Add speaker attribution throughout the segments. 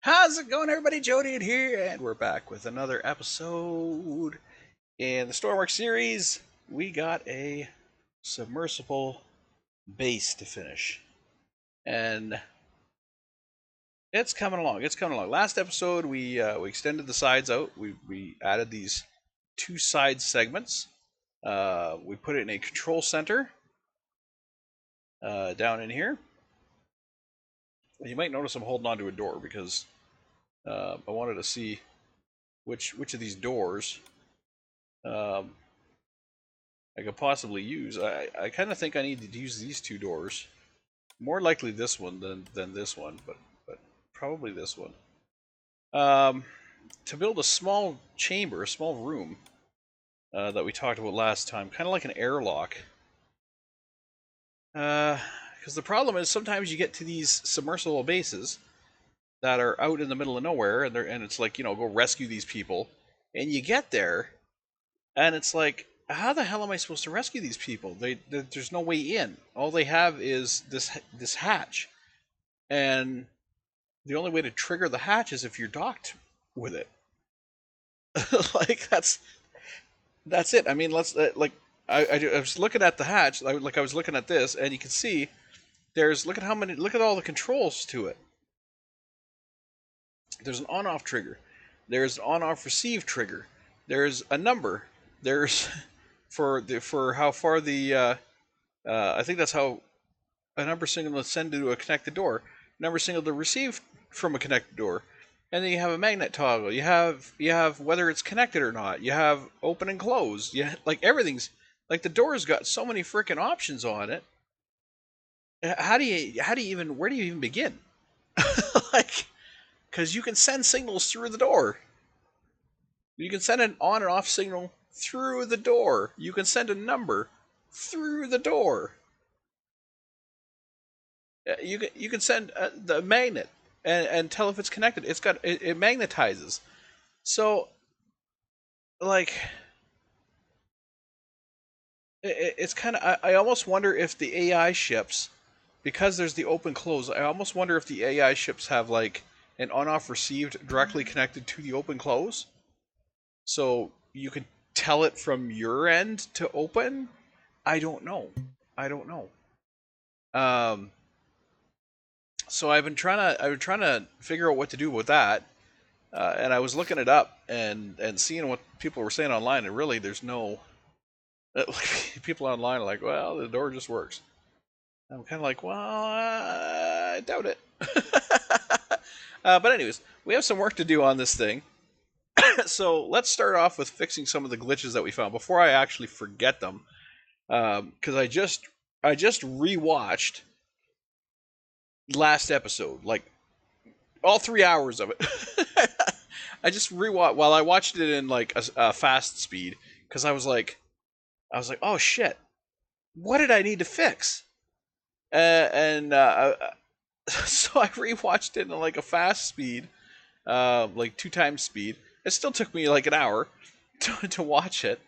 Speaker 1: How's it going, everybody? Jody here, and we're back with another episode in the Stormworks series. We got a submersible base to finish, and it's coming along. It's coming along. Last episode, we extended the sides out. We added these two side segments. We put it in a control center down in here. You might notice I'm holding on to a door because I wanted to see which of these doors um, I could possibly use. I kind of think I need to use these two doors. More likely this one than this one, but probably this one. To build a small chamber, a small room that we talked about last time, kind of like an airlock. Because the problem is sometimes you get to these submersible bases that are out in the middle of nowhere, and it's like, go rescue these people, and you get there, and it's like, how the hell am I supposed to rescue these people? There's no way in. All they have is this hatch, and the only way to trigger the hatch is if you're docked with it. Like that's it. I mean, let's I was looking at the hatch, I was looking at this, and you can see look at all the controls to it. There's an on-off trigger. There's an on-off receive trigger. There's a number. There's for how far I think that's how a number signal to send to a connected door, number signal to receive from a connected door, and then you have a magnet toggle. You have whether it's connected or not. You have open and close. Like everything's like the door's got so many freaking options on it. How do you even where do you even begin? Like, because you can send signals through the door. You can send an on and off signal through the door. You can send a number through the door. You can send the magnet and tell if it's connected. It magnetizes. So like it's kind of I almost wonder if the AI ships, because there's the open close. I almost wonder if the AI ships have like an on off received directly connected to the open close, so you can tell it from your end to open. I don't know. I don't know. Um, so I've been trying to figure out what to do with that, and I was looking it up and seeing what people were saying online, and really there's no people online are like, well, the door just works. I'm kind of like, well, I doubt it. But anyways, we have some work to do on this thing. So let's start off with fixing some of the glitches that we found before I actually forget them. Because I just rewatched last episode, like all 3 hours of it. I rewatched while I watched it in like a fast speed because I was like, oh shit, what did I need to fix? And so I rewatched it in like a fast speed, like 2 times speed. It still took me like an hour to watch it,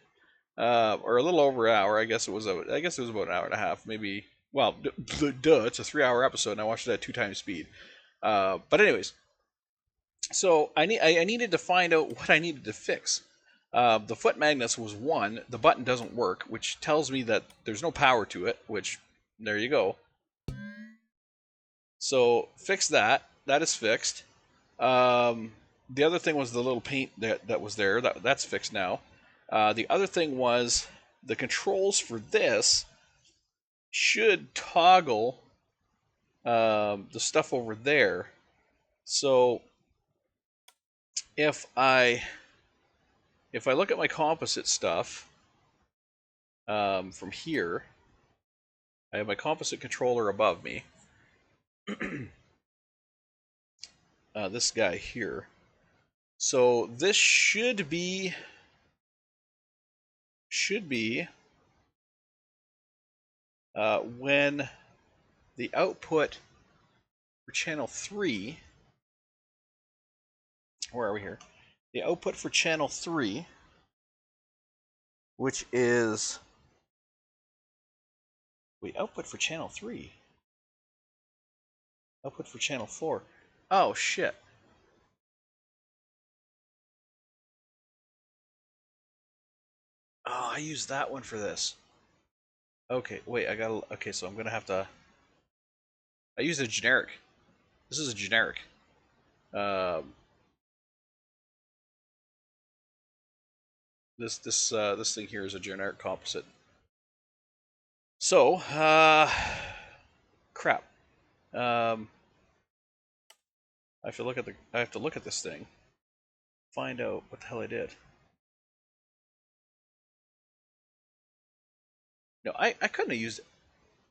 Speaker 1: or a little over an hour. I guess it was about an hour and a half, maybe. Well, duh, it's a 3 hour episode, and I watched it at 2 times speed. But anyways, so I needed to find out what I needed to fix. The foot magnets was one. The button doesn't work, which tells me that there's no power to it. Which there you go. So fix that. That is fixed. The other thing was the little paint that was there. That's fixed now. The other thing was the controls for this should toggle the stuff over there. So if I look at my composite stuff from here, I have my composite controller above me. This guy here. So this should be when the output for channel 3, where are we here? The output for channel 3, which is, wait, output for channel 3? Output for channel 4. Oh, shit. Oh, I used that one for this. Okay, wait, I gotta. Okay, so I'm gonna have to. I used a generic. This is a generic. Um, this thing here is a generic composite. So, crap. Um, I have to look at the. I have to look at this thing. Find out what the hell I did. No, I couldn't have used.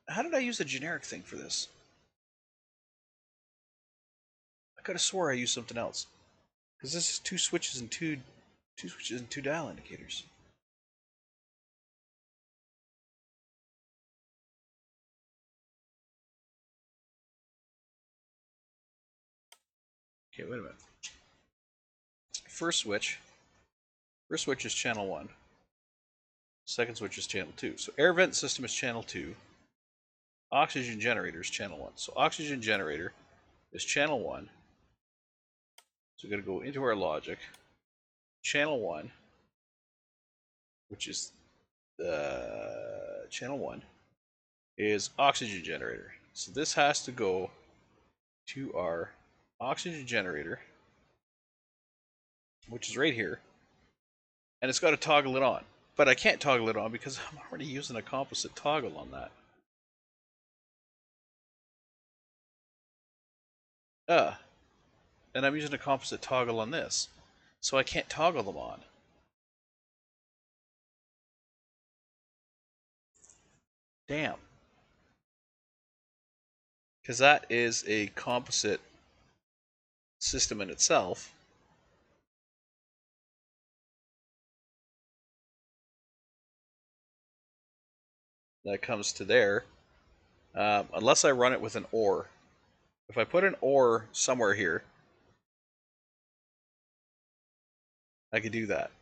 Speaker 1: How did I use a generic thing for this? I could have swore I used something else. Because this is two switches and two switches and two dial indicators. Okay, wait a minute. First switch. First switch is channel 1. Second switch is channel 2. So air vent system is channel 2. Oxygen generator is channel 1. So oxygen generator is channel 1. So we're going to go into our logic. Channel 1, which is channel 1, is oxygen generator. So this has to go to our oxygen generator, which is right here. And it's got to toggle it on. But I can't toggle it on because I'm already using a composite toggle on that. And I'm using a composite toggle on this. So I can't toggle them on. Damn. Because that is a composite system in itself. That comes to there. Unless I run it with an OR. If I put an OR somewhere here, I could do that.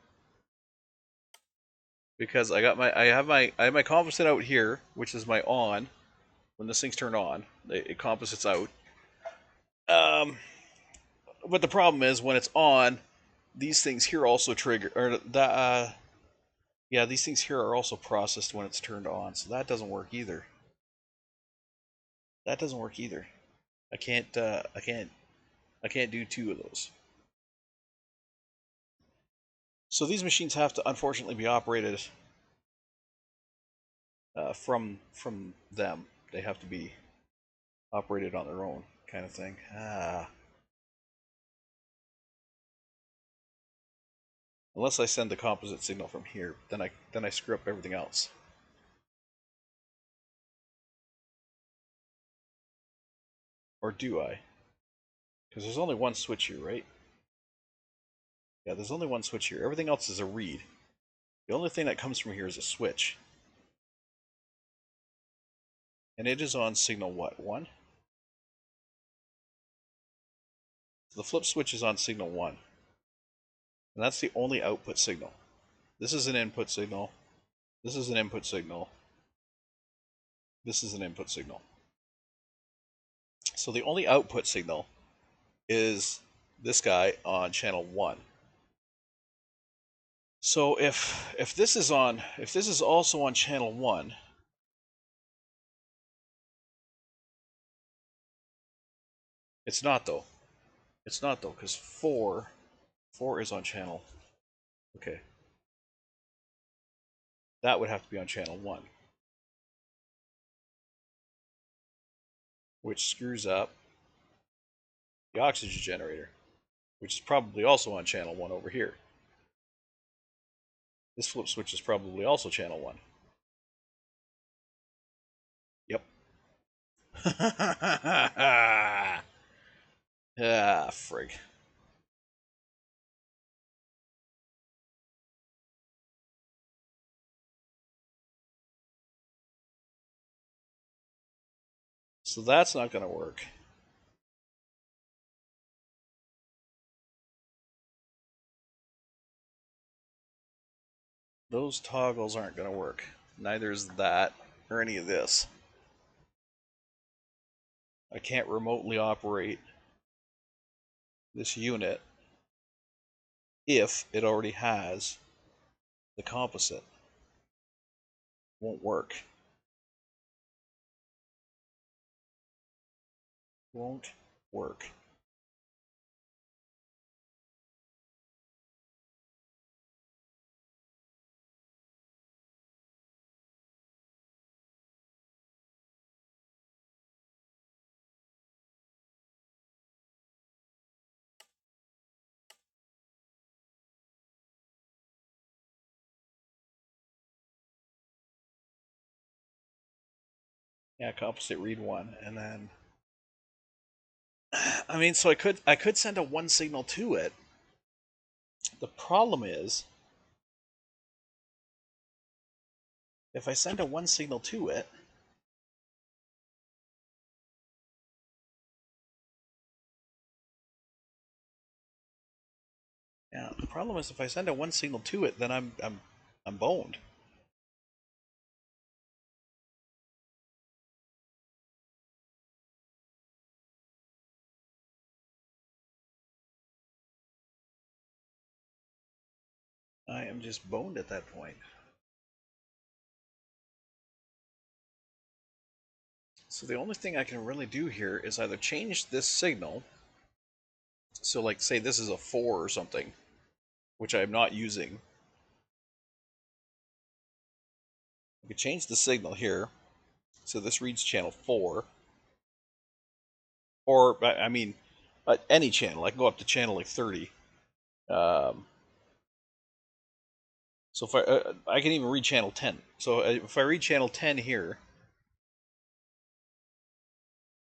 Speaker 1: Because I have my composite out here, which is my on. When this thing's turned on, it composites out. But the problem is when it's on, these things here also trigger, or that. Yeah, these things here are also processed when it's turned on, so that doesn't work either. That doesn't work either. I can't do two of those. So these machines have to unfortunately be operated from them. They have to be operated on their own, kind of thing. Unless I send the composite signal from here, then I screw up everything else. Or do I? Because there's only one switch here, right? Yeah, there's only one switch here. Everything else is a read. The only thing that comes from here is a switch. And it is on signal what? 1? So the flip switch is on signal 1. And that's the only output signal. This is an input signal. This is an input signal. This is an input signal. So the only output signal is this guy on channel 1. So if this is also on channel 1, it's not though. It's not though, because 4 is on channel. Okay. That would have to be on channel 1. Which screws up the oxygen generator, which is probably also on channel 1 over here. This flip switch is probably also channel 1. Yep. Ah, frig. So that's not going to work. Those toggles aren't going to work. Neither is that or any of this. I can't remotely operate this unit if it already has the composite. Won't work. Won't work. Yeah, compensate read one, and then I mean, so I could send a one signal to it. The problem is, if I send a one signal to it, yeah, the problem is if I send a one signal to it, then I'm boned. I am just boned at that point. So the only thing I can really do here is either change this signal. So like say this is a 4 or something, which I am not using. I could change the signal here. So this reads channel 4. Or, I mean, any channel. I can go up to channel like 30. Um, so if I can even read channel 10. So if I read channel 10 here,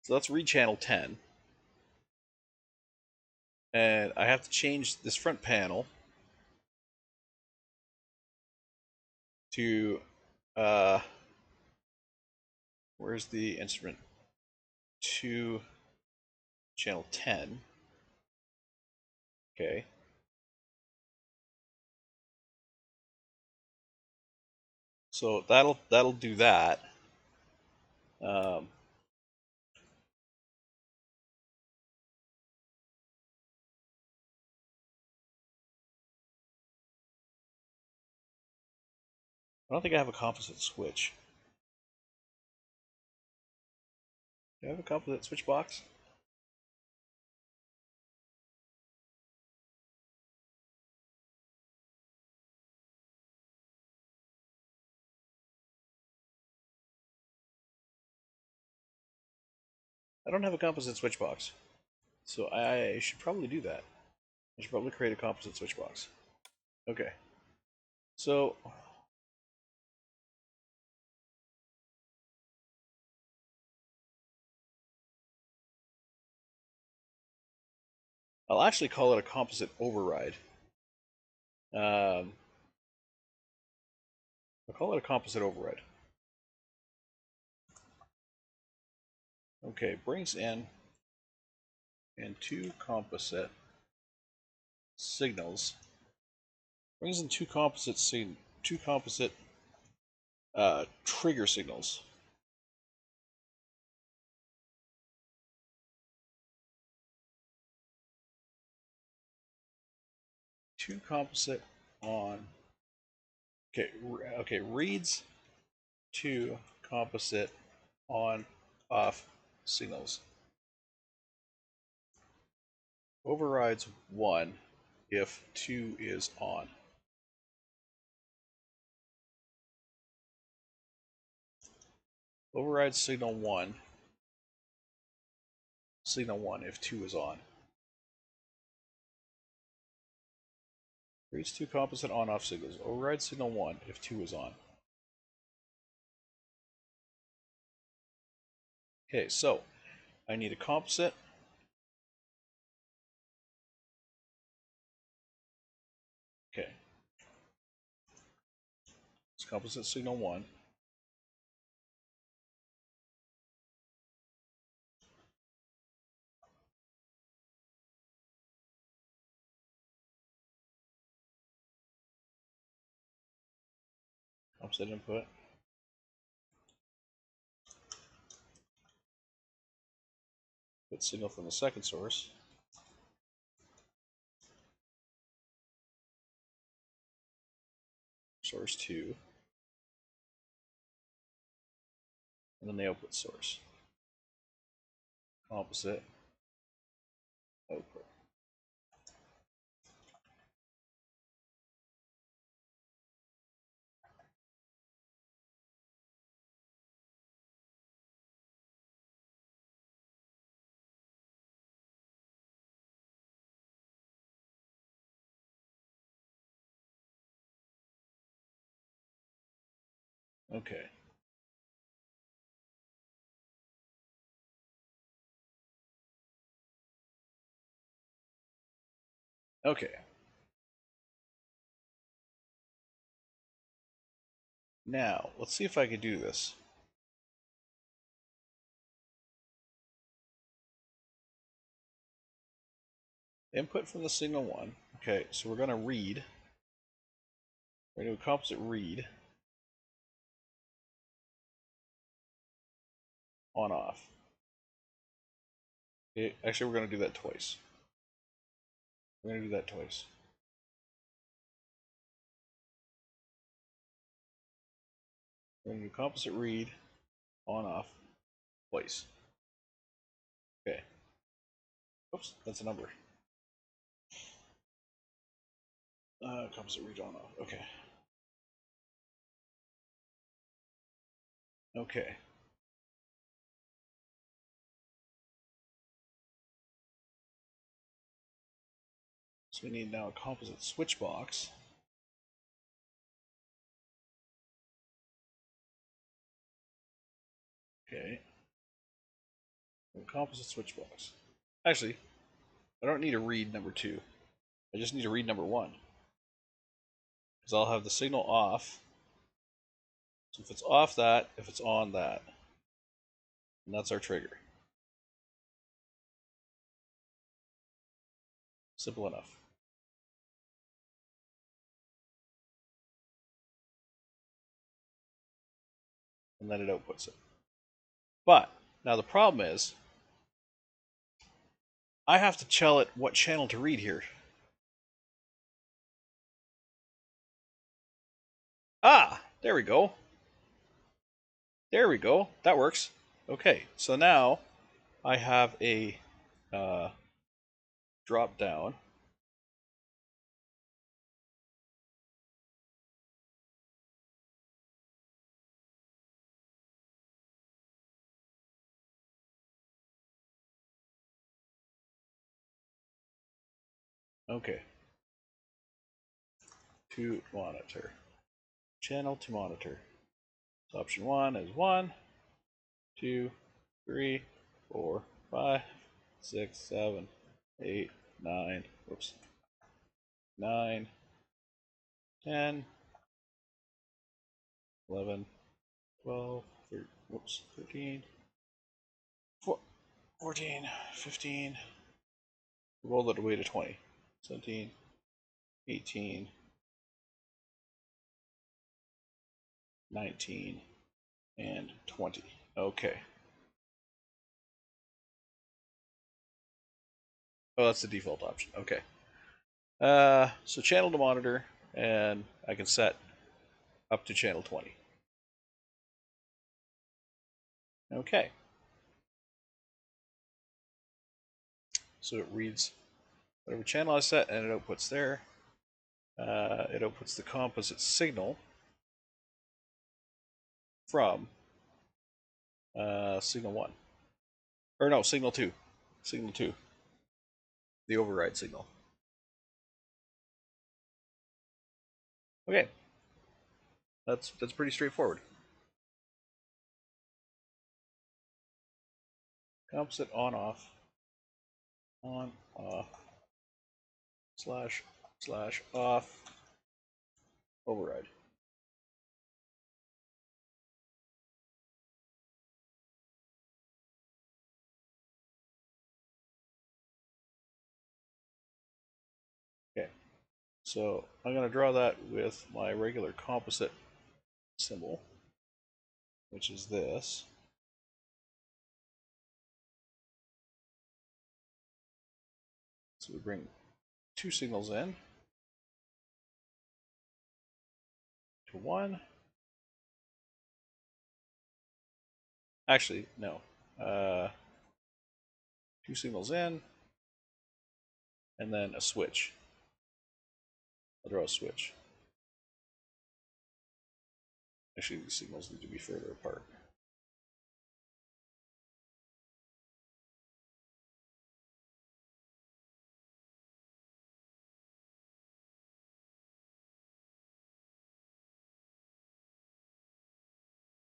Speaker 1: so let's read channel 10. And I have to change this front panel to, where's the instrument? To channel 10. Okay. So that'll do that. Um, I don't think I have a composite switch. Do I have a composite switch box? I don't have a composite switch box. So I should probably do that. I should probably create a composite switch box. Okay. So I'll actually call it a composite override. I'll call it a composite override. Okay, brings in and two composite signals. Brings in two composite trigger signals. Two composite on. Okay, reads two composite on off signals. Overrides one if two is on. Overrides signal one if two is on. Reads two composite on-off signals. Override signal one if two is on. Okay, so I need a composite. Okay. It's composite signal one. Composite input. Put signal from the second source. Source 2. and then the output source. Composite output. Okay. Okay. Now, let's see if I can do this. Input from the signal 1. Okay, so we're going to read. We're going to do a composite read. On off. Okay, actually, we're going to do that twice. We're going to do that twice. We're going to do composite read on off twice. Okay. Oops, that's a number. Composite read on off. Okay. Okay. So we need now a composite switch box. Okay. A composite switch box. Actually, I don't need to read number 2. I just need to read number 1. Because I'll have the signal off. So if it's off that, if it's on that. And that's our trigger. Simple enough. And then it outputs it. But now the problem is I have to tell it what channel to read here. Ah, there we go. There we go. That works. Okay, so now I have a drop down. Okay. To monitor. Channel to monitor. So option 1 is 1, 2, 3, 4, 5, 6, 7, 8, 9, whoops, 9, 10, 11, 12, 13, whoops, 13, 14, 15, roll it away to 20, 17, 18, 19, and 20. Okay. Oh, that's the default option. Okay. So channel to monitor, and I can set up to channel 20. Okay. So it reads whatever channel I set, and it outputs there. It outputs the composite signal from signal 1. Or no, signal 2. Signal 2. The override signal. Okay. That's pretty straightforward. Composite on off. On off. Slash off. Override. Okay. So I'm going to draw that with my regular composite symbol, which is this. So we bring 2 signals in to 1, Actually, no. 2 signals in, and then a switch. I'll draw a switch. Actually, these signals need to be further apart.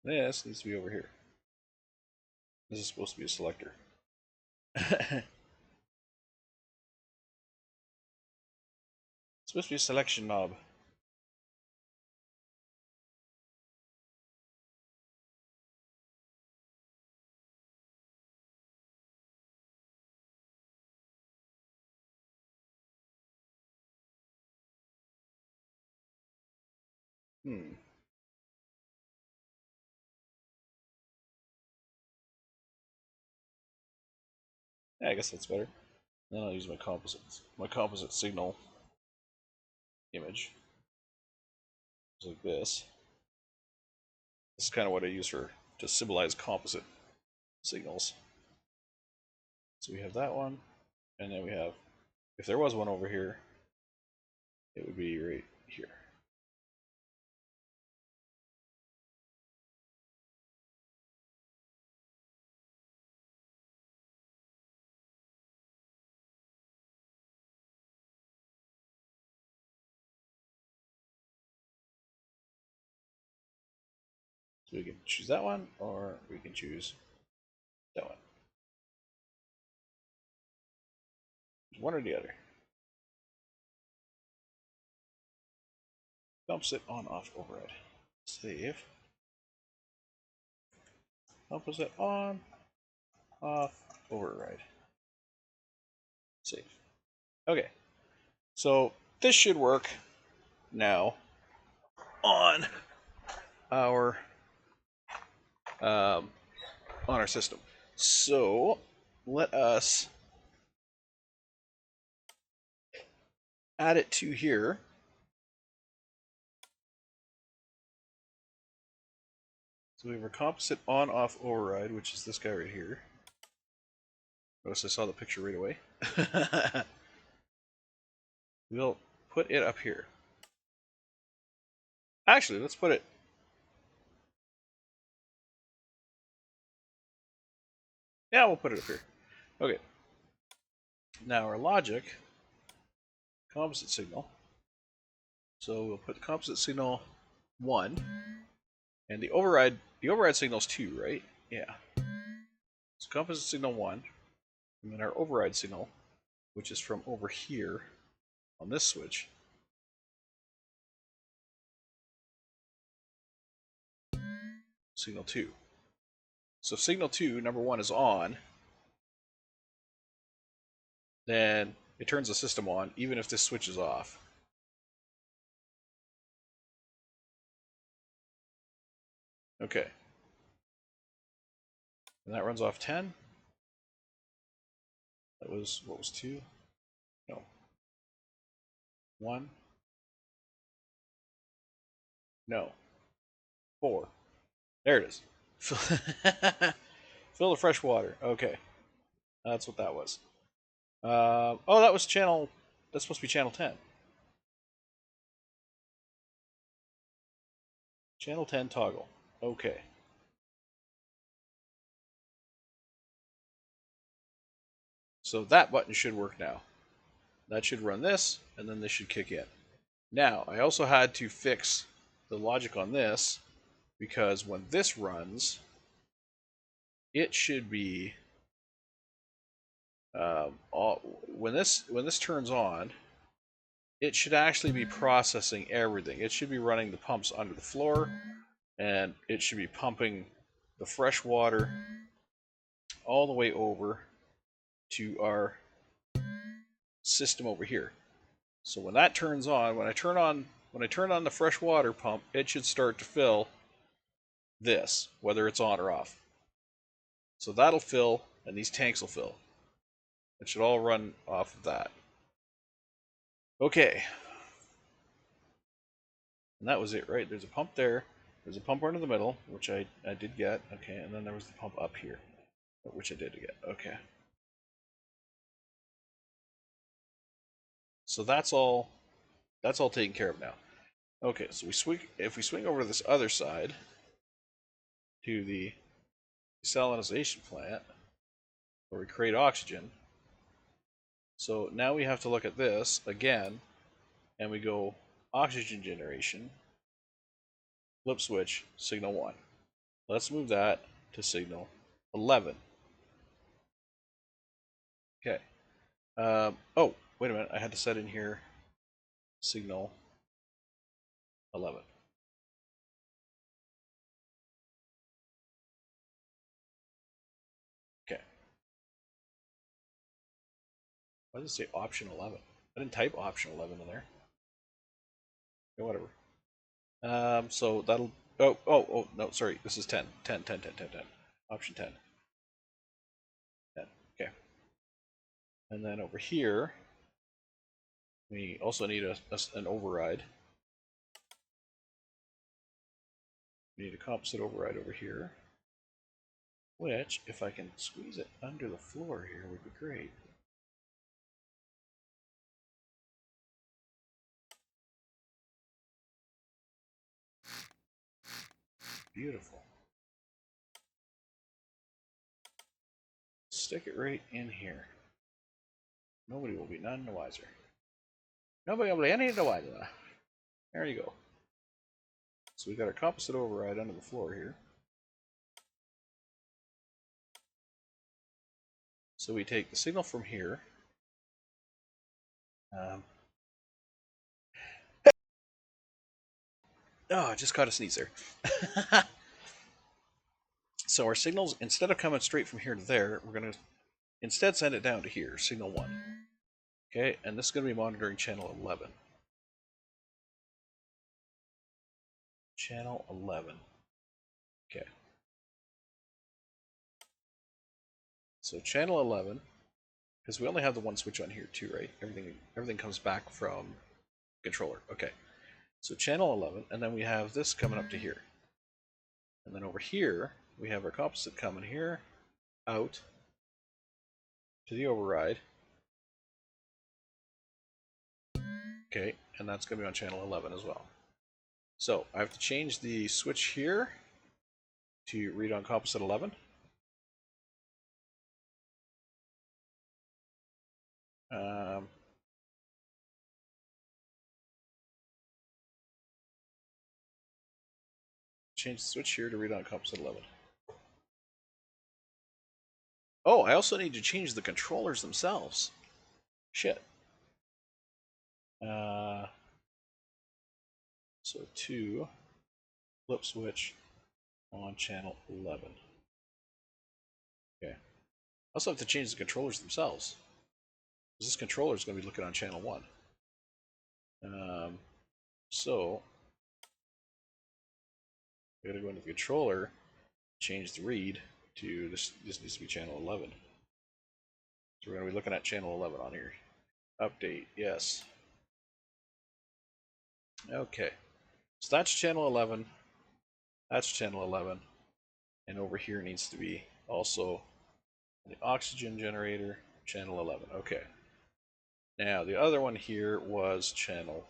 Speaker 1: This needs to be over here. This is supposed to be a selector. It's supposed to be a selection knob. Hmm. Yeah, I guess that's better. Then I'll use my composite signal image. It's like this. This is kind of what I use to symbolize composite signals. So we have that one, and then we have, if there was one over here, it would be right here. So we can choose that one, or we can choose that one. One or the other. Composite on off override. Save. Composite on off override. Save. Okay. So this should work now on our system. So let us add it to here. So we have a composite on-off override, which is this guy right here. Notice I saw the picture right away. We'll put it up here. Actually, let's put it... Yeah, we'll put it up here. Okay. Now our logic, composite signal. So we'll put composite signal 1, and the override signal is 2, right? Yeah. So composite signal 1, and then our override signal, which is from over here on this switch. Signal 2. So if signal 2, number 1, is on, then it turns the system on, even if this switch is off. Okay. And that runs off 10. That was, what was 2? No. 1. No. 4. There it is. Fill the fresh water. Okay. That's what that was. Oh, that was channel... That's supposed to be channel 10. Channel 10 toggle. Okay. So that button should work now. That should run this, and then this should kick in. Now, I also had to fix the logic on this, because when this runs, it should be... when this turns on, it should actually be processing everything. It should be running the pumps under the floor, and it should be pumping the fresh water all the way over to our system over here. So when that turns on, when I turn on the fresh water pump, it should start to fill this, whether it's on or off. So that'll fill, and these tanks will fill. It should all run off of that. Okay. And that was it, right? There's a pump there, there's a pump right in the middle, which I did get. Okay, and then there was the pump up here, which I did get. Okay. So that's all taken care of now. Okay, so if we swing over to this other side to the desalinization plant where we create oxygen. So now we have to look at this again, and we go oxygen generation, flip switch, signal 1. Let's move that to signal 11. Okay. Oh, wait a minute. I had to set in here signal 11. Okay. Why does it say option 11? I didn't type option 11 in there. Okay, whatever. So that'll... Oh, no, sorry. This is 10. 10, 10, 10, 10, 10. Option 10. 10. Okay. And then over here, we also need an override. We need a composite override over here, which, if I can squeeze it under the floor here, would be great. Beautiful. Stick it right in here. Nobody will be none the wiser. Nobody will be any the wiser. There you go. So we've got our composite override under the floor here. So we take the signal from here. Oh, I just caught a sneeze there. So our signals, instead of coming straight from here to there, we're going to instead send it down to here, signal 1. Okay, and this is going to be monitoring channel 11. Channel 11. Okay. So channel 11, because we only have the one switch on here too, right? Everything comes back from controller. Okay. So channel 11, and then we have this coming up to here. And then over here, we have our composite coming here, out, to the override. Okay, and that's going to be on channel 11 as well. So I have to change the switch here to read on composite 11. Change the switch here to read on composite 11. Oh, I also need to change the controllers themselves. Shit. So 2, flip switch on channel 11. Okay. I also have to change the controllers themselves. Because this controller is going to be looking on channel 1. So, we got to go into the controller, change the read to this needs to be channel 11. So we're going to be looking at channel 11 on here. Update, yes. Okay. So that's channel 11. That's channel 11. And over here needs to be also the oxygen generator, channel 11. Okay. Now, the other one here was channel,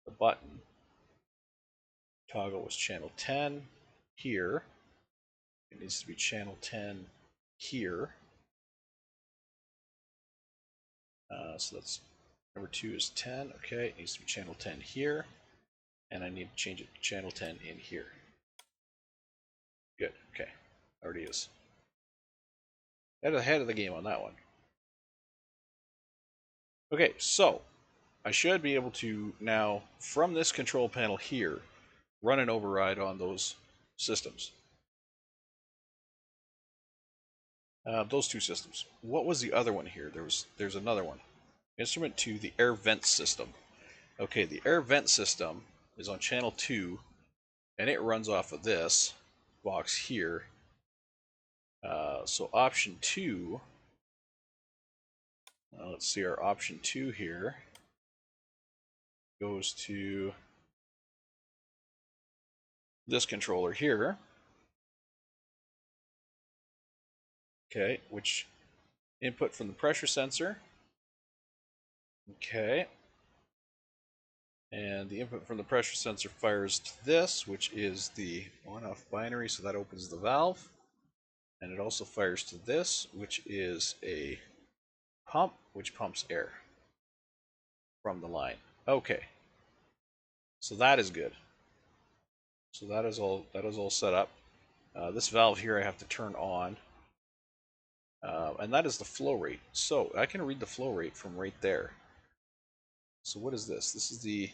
Speaker 1: the button. Toggle was channel 10 here. It needs to be channel 10 here. So that's number 2 is 10. Okay, it needs to be channel 10 here. And I need to change it to channel 10 in here. Good, okay. Already is. Ahead of the game on that one. Okay, so I should be able to now, from this control panel here, run an override on those systems. Those two systems. What was the other one here? There's another one. Instrument 2, the air vent system. Okay, the air vent system is on channel 2, and it runs off of this box here. So option 2, let's see, our option 2 here goes to this controller here. Okay, which input from the pressure sensor. Okay. And the input from the pressure sensor fires to this, which is the on-off binary, so that opens the valve. And it also fires to this, which is a pump, which pumps air from the line. Okay. So that is good. So that is all set up. This valve here I have to turn on. And that is the flow rate. So I can read the flow rate from right there. So what is this? This is the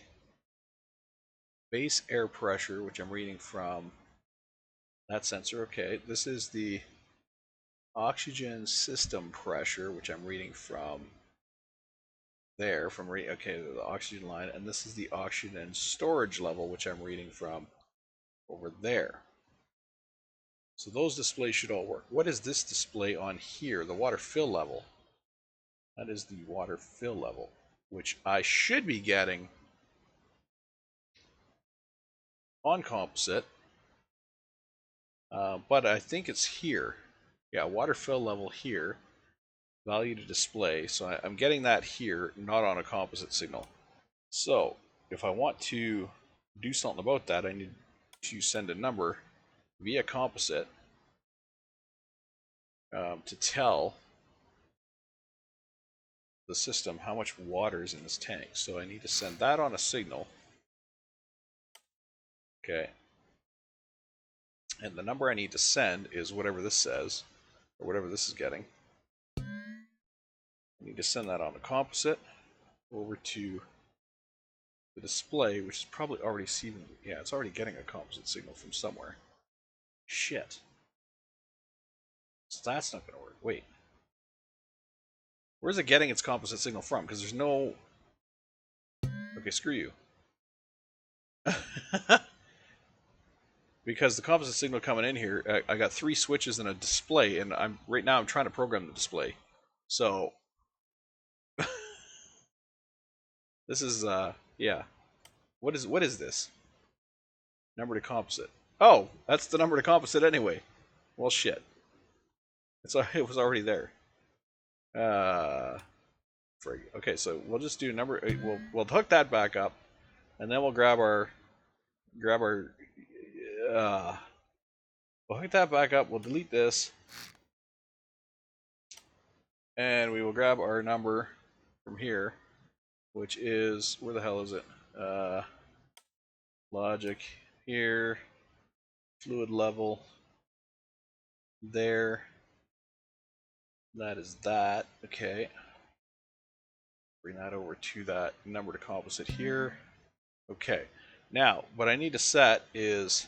Speaker 1: base air pressure, which I'm reading from that sensor. Okay, this is the oxygen system pressure, which I'm reading from there, okay, the oxygen line, and this is the oxygen storage level, which I'm reading from over there. So those displays should all work. What is this display on here? The water fill level. That is the water fill level, which I should be getting on composite, but I think it's here. Yeah, water fill level here, value to display. So I'm getting that here, not on a composite signal. So if I want to do something about that, I need to send a number via composite to tell the system how much water is in this tank. So I need to send that on a signal. Okay. And the number I need to send is whatever this says, or whatever this is getting. I need to send that on a composite over to the display, which is probably already receiving. Yeah, it's already getting a composite signal from somewhere. Shit. So that's not going to work. Wait. Where's it getting its composite signal from? Because there's no... Okay, screw you. Because the composite signal coming in here, I got 3 switches and a display, and right now I'm trying to program the display. So this is yeah. What is this? Number to composite. Oh, that's the number to composite anyway. Well, shit. It was already there. Frig. Okay, so we'll just do number. We'll hook that back up, and then we'll grab our. We'll hook that back up. We'll delete this, and we will grab our number from here, which is, where the hell is it? Logic here, fluid level there. That is that. Okay. Bring that over to that number to composite here. Okay. Now, what I need to set is,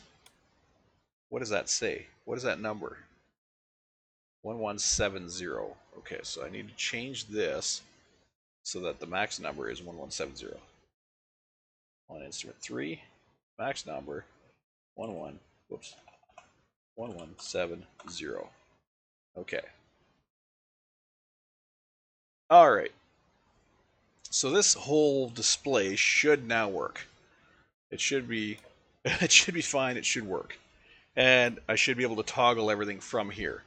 Speaker 1: what does that say? What is that number? 1170. Okay, so I need to change this so that the max number is 1170. On instrument 3, max number 1170. Okay. All right. So this whole display should now work. It should be it should be fine. It should work. And I should be able to toggle everything from here.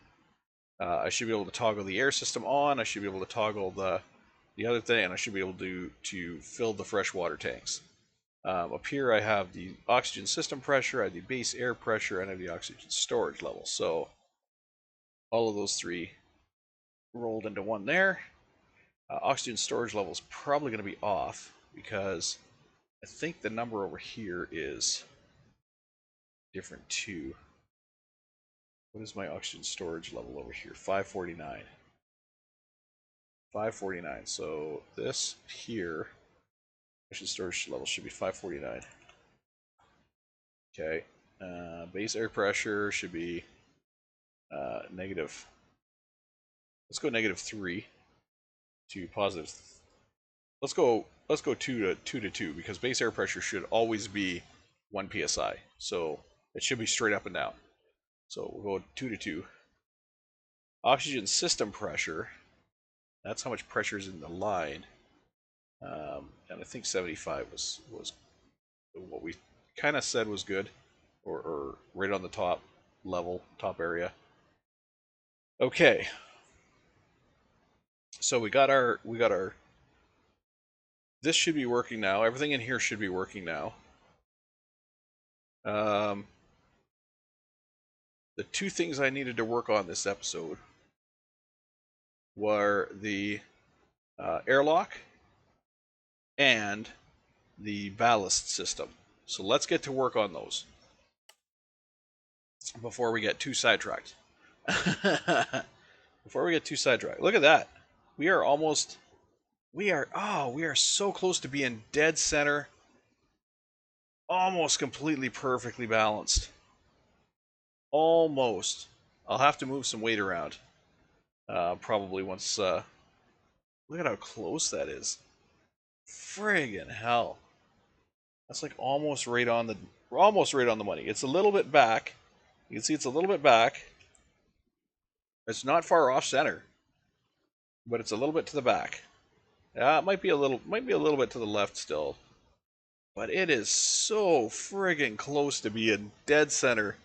Speaker 1: I should be able to toggle the air system on. I should be able to toggle the other thing, and I should be able to fill the freshwater tanks. Up here I have the oxygen system pressure, I have the base air pressure, and I have the oxygen storage level. So all of those 3 rolled into one there. Oxygen storage level is probably going to be off because I think the number over here is different too. What is my oxygen storage level over here? 549. 549. So this here, oxygen storage level should be 549. Okay. Base air pressure should be negative. Let's go -3 to positive. Let's go 2 to 2 because base air pressure should always be 1 psi. So it should be straight up and down. So we'll go 2 to 2. Oxygen system pressure. That's how much pressure is in the line. And I think 75 was what we kind of said was good, or right on the top level, top area. Okay, so we got our. This should be working now. Everything in here should be working now. Um, the two things I needed to work on this episode were the airlock and the ballast system. So let's get to work on those before we get too sidetracked. Before we get too sidetracked. Look at that. We are almost we are so close to being dead center. Almost completely perfectly balanced. Almost. I'll have to move some weight around. Probably once look at how close that is. Friggin' hell. That's like almost right on the money. It's a little bit back. You can see it's a little bit back. It's not far off center, but it's a little bit to the back. Yeah, it might be a little bit to the left still. But it is so friggin' close to being dead center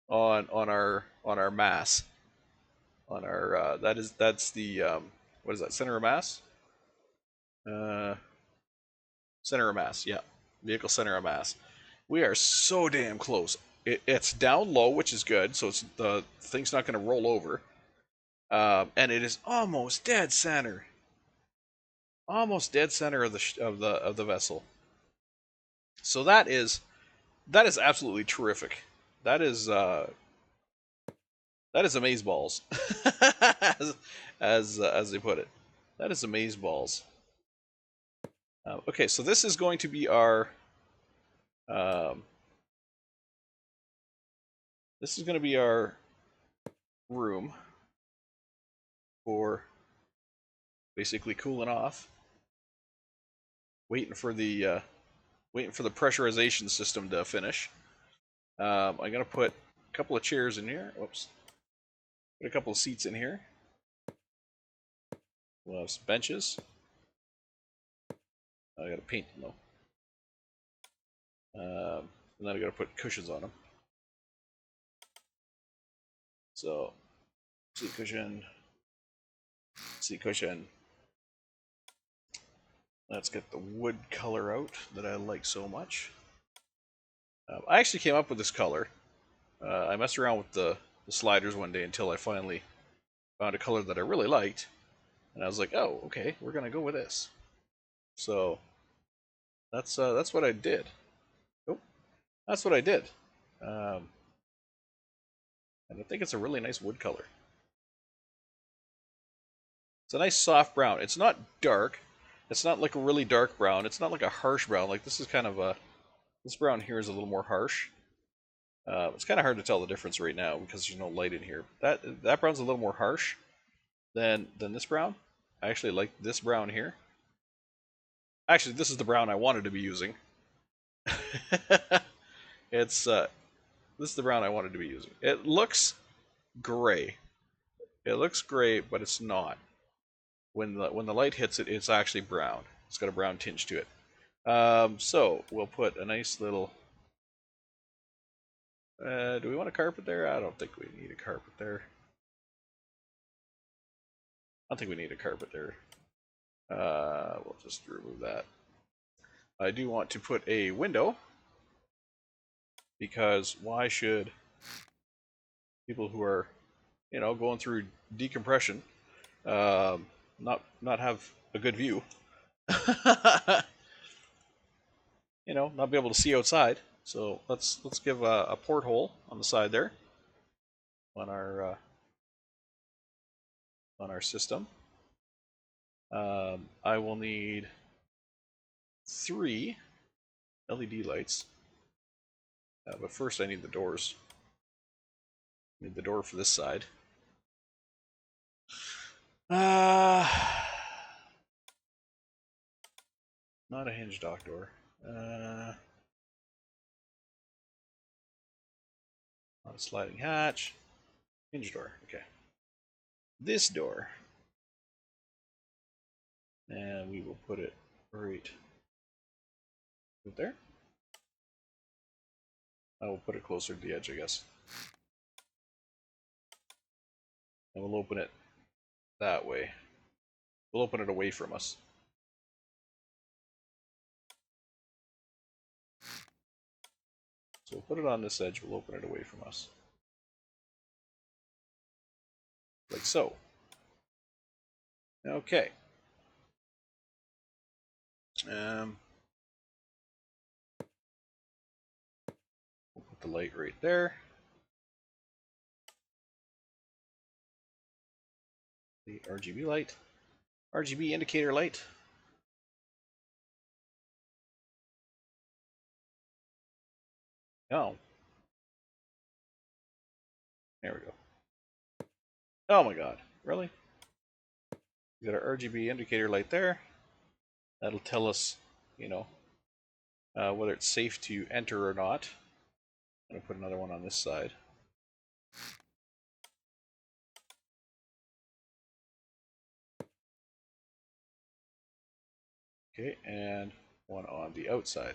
Speaker 1: on our mass. On our that's the what is that, center of mass? Uh Center of mass, yeah. Vehicle center of mass. We are so damn close. It's down low, which is good, so it's the thing's not going to roll over. And it is almost dead center. Almost dead center of the vessel. So that is absolutely terrific. That is amazeballs, as they put it. That is amazeballs. Okay, so this is going to be our um, this is going to be our room for basically cooling off, waiting for the pressurization system to finish. I'm gonna put a couple of chairs in here. Whoops. Put a couple of seats in here. We'll have some benches. I gotta paint them though. And then I gotta put cushions on them. So, seat cushion. Seat cushion. Let's get the wood color out that I like so much. I actually came up with this color. I messed around with the sliders one day until I finally found a color that I really liked. And I was like, oh, okay, we're gonna go with this. So that's what I did. Oh, that's what I did. And I think it's a really nice wood color. It's a nice soft brown. It's not dark. It's not like a really dark brown. It's not like a harsh brown. Like this is kind of a this brown here is a little more harsh. It's kind of hard to tell the difference right now because there's no light in here. That brown's a little more harsh than this brown. I actually like this brown here. Actually, this is the brown I wanted to be using. It's this is the brown I wanted to be using. It looks gray. It looks gray, but it's not. When the light hits it, it's actually brown. It's got a brown tinge to it. So we'll put a nice little. Do we want a carpet there? I don't think we need a carpet there. I don't think we need a carpet there. We'll just remove that. I do want to put a window because why should people who are, going through decompression, not have a good view, not be able to see outside. So let's give a porthole on the side there on our system. I will need 3 LED lights, but first I need the doors. I need the door for this side. Not a hinge dock door. Not a sliding hatch. Hinge door. Okay. This door. And we will put it right there. I will put it closer to the edge, I guess. And we'll open it that way. We'll open it away from us. So we'll put it on this edge, we'll open it away from us. Like so. Okay. We'll put the light right there. The RGB light. RGB indicator light. Oh. There we go. Oh my god. Really? We got our RGB indicator light there. That'll tell us, you know, whether it's safe to enter or not. I'm going to put another one on this side. Okay, and one on the outside.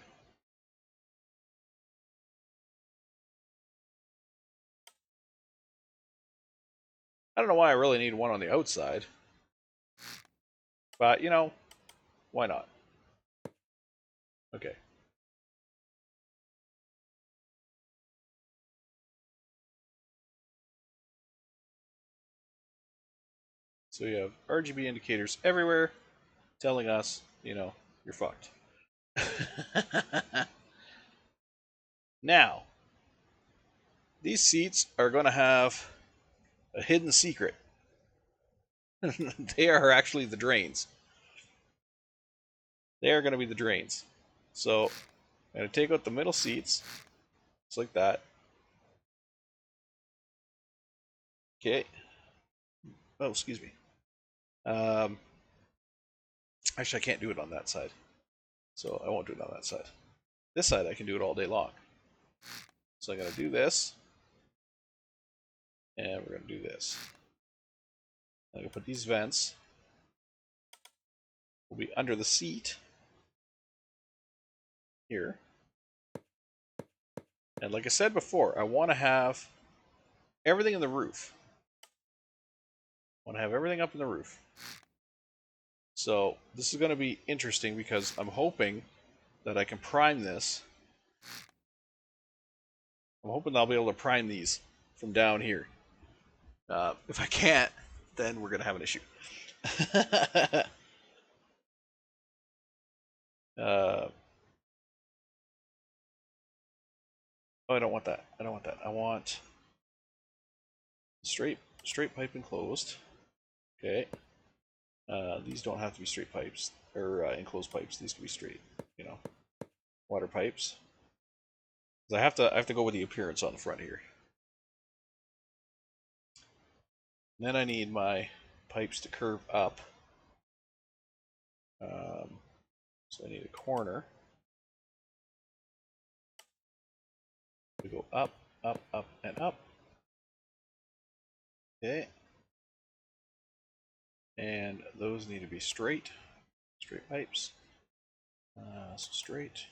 Speaker 1: I don't know why I really need one on the outside. But, you know, why not? Okay. So you have RGB indicators everywhere telling us, you know, you're fucked. Now, these seats are going to have a hidden secret. They are actually the drains. They are going to be the drains. So I'm going to take out the middle seats, just like that. Okay. Oh, excuse me. Actually, I can't do it on that side. So I won't do it on that side. This side, I can do it all day long. So I'm going to do this. And we're going to do this. I'm going to put these vents. Will be under the seat. Here. And like I said before, I want to have everything in the roof. I want to have everything up in the roof. So this is going to be interesting because I'm hoping that I can prime this. I'm hoping I'll be able to prime these from down here. If I can't, then we're going to have an issue. Oh, I don't want that. I don't want that. I want straight pipe enclosed. Okay. These don't have to be straight pipes or enclosed pipes. These can be straight, you know, water pipes. I have to go with the appearance on the front here. And then I need my pipes to curve up. So I need a corner to go up, up, up, and up. Okay. And those need to be straight pipes. So straight.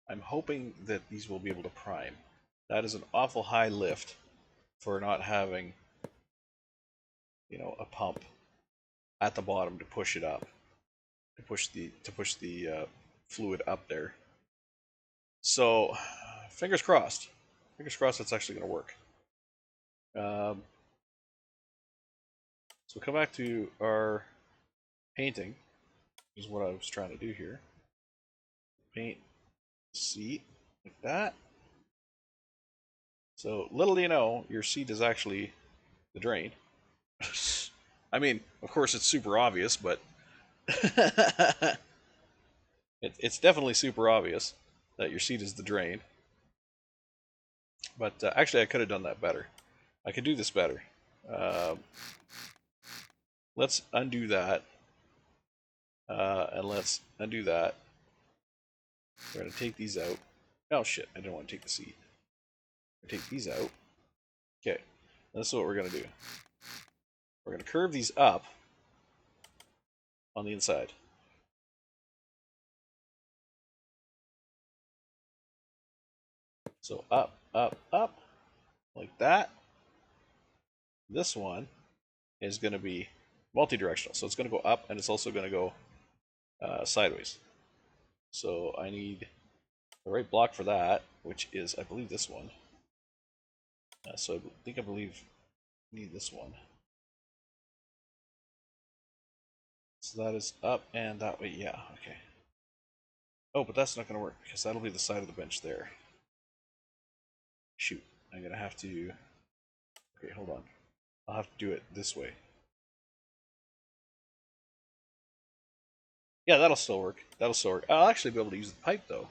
Speaker 1: I'm hoping that these will be able to prime. That is an awful high lift for not having, you know, a pump at the bottom to push it up, to push the fluid up there. So, fingers crossed. Fingers crossed that's actually going to work. So come back to our painting, which is what I was trying to do here. Paint seat like that. So little do you know, your seat is actually the drain. I mean, of course it's super obvious, but it's definitely super obvious that your seat is the drain. But actually I could have done that better. I could do this better. Let's undo that. And let's undo that. We're going to take these out. Oh shit, I didn't want to take the seat. Take these out. Okay, this is what we're going to do. We're going to curve these up on the inside. So up, up, up, like that. This one is going to be multi-directional. So it's going to go up and it's also going to go sideways. So I need the right block for that, which is, I believe, this one. So I believe I need this one. So that is up and that way, yeah, okay. Oh, but that's not going to work because that'll be the side of the bench there. Shoot, I'm going to have to... Okay, hold on. I'll have to do it this way. Yeah, that'll still work. That'll still work. I'll actually be able to use the pipe, though.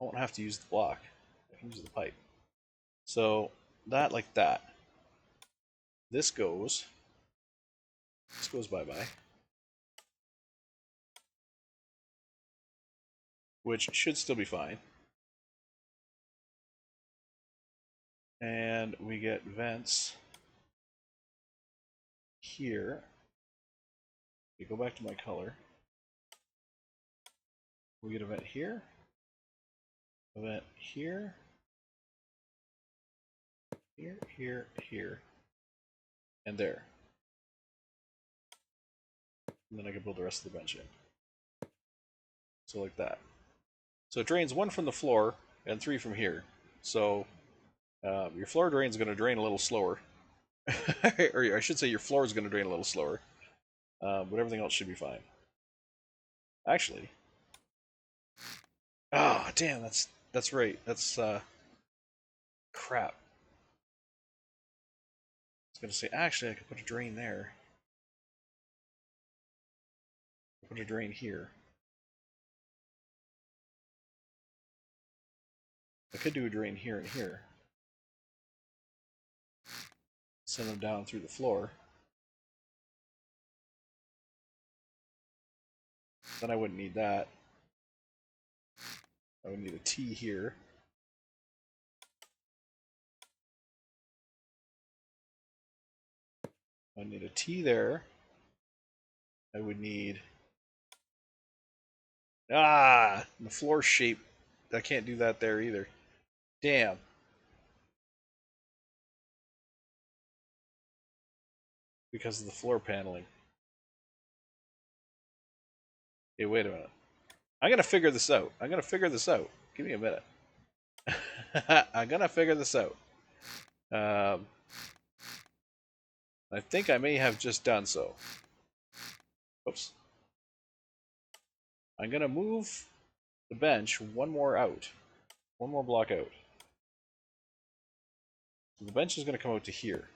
Speaker 1: I won't have to use the block. I can use the pipe. So, that like that. This goes bye-bye. Which should still be fine. And we get vents here. We go back to my color. We get a vent here. A vent here. Here, here, here. And there. And then I can build the rest of the bench in. So like that. So it drains 1 from the floor and 3 from here. So your floor drain is going to drain a little slower. Or I should say your floor is going to drain a little slower. But everything else should be fine. Actually. Oh, damn, that's right. That's crap. I was going to say, actually, I could put a drain there. Put a drain here. I could do a drain here and here. Send them down through the floor. Then I wouldn't need that. I would need a T here. I need a T there. I would need... Ah! The floor shape. I can't do that there either. Damn. Because of the floor paneling. Hey, wait a minute. I'm gonna figure this out. Give me a minute. I'm gonna figure this out. I think I may have just done so. Oops. I'm gonna move the bench one more block out. So the bench is gonna come out to here.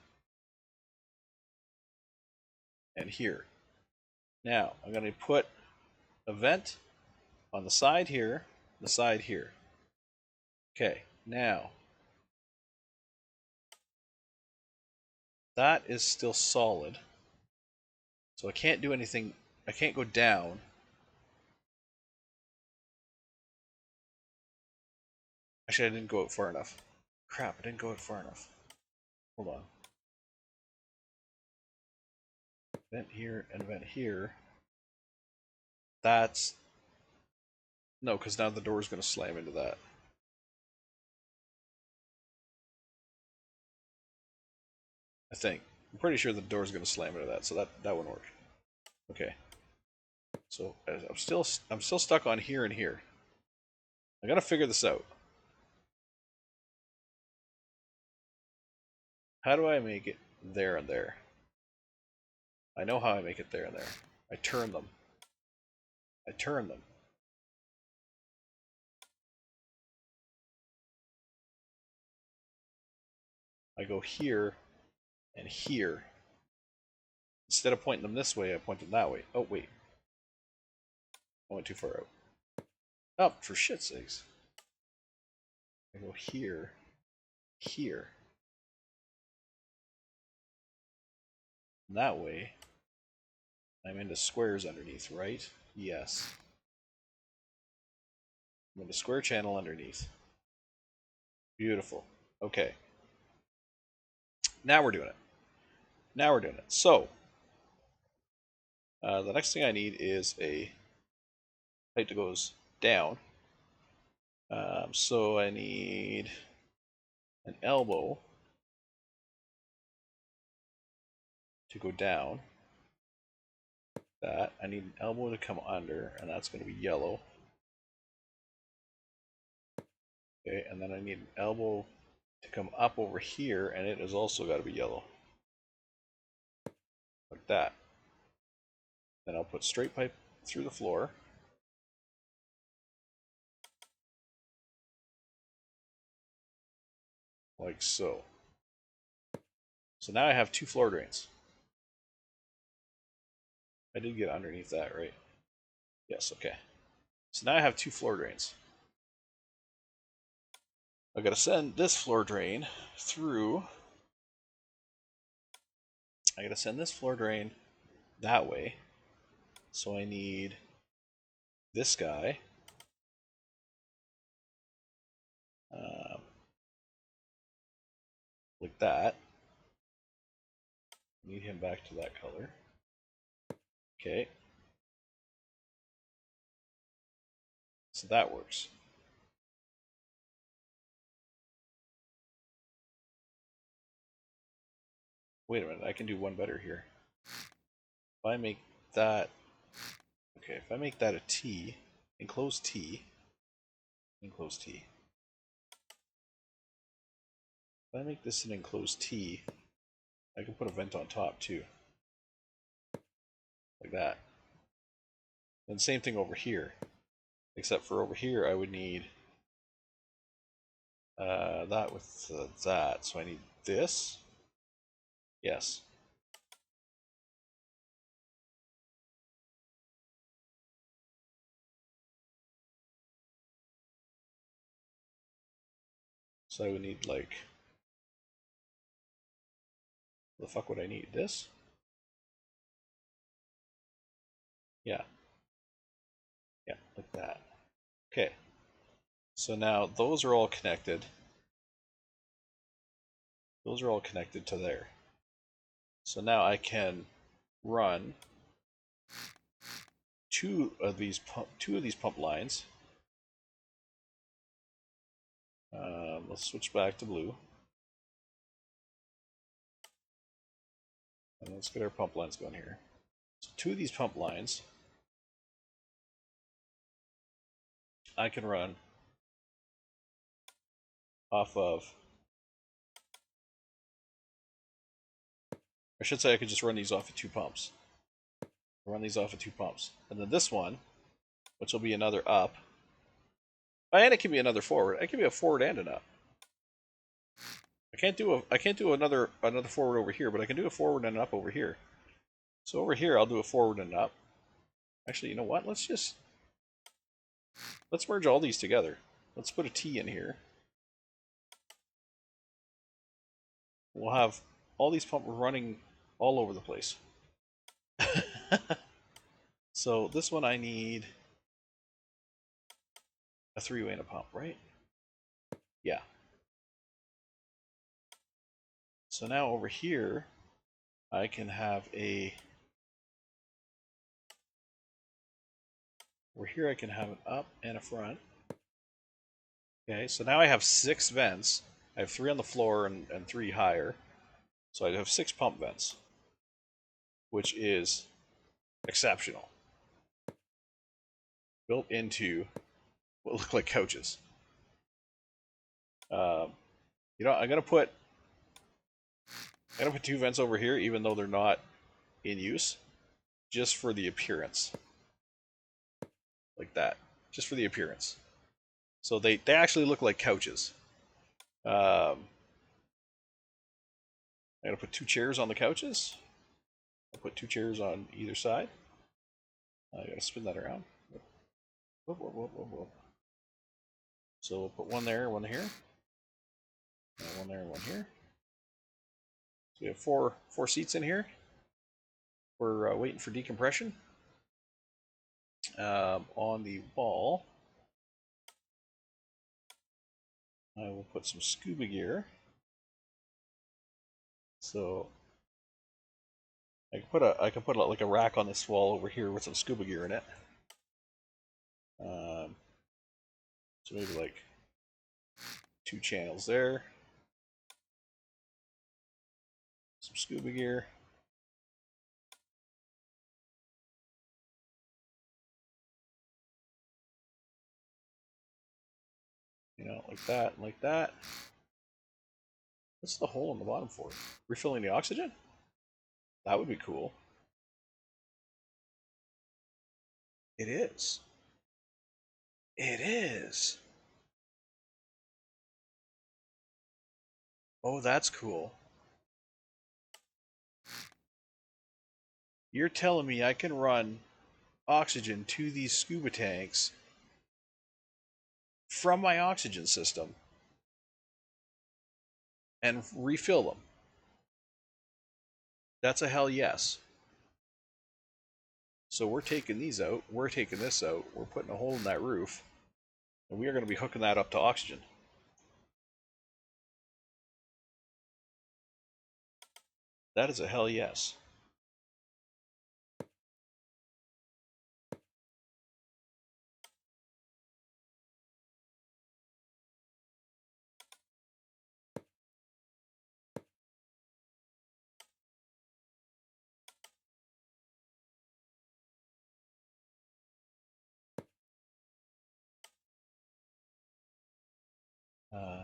Speaker 1: And here. Now, I'm gonna put a vent on the side here, the side here. Okay, now that is still solid. So I can't do anything, I can't go down. Actually, I didn't go out far enough. Crap, I didn't go out far enough. Hold on. Vent here and vent here. That's... No, because now the door is going to slam into that. I think. I'm pretty sure the door is going to slam into that, so that wouldn't work. Okay. So I'm still stuck on here and here. I gotta figure this out. How do I make it there and there? I know how I make it there and there. I turn them. I turn them. I go here and here. Instead of pointing them this way, I point them that way. Oh, wait. I went too far out. Oh, for shit's sakes. I go here, here. And that way, I'm into squares underneath, right? Yes. I'm into square channel underneath. Beautiful. Okay. Now we're doing it. So, the next thing I need is a pipe that goes down. So I need an elbow to go down. That. I need an elbow to come under, and that's going to be yellow. Okay, and then I need an elbow to come up over here, and it has also got to be yellow. Like that. Then I'll put straight pipe through the floor. Like so. So now I have 2 floor drains. I did get underneath that, right? Yes, okay. So now I have 2 floor drains. I gotta send this floor drain through. I gotta send this floor drain that way. So I need this guy. Like that. Need him back to that color. Okay. So that works. Wait a minute, I can do one better here. If I make that, okay, if I make that a T, enclosed T, enclosed T. If I make this an enclosed T, I can put a vent on top too. Like that. And same thing over here. Except for over here I would need that with that. So I need this. Yes. So I would need like, what the fuck would I need? This? Yeah. Yeah, like that. Okay. So now those are all connected. Those are all connected to there. So now I can run two of these pump lines. Let's switch back to blue. And let's get our pump lines going here. So 2 of these pump lines I can run off of, I should say I could just run these off of 2 pumps. Run these off of 2 pumps. And then this one, which will be another up, and it can be another forward. It can be a forward and an up. I can't do another forward over here, but I can do a forward and an up over here. So over here I'll do a forward and an up. Actually, you know what? Let's merge all these together. Let's put a T in here. We'll have all these pumps running all over the place. So this one I need a 3-way and a pump, right? Yeah. So now over here, I can have a, over here I can have an up and a front. Okay, so now I have 6 vents. I have 3 on the floor and 3 higher. So I have 6 pump vents, which is exceptional. Built into what look like couches. You know, I'm gonna put 2 vents over here, even though they're not in use, just for the appearance. Like that, just for the appearance. So they actually look like couches. I'm gonna put 2 chairs on the couches. I'll put 2 chairs on either side. I gotta spin that around. Whoop, whoop, whoop, whoop, whoop. So we'll put one there, one here, and one there, and one here. So we have four seats in here. We're waiting for decompression. On the wall, I will put some scuba gear. So I can put like a rack on this wall over here with some scuba gear in it. So maybe like 2 channels there. some scuba gear. You know, like that, and like that. What's the hole on the bottom for? Refilling the oxygen? That would be cool. It is. It is. Oh, that's cool. You're telling me I can run oxygen to these scuba tanks from my oxygen system and refill them? That's a hell yes. So we're taking these out, we're taking this out, we're putting a hole in that roof, and we are going to be hooking that up to oxygen. That is a hell yes.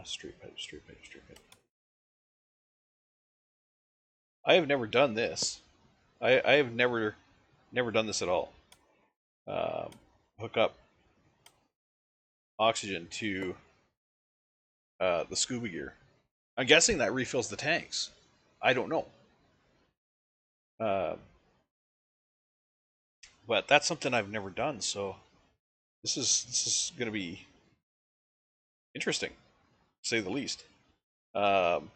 Speaker 1: Straight pipe, straight pipe, straight pipe. I have never done this. I have never done this at all. Hook up oxygen to the scuba gear. I'm guessing that refills the tanks. I don't know. Uh, but that's something I've never done, so this is going to be interesting, to say the least. Um,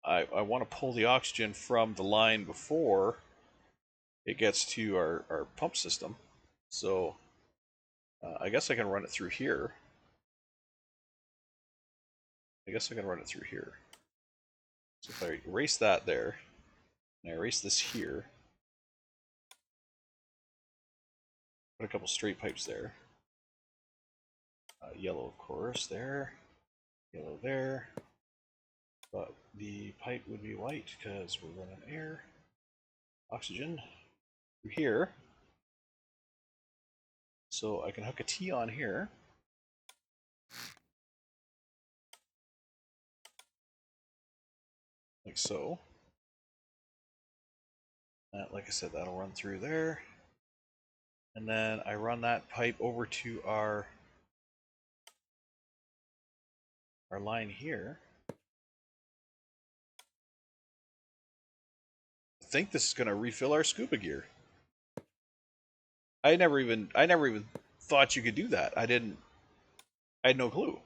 Speaker 1: I want to pull the oxygen from the line before it gets to our pump system. So I guess I can run it through here. I guess I can run it through here. So if I erase that there, and I erase this here, put a couple straight pipes there. Yellow, of course, there. Yellow there. But the pipe would be white because we're running air. Oxygen through here. So I can hook a T on here. Like so. Like I said, that'll run through there. And then I run that pipe over to our line here. I think this is going to refill our scuba gear. I never even thought you could do that. I had no clue.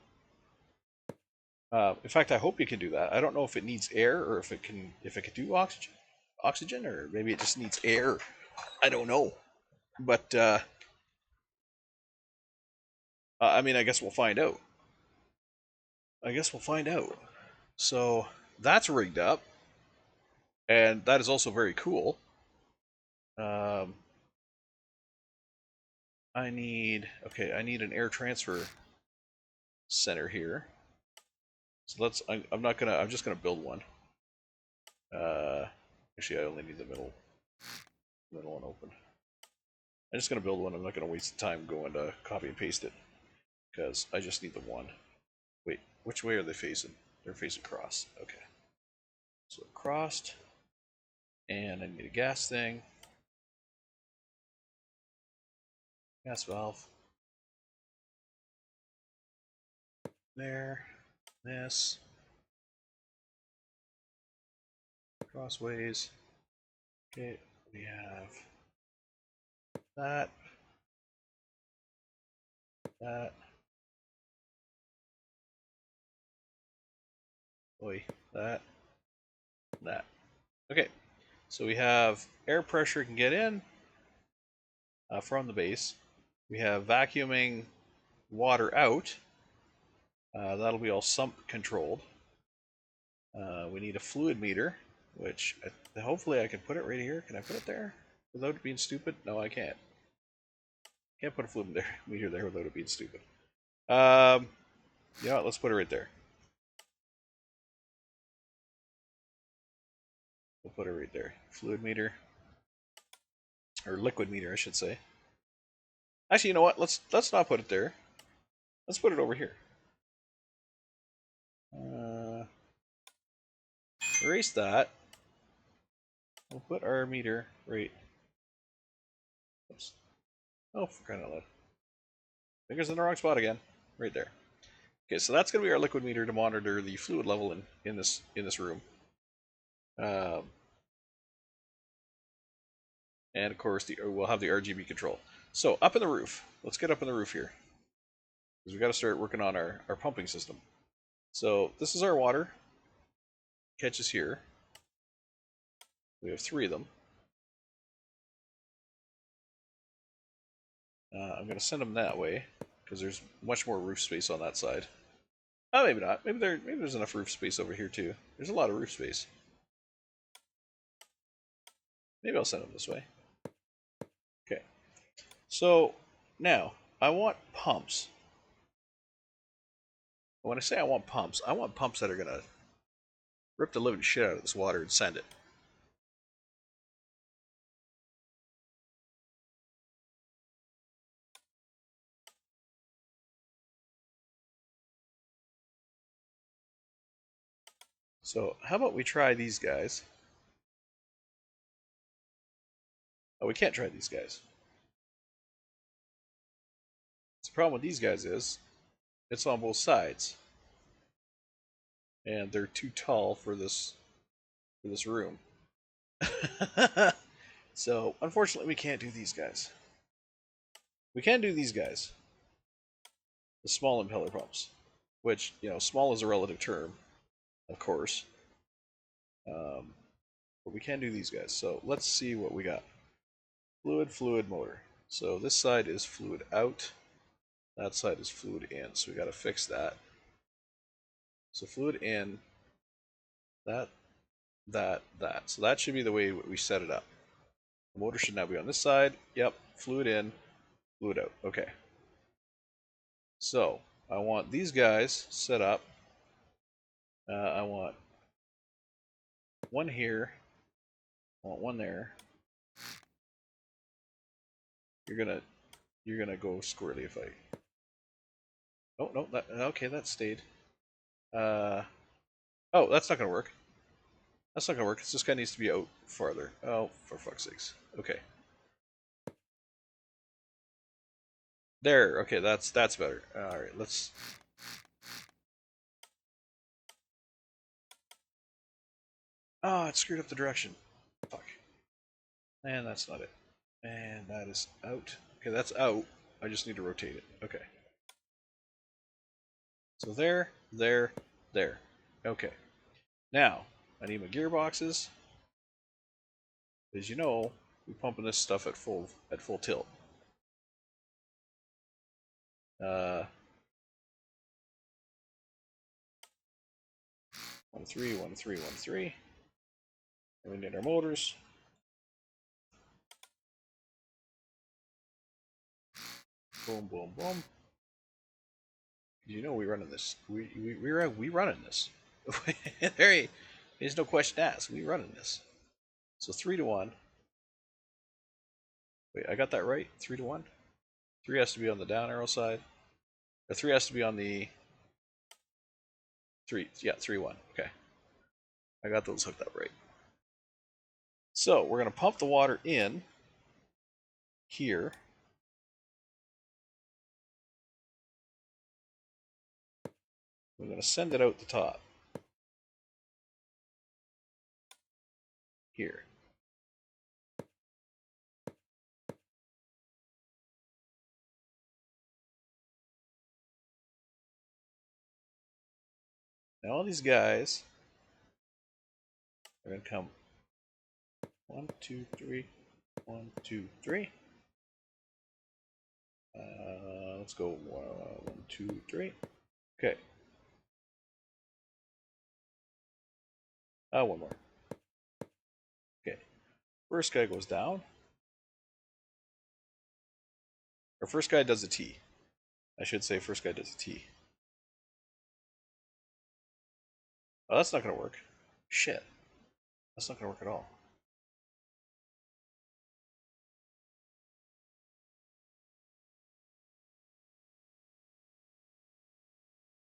Speaker 1: In fact, I hope you can do that. I don't know if it needs air or if it can do oxygen, or maybe it just needs air. I don't know. But I mean, I guess we'll find out. So that's rigged up, and that is also very cool. I need an air transfer center here. So I'm just gonna build one. Actually, I only need the middle one open. I'm just gonna build one. I'm not gonna waste the time going to copy and paste it because I just need the one. Wait, which way are they facing? They're facing cross. Okay. So crossed, and I need a gas thing. Gas valve. There. This. Crossways. Okay, we have that. That. Oi, that. That. Okay, so we have air pressure can get in from the base. We have vacuuming water out. That'll be all sump controlled. We need a fluid meter, which hopefully I can put it right here. Can I put it there without it being stupid? No, I can't. Can't put a fluid meter there without it being stupid. You know what? Let's put it right there. put it right there. Fluid meter. Or liquid meter, I should say. Actually, you know what? Let's not put it there. Let's put it over here. Erase that. We'll put our meter right. Oops. Oh, for crying out loud. Fingers in the wrong spot again. Right there. Okay, so that's going to be our liquid meter to monitor the fluid level in this room. And of course, we'll have the RGB control. So up in the roof. Let's get up in the roof here. Because we've got to start working on our pumping system. So this is our water. Catches here. We have 3 of them. I'm going to send them that way because there's much more roof space on that side. Oh, maybe not. Maybe there's enough roof space over here too. There's a lot of roof space. Maybe I'll send them this way. Okay. So now I want pumps. When I say I want pumps that are going to rip the living shit out of this water and send it. So how about we try these guys? Oh, we can't try these guys. The problem with these guys is it's on both sides. And they're too tall for this room. So unfortunately we can't do these guys. We can do these guys. The small impeller pumps. Which, you know, small is a relative term, of course. But we can do these guys. So let's see what we got. Fluid motor. So this side is fluid out. That side is fluid in. So we got to fix that. So fluid in. That. So that should be the way we set it up. The motor should now be on this side. Yep. Fluid in. Fluid out. Okay. So I want these guys set up. I want one here. I want one there. You're gonna go squirrely if I. Oh no, okay, that stayed. Oh, that's not gonna work. That's not gonna work. This guy needs to be out farther. Oh, for fuck's sakes. Okay. There. Okay, that's better. All right, let's. Oh, it screwed up the direction. Fuck. And that's not it. And that is out. Okay, that's out. I just need to rotate it. Okay. So there. Okay. Now, I need my gearboxes. As you know, we're pumping this stuff at full tilt. 1-3, 1-3, 1-3. And we need our motors. Boom, boom, boom. You know we running this. We running this. There's no question asked. We running this. So 3-1. Wait, I got that right? 3-1. 3 has to be on the down arrow side. The 3 has to be on the 3. Yeah, 3-1. Okay, I got those hooked up right. So we're gonna pump the water in here. We're gonna send it out the top here. Now all these guys are gonna come 1, 2, 3, 1, 2, 3. Let's go 1, 2, 3. Okay. One more. Okay. First guy goes down. Or first guy does a T. I should say first guy does a T. Oh, that's not gonna work. Shit. That's not gonna work at all.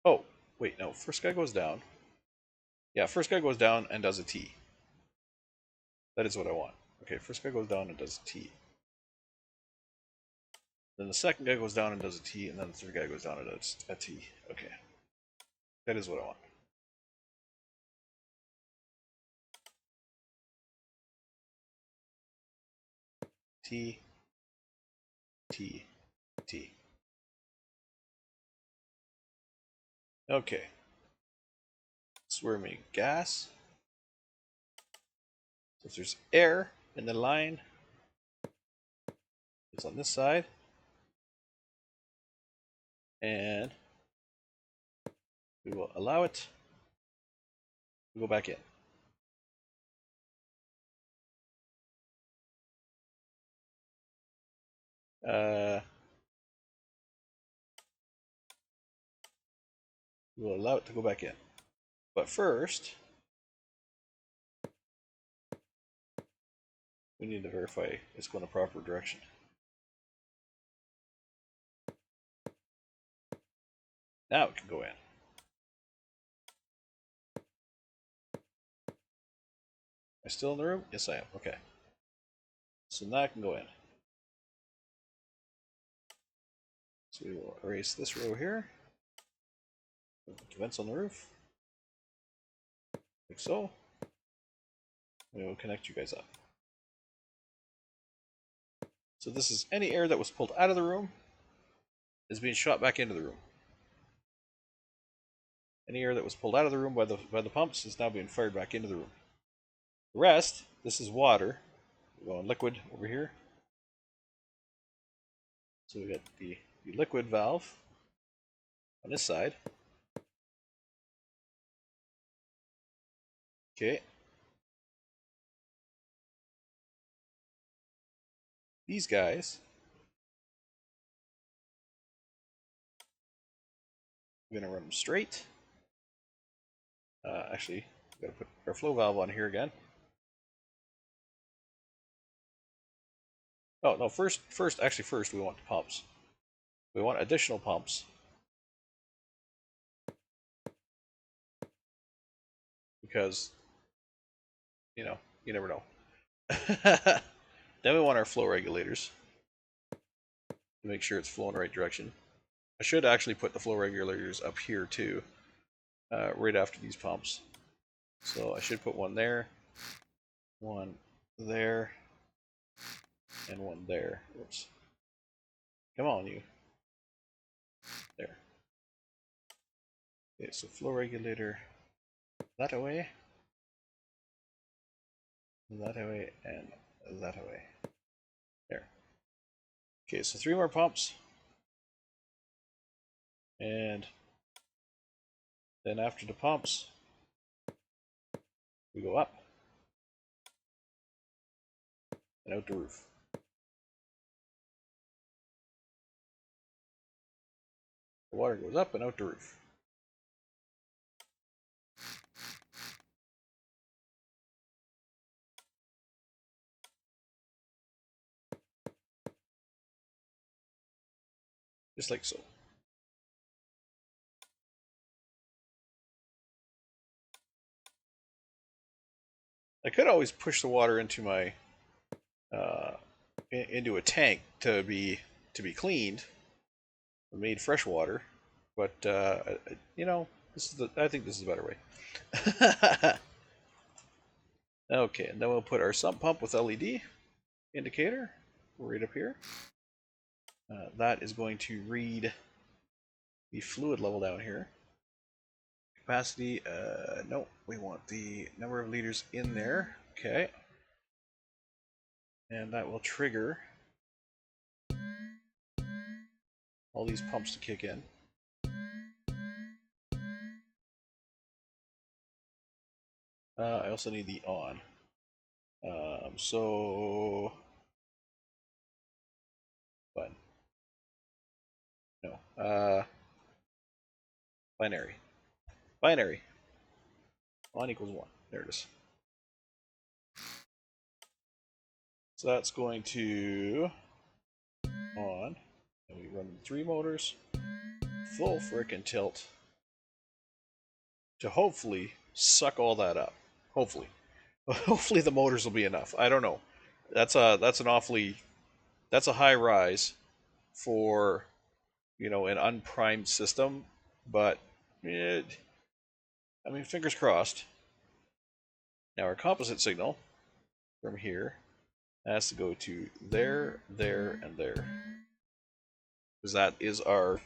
Speaker 1: Oh, wait, no. First guy goes down. Yeah, first guy goes down and does a T. That is what I want. Okay, first guy goes down and does a T. Then the second guy goes down and does a T, and then the third guy goes down and does a T. Okay. That is what I want. T, T, T. Okay. Swimming gas. So if there's air in the line, it's on this side. And we will allow it to go back in. We will allow it to go back in. But first, we need to verify it's going the proper direction. Now it can go in. Am I still in the room? Yes, I am. Okay. So now it can go in. So we will erase this row here. Put vents on the roof. Like so. We will connect you guys up. So this is any air that was pulled out of the room is being shot back into the room. Any air that was pulled out of the room by the pumps is now being fired back into the room. The rest, this is water. We're going liquid over here. So we got the liquid valve on this side. Okay. These guys, we're going to run them straight. Actually, we've got to put our flow valve on here again. Oh, no, first we want the pumps. We want additional pumps. Because, you know, you never know. Then we want our flow regulators to make sure it's flowing in the right direction. I should actually put the flow regulators up here too, right after these pumps. So I should put one there, one there, and one there. Oops. Come on, you. There. Okay, so flow regulator that away, and that away. There. Okay, so 3 more pumps. And then after the pumps, we go up and out the roof. The water goes up and out the roof. Just like so. I could always push the water into my into a tank to be cleaned, made fresh water, but you know, I think this is a better way. Okay, and then we'll put our sump pump with LED indicator right up here. That is going to read the fluid level down here. Capacity, no, we want the number of liters in there. Okay. And that will trigger all these pumps to kick in. I also need the on. So button. No. Binary. Binary. On equals 1. There it is. So that's going to on, and we run 3 motors, full frickin' tilt, to hopefully suck all that up. Hopefully. Hopefully the motors will be enough. I don't know. That's a high rise for, you know, an unprimed system, but I mean, fingers crossed. Now our composite signal from here has to go to there, there, and there, because that is our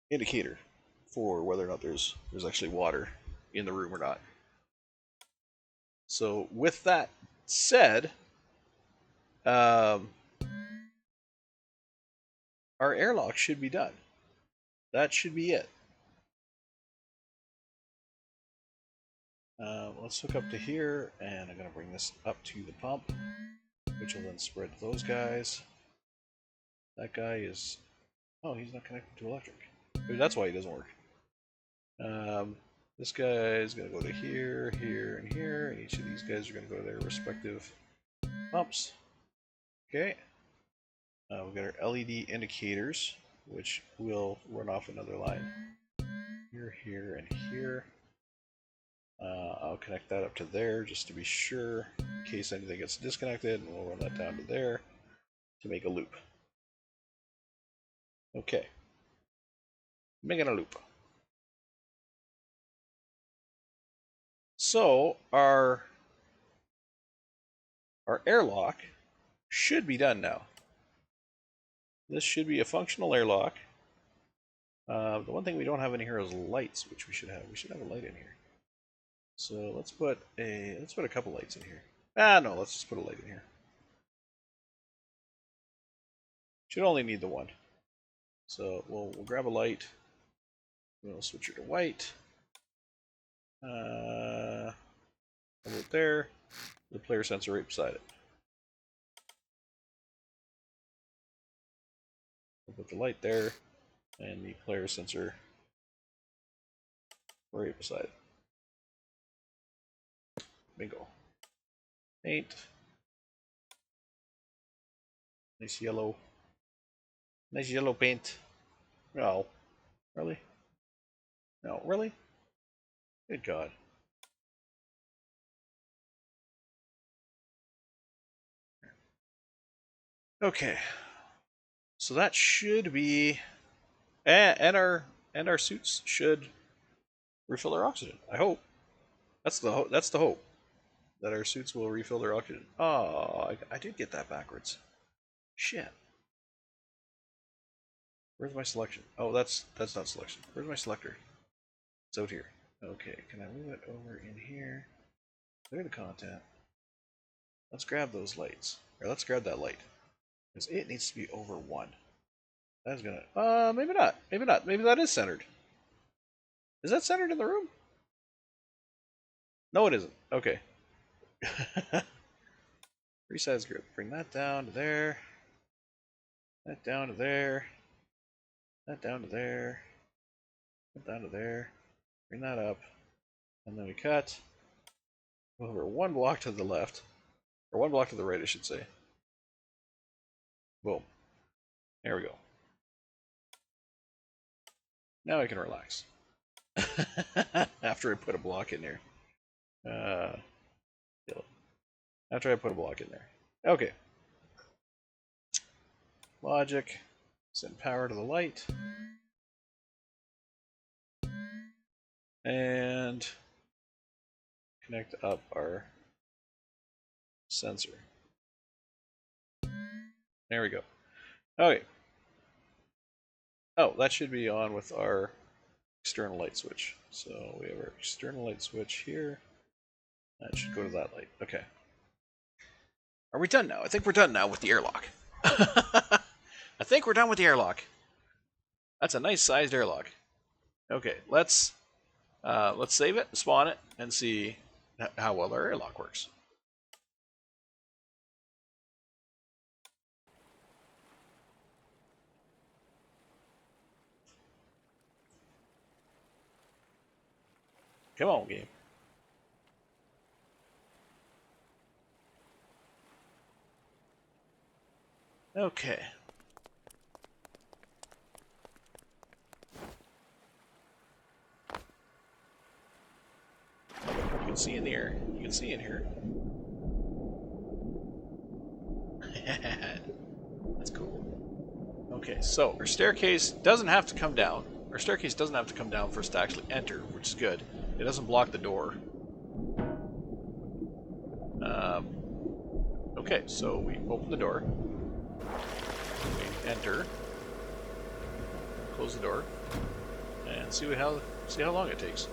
Speaker 1: indicator for whether or not there's actually water in the room or not. So with that said, our airlock should be done. That should be it. Let's hook up to here, and I'm going to bring this up to the pump, which will then spread to those guys. That guy is... oh, he's not connected to electric. Maybe that's why he doesn't work. This guy is going to go to here, here, and here, and each of these guys are going to go to their respective pumps. Okay. We've got our LED indicators, which will run off another line. Here, here, and here. I'll connect that up to there just to be sure, in case anything gets disconnected, and we'll run that down to there to make a loop. Okay. Making a loop. So our airlock should be done now. This should be a functional airlock. The one thing we don't have in here is lights, which we should have. We should have a light in here. So let's put a couple lights in here. No, let's just put a light in here. Should only need the one. So we'll grab a light. We'll switch it to white. Put it there. The player sensor right beside it. We'll put the light there, and the player sensor right beside it. Bingo. Paint. Nice yellow. Nice yellow paint. No. Really? No, really? Good God. Okay. So that should be, and our suits should refill their oxygen. I hope. That's the hope. That our suits will refill their oxygen. Oh, I did get that backwards. Shit. Where's my selection? Oh, that's not selection. Where's my selector? It's out here. Okay, can I move it over in here? Clear the content. Let's grab those lights. Or let's grab that light. Because it needs to be over 1. That's gonna... maybe not. Maybe not. Maybe that is centered. Is that centered in the room? No, it isn't. Okay. Resize group. Bring that down to there. That down to there. That down to there. That down to there. Bring that up. And then we cut. Over 1 block to the left. Or 1 block to the right, I should say. Boom. There we go. Now I can relax. After I put a block in there. After I put a block in there. Okay. Logic. Send power to the light. And connect up our sensor. There we go. Okay. Oh, that should be on with our external light switch. So we have our external light switch here. That should go to that light. Okay. Are we done now? I think we're done now with the airlock. I think we're done with the airlock. That's a nice sized airlock. Okay, let's save it, spawn it, and see how well our airlock works. Come on, game. Okay. You can see in the air. You can see in here. That's cool. Okay, so our staircase doesn't have to come down. Our staircase doesn't have to come down for us to actually enter, which is good. It doesn't block the door. Okay, so we open the door. We enter. Close the door. And see how long it takes.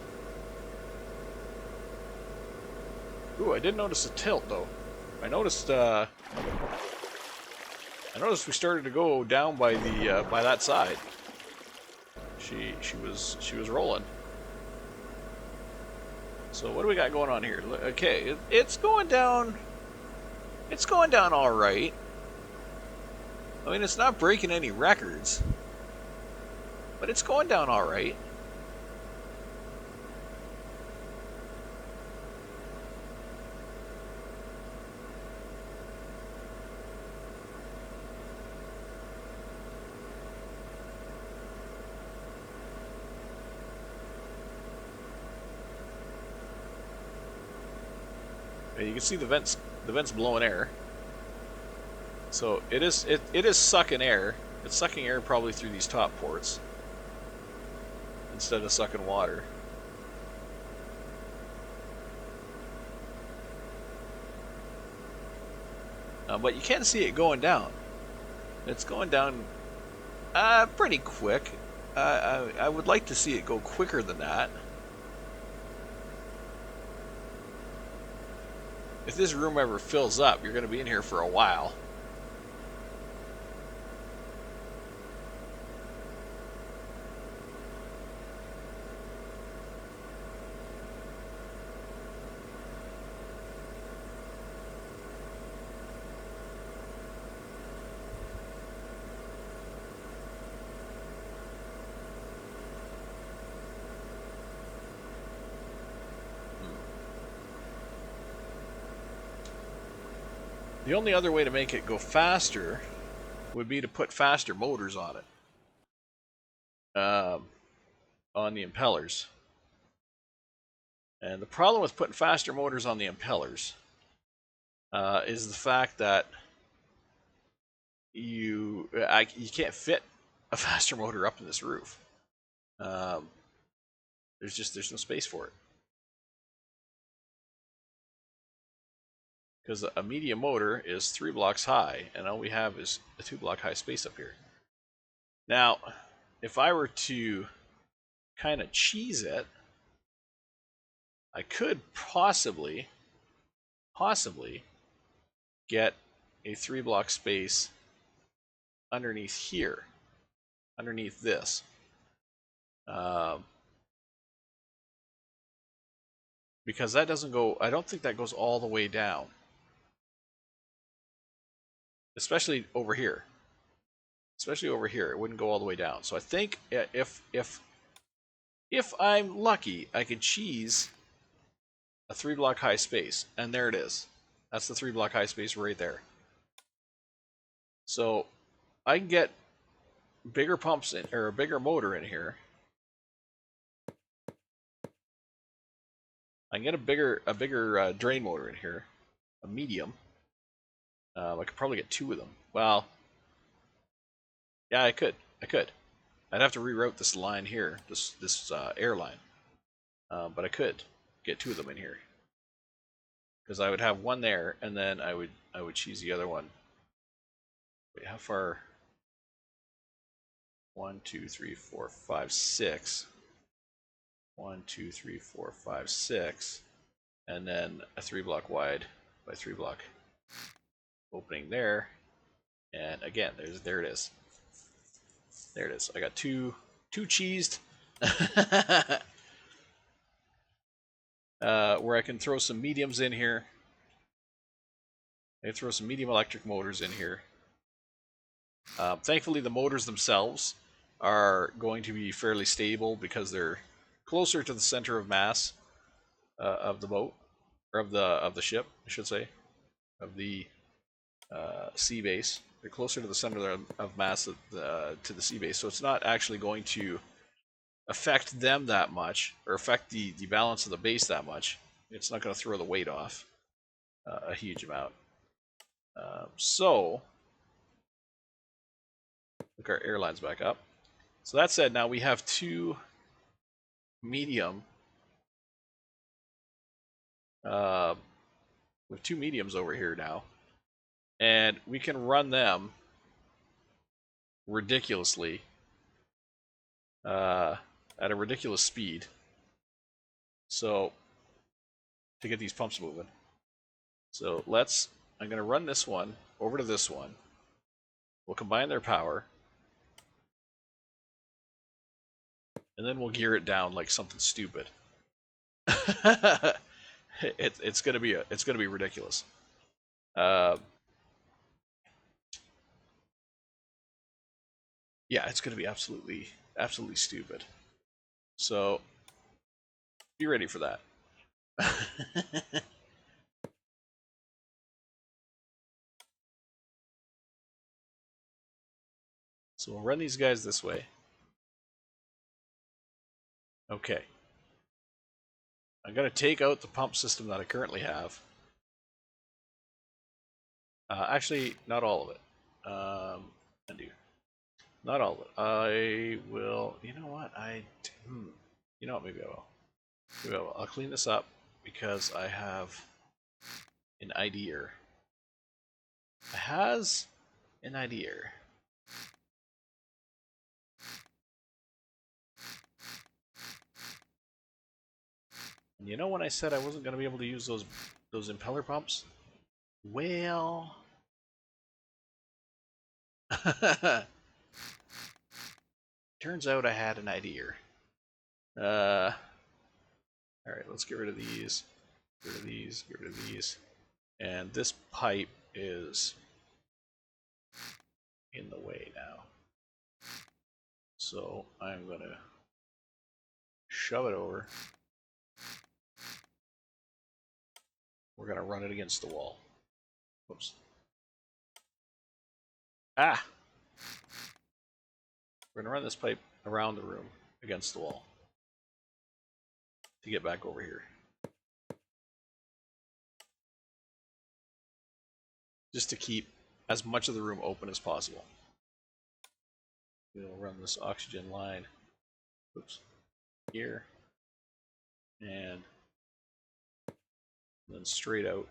Speaker 1: Ooh, I did notice a tilt though. I noticed we started to go down by the by that side. She was rolling. So what do we got going on here? Okay, it's going down. It's going down all right. I mean, it's not breaking any records, but it's going down all right. You can see the vents blowing air. So it is sucking air. It's sucking air probably through these top ports instead of sucking water. But you can see it going down. It's going down pretty quick. I would like to see it go quicker than that. If this room ever fills up, you're going to be in here for a while. The only other way to make it go faster would be to put faster motors on it, on the impellers. And the problem with putting faster motors on the impellers is the fact that you can't fit a faster motor up in this roof. There's no space for it. Because a medium motor is 3 blocks high, and all we have is a 2-block high space up here. Now, if I were to kind of cheese it, I could possibly get a 3-block space underneath here, underneath this. Because that doesn't go, I don't think that goes all the way down. Especially over here. Especially over here, it wouldn't go all the way down. So I think if I'm lucky, I could cheese a 3-block high space, and there it is. That's the 3-block high space right there. So I can get bigger pumps in, or a bigger motor in here. I can get a bigger drain motor in here, a medium. I could probably get 2 of them. Well, yeah, I could. I'd have to reroute this line here, this air line. But I could get 2 of them in here, because I would have one there, and then I would choose the other one. Wait, how far? 1, 2, 3, 4, 5, 6. 1, 2, 3, 4, 5, 6, and then a 3-block wide by 3-block opening there, and again, there it is. There it is. I got two cheesed, where I can throw some mediums in here. I can throw some medium electric motors in here. Thankfully, the motors themselves are going to be fairly stable because they're closer to the center of mass of the boat, or of the ship, I should say, of the sea base. They're closer to the center of mass to the sea base, so it's not actually going to affect them that much, or affect the balance of the base that much. It's not going to throw the weight off a huge amount. So, look, our airline's back up. So that said, now we have two medium. We have two mediums over here now, and we can run them ridiculously at a ridiculous speed. So to get these pumps moving. So I'm going to run this one over to this one. We'll combine their power, and then we'll gear it down like something stupid. It's gonna be ridiculous. Yeah, it's gonna be absolutely stupid. So be ready for that. So we'll run these guys this way. Okay. I'm going to take out the pump system that I currently have. Actually, not all of it. Undo. Not all of it. I will... You know what? You know what? Maybe I will. Maybe I will. I'll clean this up because I have an idea. I has an idea. And you know when I said I wasn't going to be able to use those impeller pumps? Well... Turns out I had an idea. Alright, let's get rid of these. Get rid of these, get rid of these. And this pipe is in the way now. So I'm going to shove it over. We're going to run it against the wall. Whoops. Ah! We're going to run this pipe around the room against the wall to get back over here. Just to keep as much of the room open as possible. We'll run this oxygen line, oops, here, and then straight out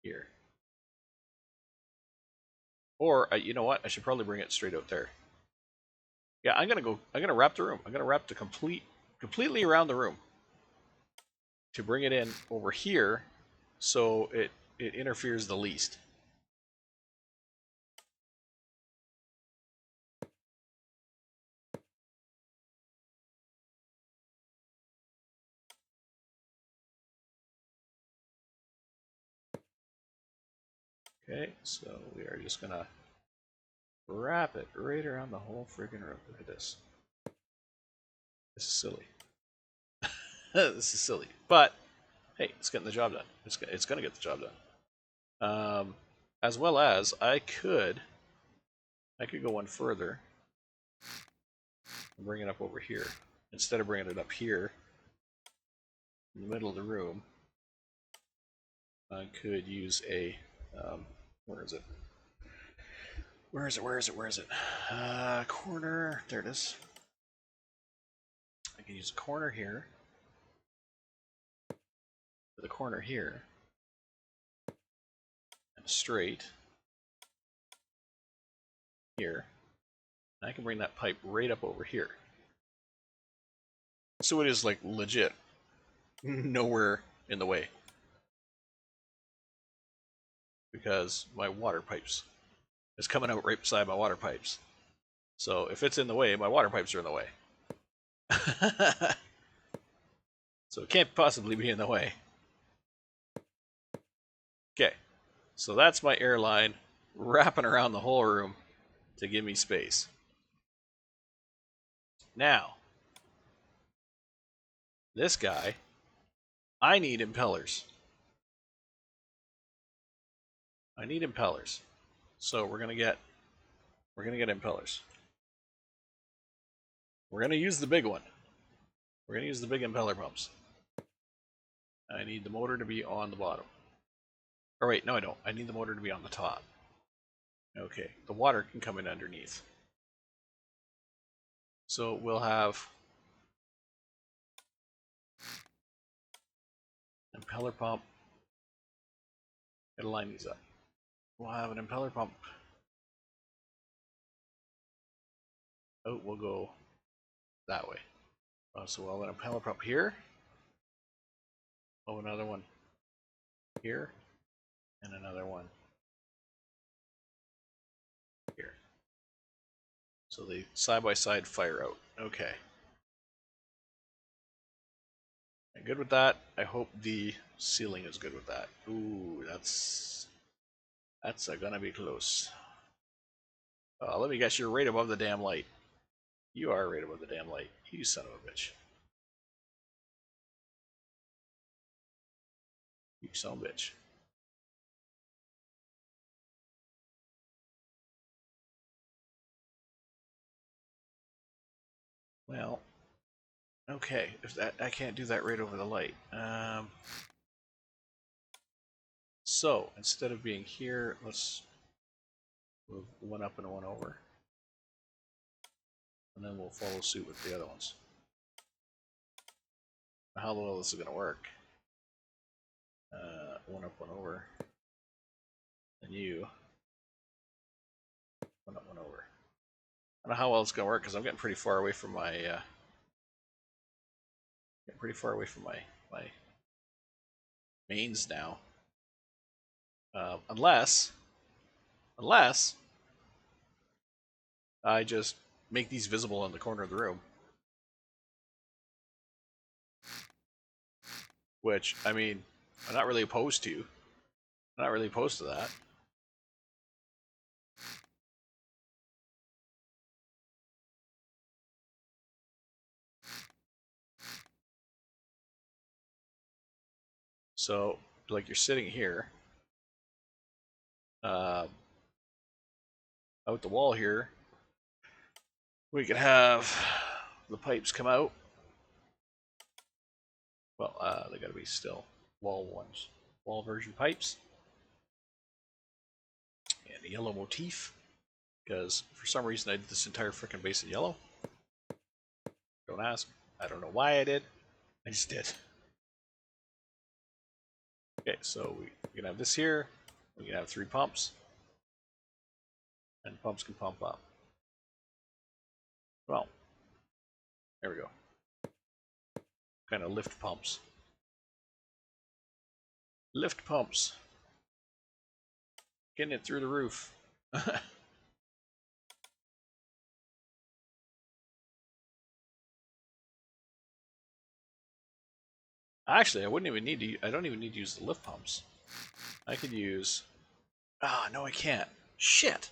Speaker 1: here. Or, you know what? I should probably bring it straight out there. Yeah, I'm gonna wrap the room. I'm gonna wrap the completely around the room to bring it in over here so it interferes the least. Okay, so we are just gonna wrap it right around the whole friggin' room. Look at this. This is silly. This is silly. But hey, it's getting the job done. It's gonna get the job done. As well as I could go one further and bring it up over here instead of bringing it up here in the middle of the room. I could use a where is it? Where is it? Where is it? Where is it? Corner. There it is. I can use a corner here. The corner here. And straight. Here. And I can bring that pipe right up over here. So it is like legit. Nowhere in the way. Because my water pipes is coming out right beside my water pipes. So if it's in the way, my water pipes are in the way. So it can't possibly be in the way. Okay, so that's my airline wrapping around the whole room to give me space. Now, this guy, I need impellers. I need impellers. So we're gonna get impellers. We're gonna use the big one. We're gonna use the big impeller pumps. I need the motor to be on the bottom. Or wait, no I don't. I need the motor to be on the top. Okay, the water can come in underneath. So we'll have impeller pump. Gotta line these up. We'll have an impeller pump. Oh, we'll go that way. So we'll have an impeller pump here. Oh, another one here. And another one here. So they side by side fire out. Okay. I'm good with that. I hope the ceiling is good with that. Ooh, that's gonna be close. Let me guess, you're right above the damn light. You are right above the damn light. You son of a bitch. You son of a bitch. Well, okay. If that I can't do that right over the light. So instead of being here, let's move one up and one over, and then we'll follow suit with the other ones. How well this is going to work? One up, one over, and you one up, one over. I don't know how well it's going to work because I'm getting pretty far away from my my mains now. Unless I just make these visible in the corner of the room. Which, I mean, I'm not really opposed to. I'm not really opposed to that. So, like you're sitting here, out the wall here, we could have the pipes come out. Well, they gotta be still wall ones. Wall version pipes. And a yellow motif. Because for some reason I did this entire freaking base in yellow. Don't ask. I don't know why I did. I just did. Okay, so we can have this here. We can have 3 pumps. And pumps can pump up. Well, there we go. Kind of lift pumps. Lift pumps. Getting it through the roof. Actually, I wouldn't even need to. I don't even need to use the lift pumps. I could use. Ah, no, I can't. Shit.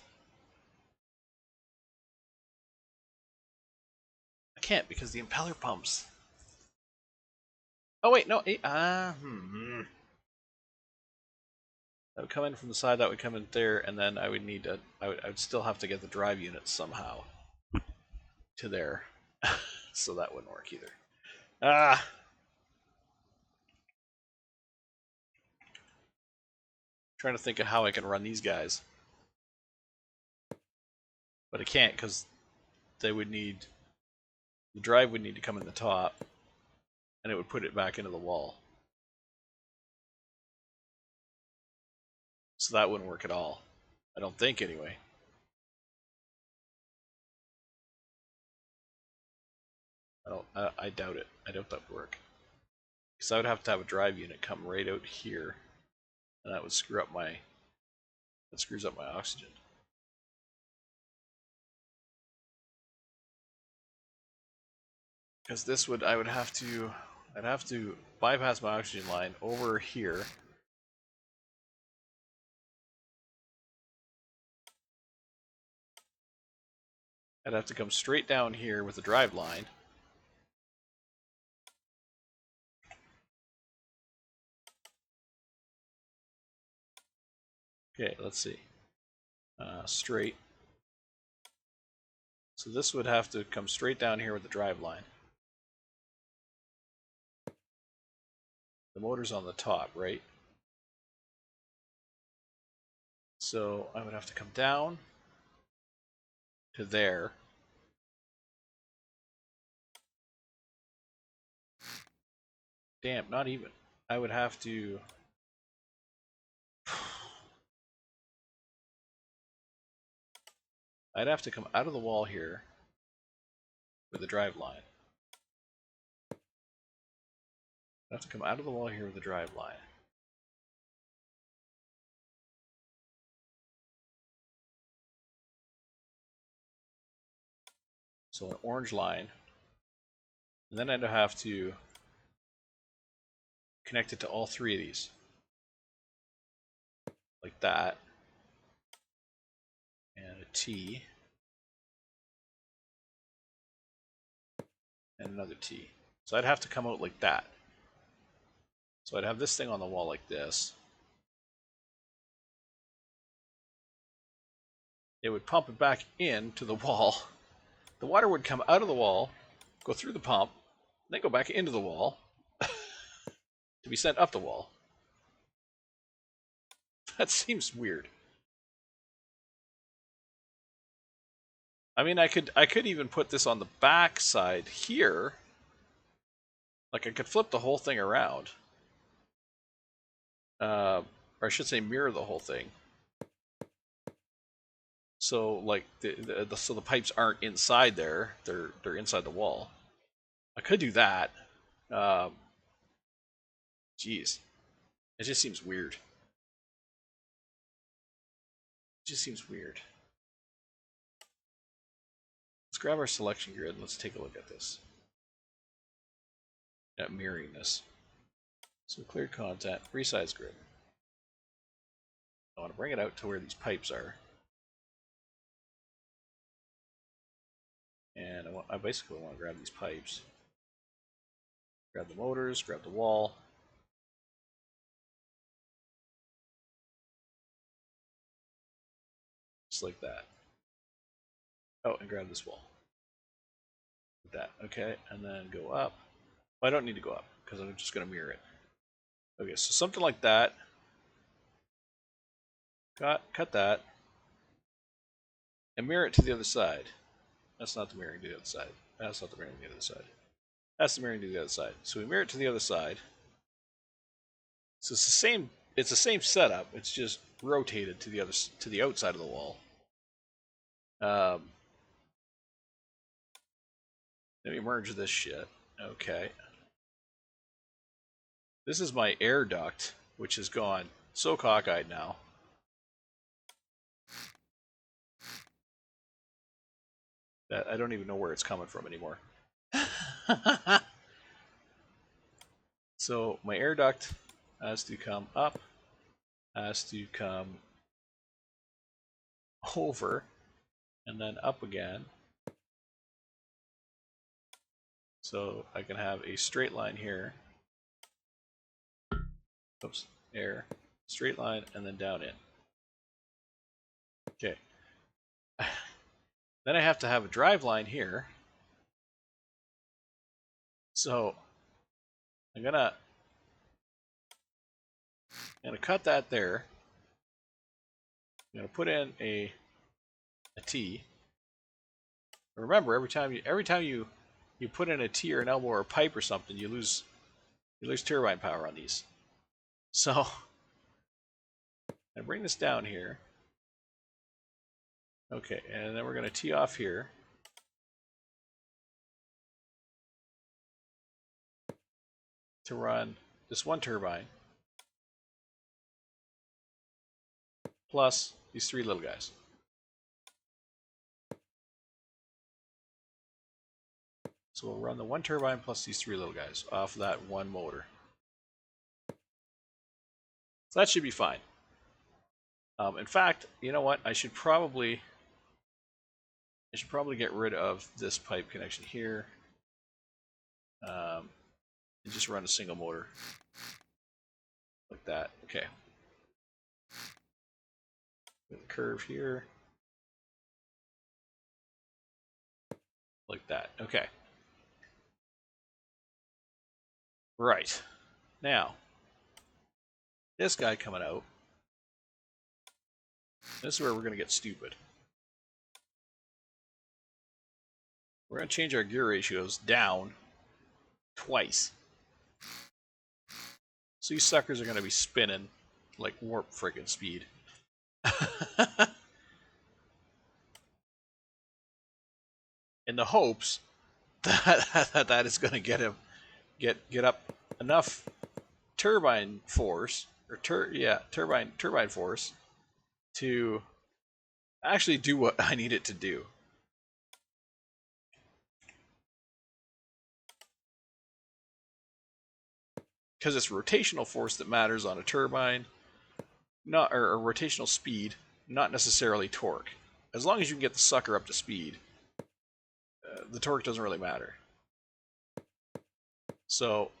Speaker 1: I can't because the impeller pumps. Oh wait, no. That would come in from the side. That would come in there, and then I would need to. I would still have to get the drive unit somehow to there, so that wouldn't work either. Ah. Trying to think of how I can run these guys, but I can't because they would need. The drive would need to come in the top, and it would put it back into the wall. So that wouldn't work at all. I don't think, anyway. I doubt it. I doubt that would work. Because I would have to have a drive unit come right out here, and that would screw up my. That screws up my oxygen. Because this would, I'd have to bypass my oxygen line over here. I'd have to come straight down here with the drive line. Okay, let's see. Straight. So this would have to come straight down here with the drive line. The motor's on the top, right? So I would have to come down to there. Damn, not even. I would have to... I'd have to come out of the wall here with the drive line. I'd have to come out of the wall here with the drive line. So an orange line. And then I'd have to connect it to all three of these. Like that. And a T. And another T. So I'd have to come out like that. So I'd have this thing on the wall like this. It would pump it back into the wall. The water would come out of the wall, go through the pump, then go back into the wall to be sent up the wall. That seems weird. I mean, I could even put this on the back side here. Like I could flip the whole thing around. Or I should say mirror the whole thing. So like so the pipes aren't inside there; they're inside the wall. I could do that. Jeez, it just seems weird. It just seems weird. Let's grab our selection grid and let's take a look at this. At mirroring this. So clear content, resize grid. I want to bring it out to where these pipes are. And I basically want to grab these pipes. Grab the motors, grab the wall. Just like that. Oh, and grab this wall. Like that, okay, and then go up. Well, I don't need to go up, because I'm just going to mirror it. Okay, so something like that. Cut that. And mirror it to the other side. That's not the mirroring to the other side. That's not the mirroring to the other side. That's the mirroring to the other side. So we mirror it to the other side. So it's the same setup. It's just rotated to the outside of the wall. Let me merge this shit. Okay. This is my air duct, which has gone so cockeyed now. That I don't even know where it's coming from anymore. So my air duct has to come up, has to come over, and then up again. So I can have a straight line here. Oops, air, straight line, and then down in. Okay. Then I have to have a drive line here. So I'm gonna cut that there. I'm gonna put in a T. Remember, every time you put in a T or an elbow or a pipe or something, you lose turbine power on these. So I bring this down here. Okay, and then we're going to tee off here. To run this one turbine plus these three little guys. So we'll run the one turbine plus these three little guys off that one motor. So that should be fine. In fact, you know what? I should probably get rid of this pipe connection here. And just run a single motor. Like that. Okay. curve here. Like that. Okay. Right. Now, this guy coming out. This is where we're going to get stupid. We're going to change our gear ratios down twice. So these suckers are going to be spinning like warp friggin' speed. In the hopes that is going to get him get up enough turbine force or turbine force to actually do what I need it to do. Because it's rotational force that matters on a turbine, not or rotational speed, not necessarily torque. As long as you can get the sucker up to speed, the torque doesn't really matter. So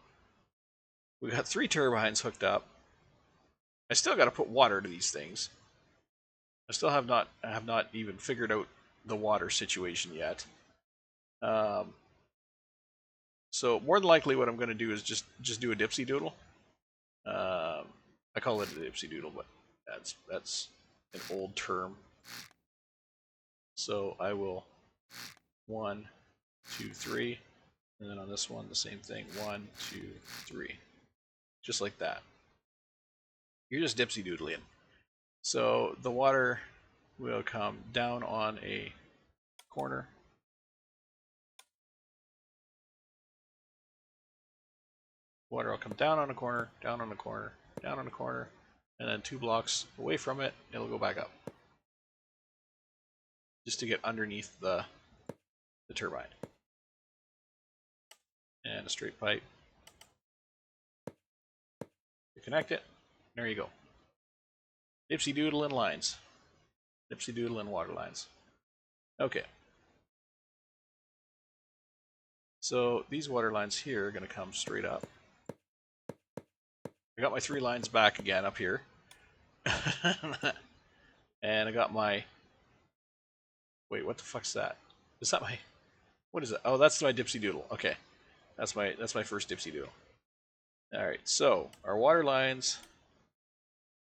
Speaker 1: we got 3 turbines hooked up. I still got to put water to these things. I still have not even figured out the water situation yet. So more than likely, what I'm going to do is just do a dipsy doodle. I call it a dipsy doodle, but that's an old term. So I will 1, 2, 3, and then on this one the same thing. 1, 2, 3, just like that. You're just dipsy doodling. So the water will come down on a corner. Water will come down on a corner, down on a corner, down on a corner, and then 2 blocks away from it, it'll go back up. Just to get underneath the turbine. And a straight pipe. You connect it, there you go. Dipsy doodle in lines. Dipsy doodle in water lines. Okay. So these water lines here are going to come straight up. I got my 3 lines back again up here. And I got my... Wait, what the fuck's that? Is that my... What is it? Oh, that's my dipsy doodle. Okay. That's my first dipsy doodle. Alright, so our water lines.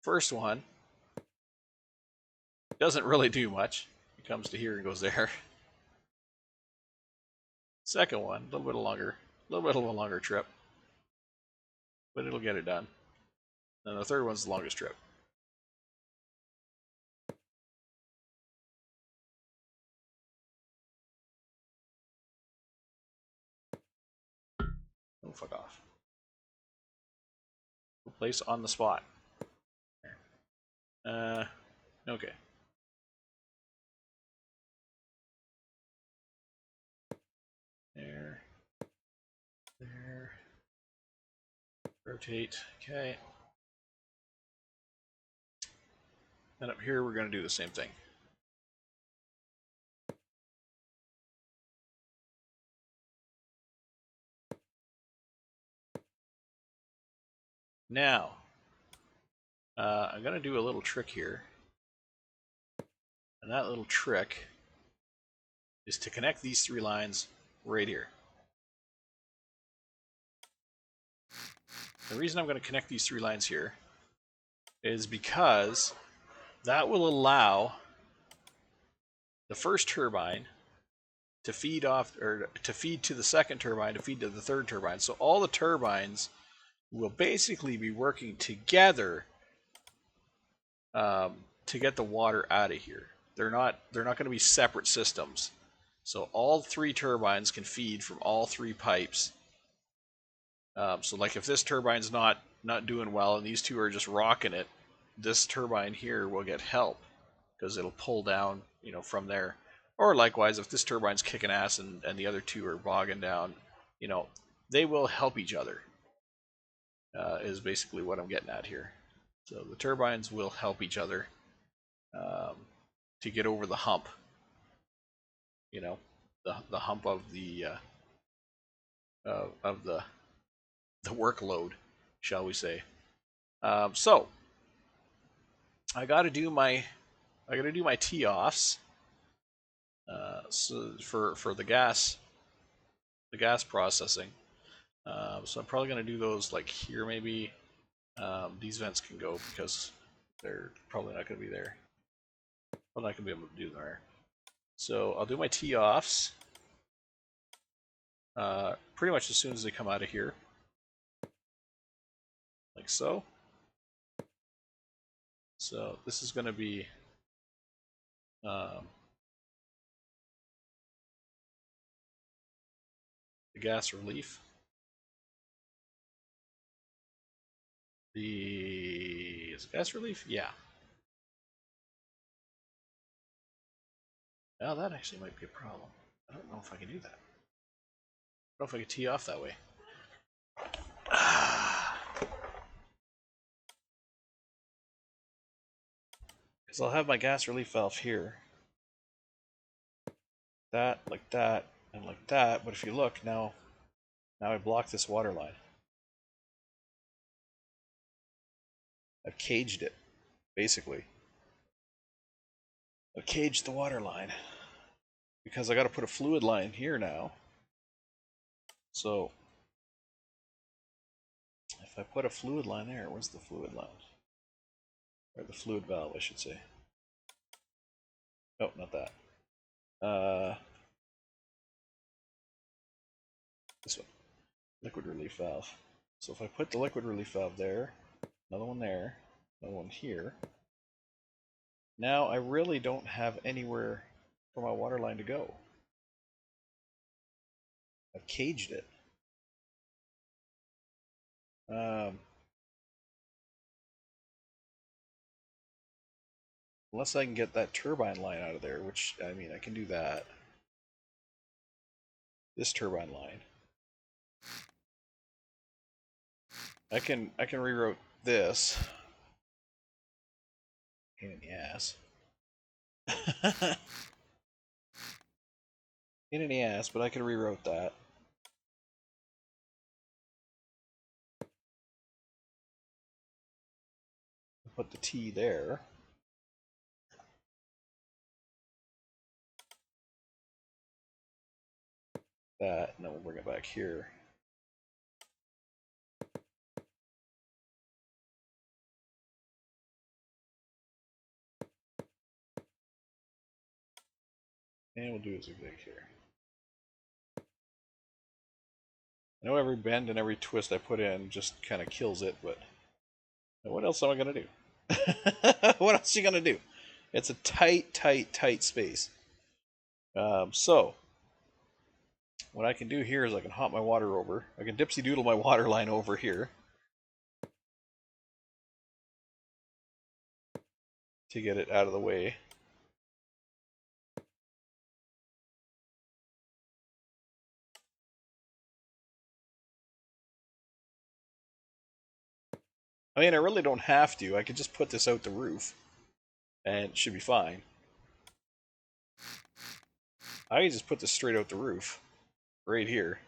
Speaker 1: First one doesn't really do much. It comes to here and goes there. Second one, a little bit of a longer trip. But it'll get it done. And the third one's the longest trip. Oh, fuck off. Place on the spot. Okay. There. There. Rotate. Okay. And up here we're going to do the same thing. Now, I'm going to do a little trick here. And that little trick is to connect these 3 lines right here. The reason I'm going to connect these 3 lines here is because that will allow the first turbine to feed off, or to feed to the second turbine, to feed to the third turbine. So all the turbines will basically be working together to get the water out of here. They're not going to be separate systems. So all 3 turbines can feed from all 3 pipes. So like if this turbine's not doing well and these 2 are just rocking it, this turbine here will get help because it'll pull down, from there. Or likewise, if this turbine's kicking ass and the other 2 are bogging down, they will help each other. Is basically what I'm getting at here. So the turbines will help each other to get over the hump. The hump of the workload, shall we say? So I got to do my I gotta do my tee-offs. So for the gas processing. So I'm probably gonna do those like here maybe. These vents can go because they're probably not gonna be there. I'm not gonna be able to do them there. So I'll do my tee-offs pretty much as soon as they come out of here, like so. So this is gonna be the gas relief. Is it gas relief? Yeah. Now that actually might be a problem. I don't know if I can do that. I don't know if I can tee off that way. Because I'll have my gas relief valve here. That, like that, and like that. But if you look, now I block this water line. I've caged it, basically. I've caged the water line. Because I got to put a fluid line here now. So if I put a fluid line there, where's the fluid line? Or the fluid valve, I should say. Oh, not that. This one. Liquid relief valve. So if I put the liquid relief valve there, another one there, another one here, now I really don't have anywhere for my water line to go. I've caged it. Unless I can get that turbine line out of there, which, I mean, I can do that. This turbine line. I can reroute this. Pain in the ass. Pain in the ass, but I can reroute that. Put the T there. That, and then we'll bring it back here. And we'll do a zigzag here. I know every bend and every twist I put in just kind of kills it, but what else am I going to do? What else are you going to do? It's a tight, tight, tight space. So, what I can do here is I can hop my water over. I can dipsy doodle my water line over here to get it out of the way. I mean, I really don't have to. I could just put this out the roof, and it should be fine. I can just put this straight out the roof, right here.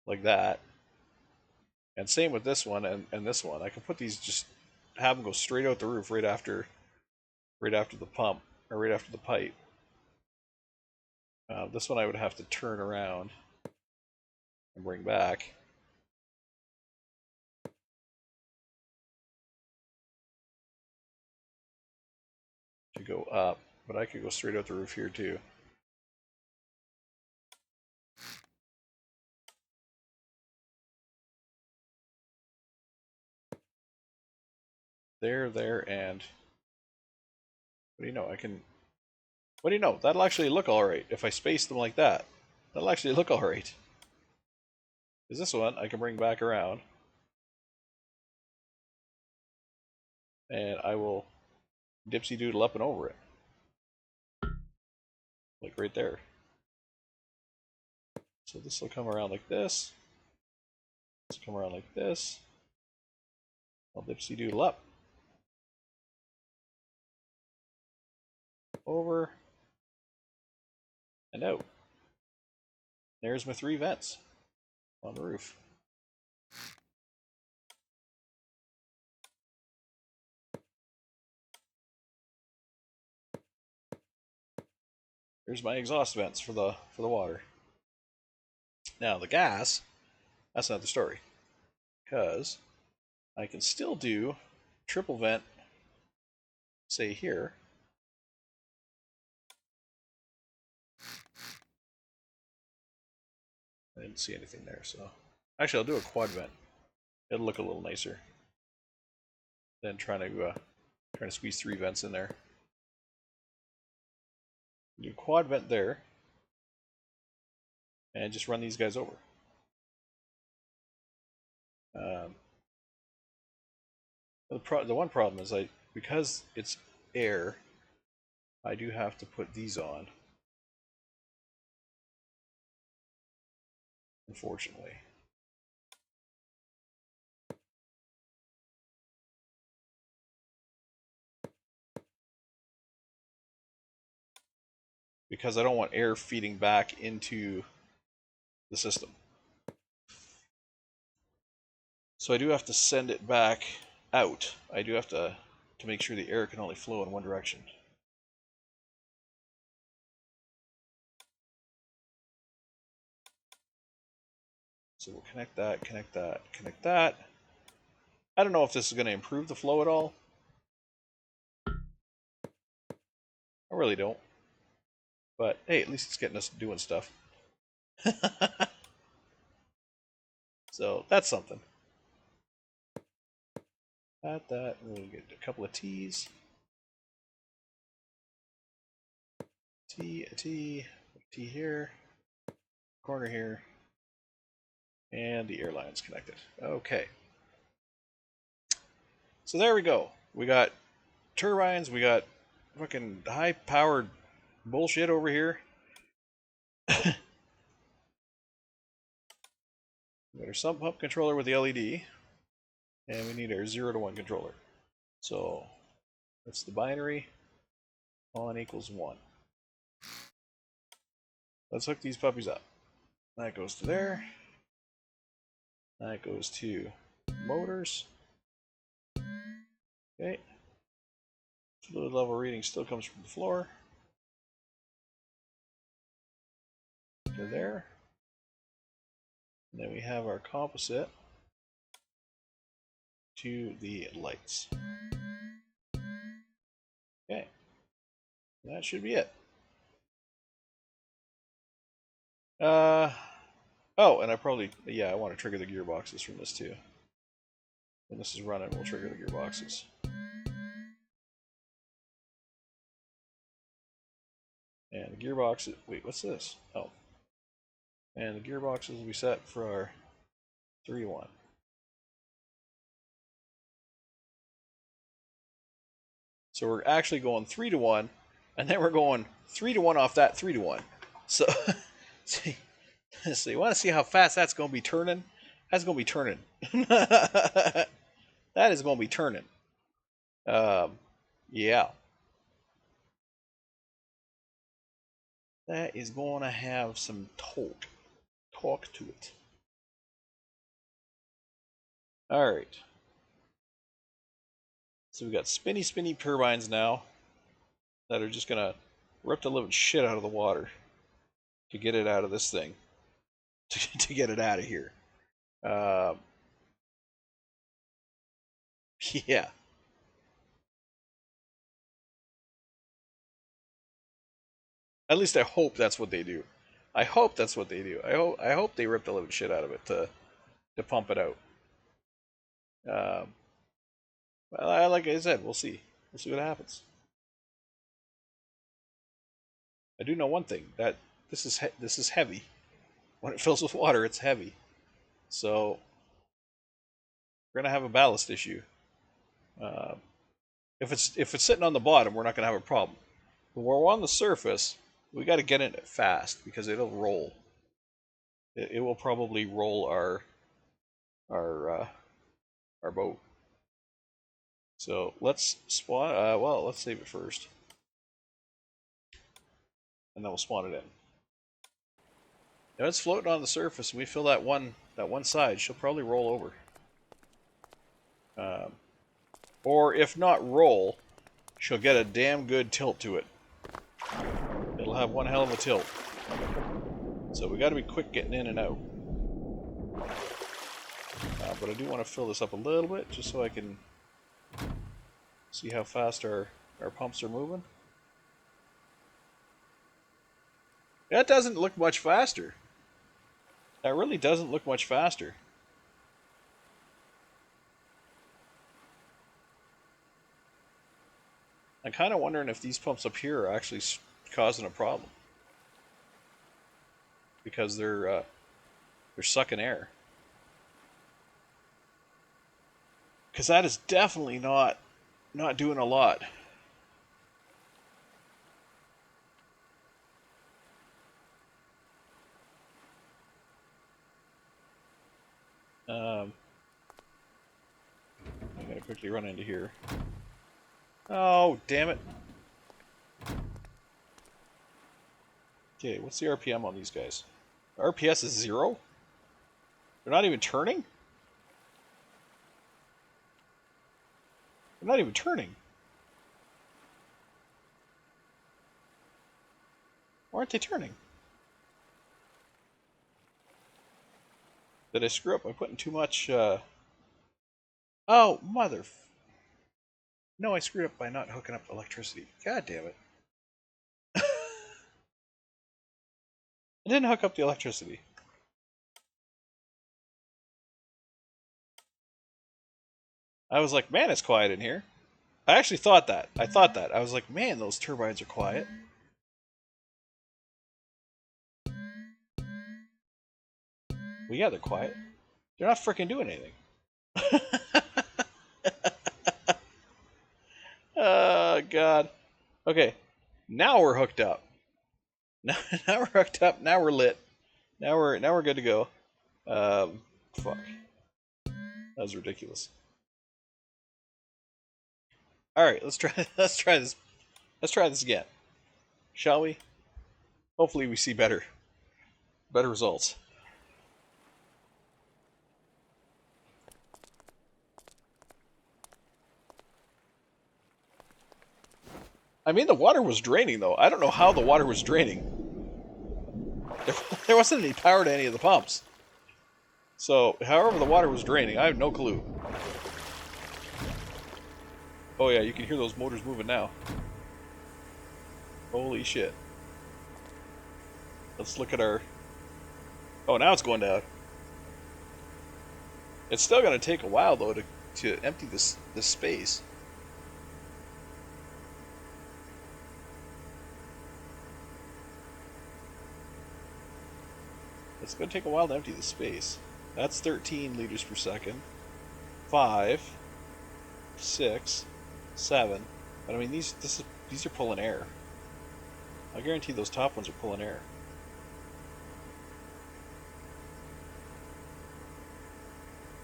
Speaker 1: Like that. And same with this one and this one. I can put these, just have them go straight out the roof right after the pump, or right after the pipe. This one I would have to turn around and bring back. To go up, but I could go straight out the roof here too. There, and what do you know? What do you know? That'll actually look alright if I space them like that. That'll actually look alright. Because this one I can bring back around. And I will dipsy doodle up and over it. Like right there. So this will come around like this. This will come around like this. I'll dipsy doodle up. Over. And out. There's my 3 vents. on the roof. Here's my exhaust vents for the water. Now the gas, that's another story, because I can still do triple vent, say here. I didn't see anything there, so actually I'll do a quad vent. It'll look a little nicer than trying to squeeze 3 vents in there. Do quad vent there, and just run these guys over. The one problem is because it's air, I do have to put these on, unfortunately. Because I don't want air feeding back into the system. So I do have to send it back out. I do have to make sure the air can only flow in one direction. So we'll connect that, connect that, connect that. I don't know if this is going to improve the flow at all. I really don't. But hey, at least it's getting us doing stuff. So that's something. That, we'll get a couple of T's. A T here, corner here, and the airline's connected. Okay. So there we go. We got turbines, we got fucking high-powered bullshit over here. We got our sump pump controller with the LED, and we need our 0 to 1 controller. So that's the binary. On equals 1. Let's hook these puppies up. That goes to there. That goes to motors. Okay. Fluid level reading still comes from the floor. To there. And then we have our composite to the lights. Okay. That should be it. Oh, and I want to trigger the gearboxes from this too. When this is running, we'll trigger the gearboxes. And the gearboxes, wait, what's this? Oh. And the gearboxes will be set for our 3 to 1. So we're actually going 3 to 1, and then we're going 3 to 1 off that 3 to 1. So, so you want to see how fast that's going to be turning? That's going to be turning. That is going to be turning. Yeah. That is going to have some torque. Torque to it. All right. So we've got spinny turbines now that are just going to rip the living shit out of the water to get it out of this thing. To get it out of here. Yeah. At least I hope that's what they do. I hope that's what they do. I hope they rip the living shit out of it to pump it out. Well, like I said, we'll see. We'll see what happens. I do know one thing, that this is heavy. When it fills with water, it's heavy. So we're gonna have a ballast issue. If it's sitting on the bottom, we're not gonna have a problem. When we're on the surface, we got to get in it fast because it'll roll. It will probably roll our boat. So let's spawn. Well, let's save it first, and then we'll spawn it in. If it's floating on the surface and we fill that one side, she'll probably roll over. Or if not roll, she'll get a damn good tilt to it. It'll have one hell of a tilt. So we got to be quick getting in and out. But I do want to fill this up a little bit just so I can see how fast our pumps are moving. That doesn't look much faster. That really doesn't look much faster. I'm kind of wondering if these pumps up here are actually causing a problem. Because they're sucking air. Because that is definitely not doing a lot. I'm gonna quickly run into here. Oh, damn it. Okay, what's the RPM on these guys? RPS is 0? They're not even turning? They're not even turning. Why aren't they turning? Did I screw up by putting too much, Oh, mother... No, I screwed up by not hooking up electricity. God damn it. I didn't hook up the electricity. I was like, man, it's quiet in here. I actually thought that. I was like, man, those turbines are quiet. Well, yeah, they're quiet. They're not freaking doing anything. Oh, God. Okay, now we're hooked up. Now we're hooked up. Now we're lit. Now we're good to go. Fuck. That was ridiculous. All right, let's try this. Let's try this again, shall we? Hopefully, we see better results. I mean, the water was draining, though. I don't know how the water was draining. There wasn't any power to any of the pumps. So, however the water was draining, I have no clue. Oh yeah, you can hear those motors moving now. Holy shit. Let's look at our... Oh, now it's going down. It's still going to take a while, though, to empty this space. It's going to take a while to empty the space. That's 13 liters per second. 5, 6, 7. But I mean, these are pulling air. I guarantee those top ones are pulling air.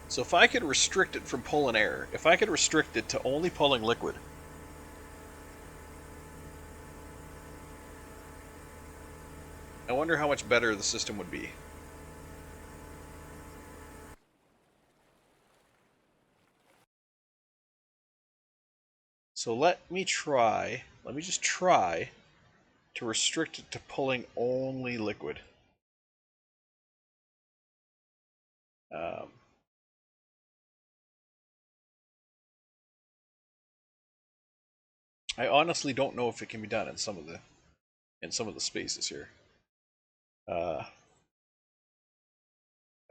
Speaker 1: So if I could restrict it from pulling air, if I could restrict it to only pulling liquid, I wonder how much better the system would be. So let me just try to restrict it to pulling only liquid. I honestly don't know if it can be done in some of the spaces here. I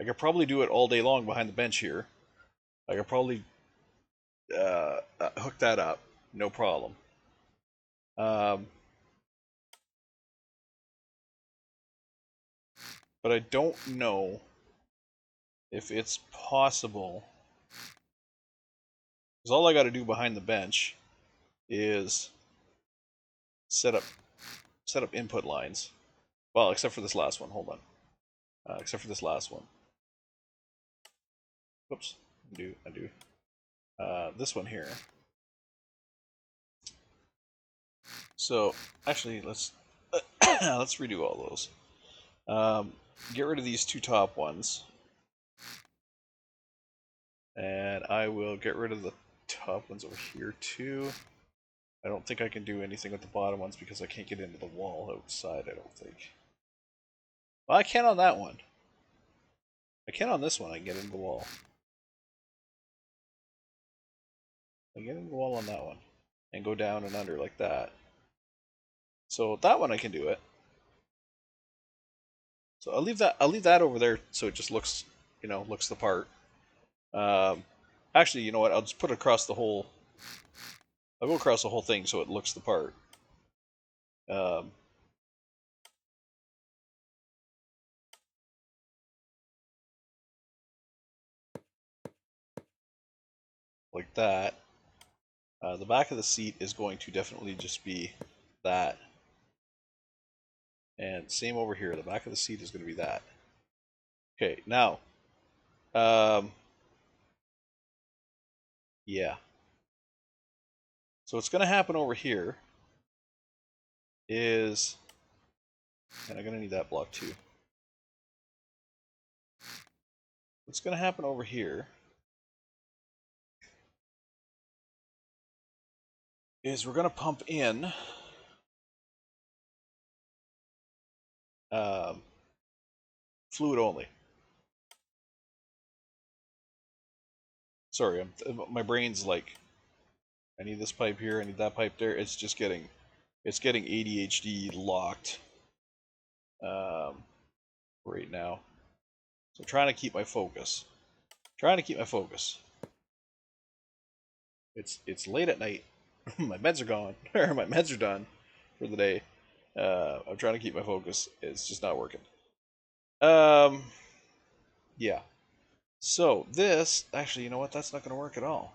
Speaker 1: could probably do it all day long behind the bench here. I could probably hook that up, no problem. But I don't know if it's possible, because all I got to do behind the bench is set up input lines. Well, except for this last one. Hold on. Except for this last one. Whoops. Undo. This one here. So actually, let's let's redo all those. Get rid of these two top ones. And I will get rid of the top ones over here too. I don't think I can do anything with the bottom ones because I can't get into the wall outside, I don't think. Well, I can on that one. I can on this one, I can get into the wall. I can get into the wall on that one. And go down and under like that. So that one I can do it. So I'll leave that over there so it just looks, looks the part. Actually, you know what? I'll just put it across the whole. I'll go across the whole thing so it looks the part. Like that. The back of the seat is going to definitely just be that. And same over here. The back of the seat is going to be that. Okay, now. Yeah. So what's going to happen over here is, and I'm going to need that block too. What's going to happen over here is we're going to pump in fluid only. Sorry, my brain's like, I need this pipe here, I need that pipe there. It's just getting ADHD locked right now. So I'm trying to keep my focus. It's late at night. My meds are gone, or my meds are done for the day. I'm trying to keep my focus. It's just not working. Yeah. So this, actually, you know what? That's not going to work at all.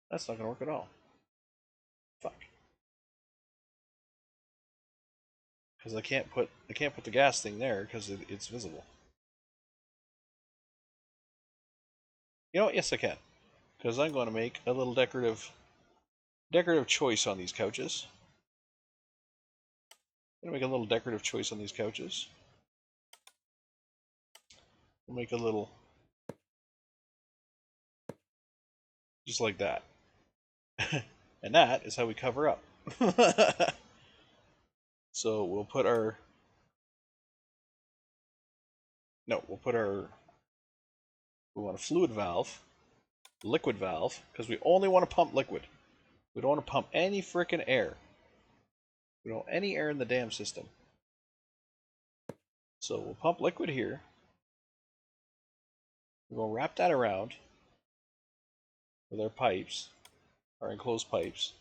Speaker 1: That's not going to work at all. Fuck. Because I can't put the gas thing there because it's visible. You know what? Yes, I can. Because I'm going to make a little decorative choice on these couches. I'm going to make a little decorative choice on these couches. We'll make a little, just like that. And that is how we cover up. So we'll put our, we want a fluid valve, liquid valve, because we only want to pump liquid. We don't want to pump any frickin' air. We don't want any air in the damn system. So we'll pump liquid here. We'll wrap that around with our pipes, our enclosed pipes.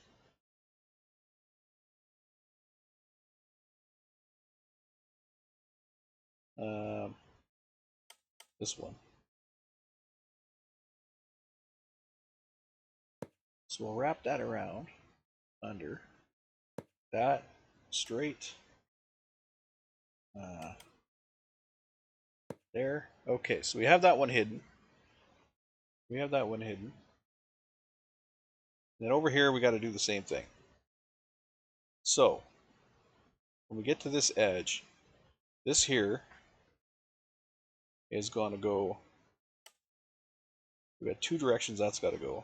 Speaker 1: This one. So we'll wrap that around under that straight there. Okay, so we have that one hidden. Then over here we got to do the same thing. So when we get to this edge, this here is going to go, we got two directions that's got to go.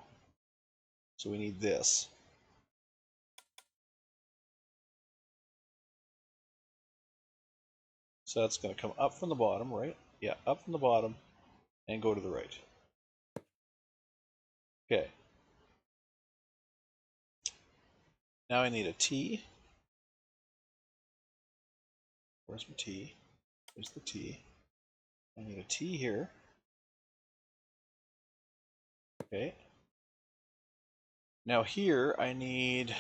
Speaker 1: So we need this. So that's going to come up from the bottom, right? Yeah, up from the bottom and go to the right. Okay. Now I need a T. Where's my T? There's the T. I need a T here. Okay. Now here I need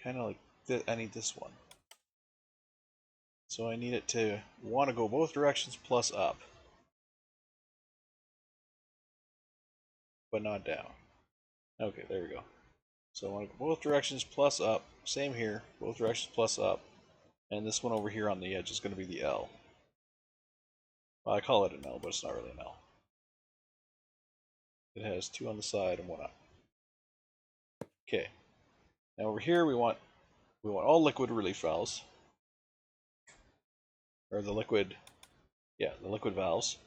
Speaker 1: kind of like this. I need this one. So I need it to want to go both directions plus up, but not down. Okay, there we go. So I want to go both directions plus up. Same here, both directions plus up. And this one over here on the edge is going to be the L. Well, I call it an L, but it's not really an L. It has two on the side and one up. Okay. Now over here we want all liquid relief valves, or the liquid, yeah, the liquid valves,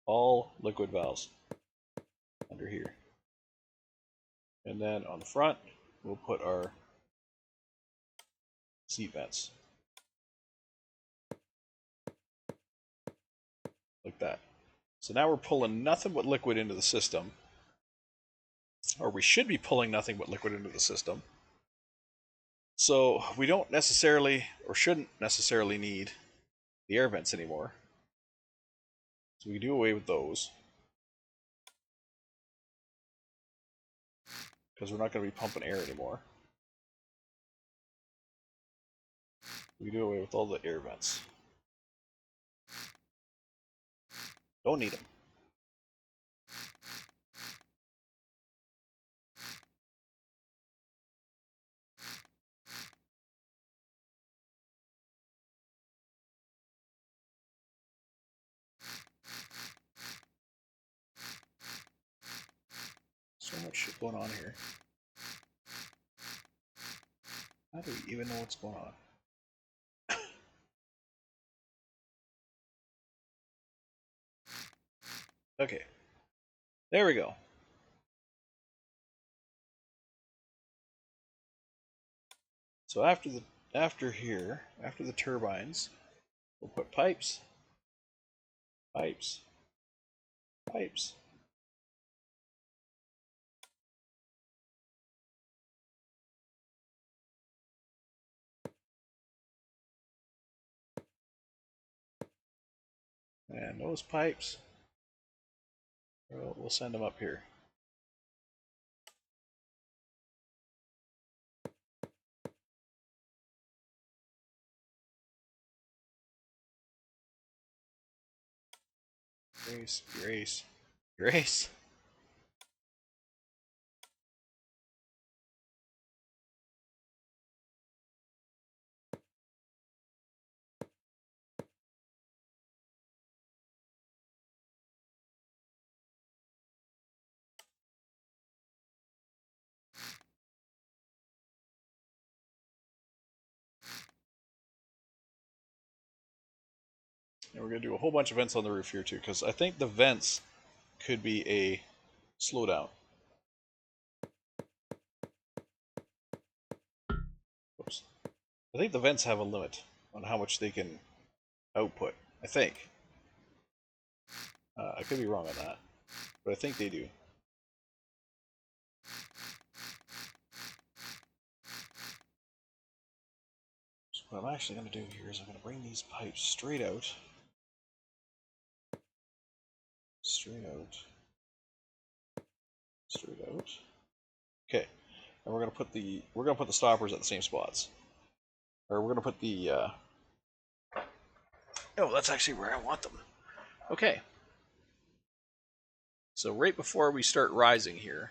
Speaker 1: all liquid valves under here. And then on the front, we'll put our seat vents like that. So now we're pulling nothing but liquid into the system, or we should be pulling nothing but liquid into the system. So we don't necessarily, or shouldn't necessarily need the air vents anymore. So we do away with those, because we're not going to be pumping air anymore. We do away with all the air vents. Don't need them. So much shit going on here. How do we even know what's going on? Okay. There we go. So after the turbines, we'll put pipes, pipes, pipes. And those pipes, we'll send them up here. Grace, grace, grace. And we're going to do a whole bunch of vents on the roof here too, because I think the vents could be a slowdown. Oops. I think the vents have a limit on how much they can output. I think. I could be wrong on that, but I think they do. So what I'm actually going to do here is I'm going to bring these pipes straight out. Straight out. Straight out. Okay. And we're gonna put the stoppers at the same spots. Or we're gonna put the oh, that's actually where I want them. Okay. So right before we start rising here,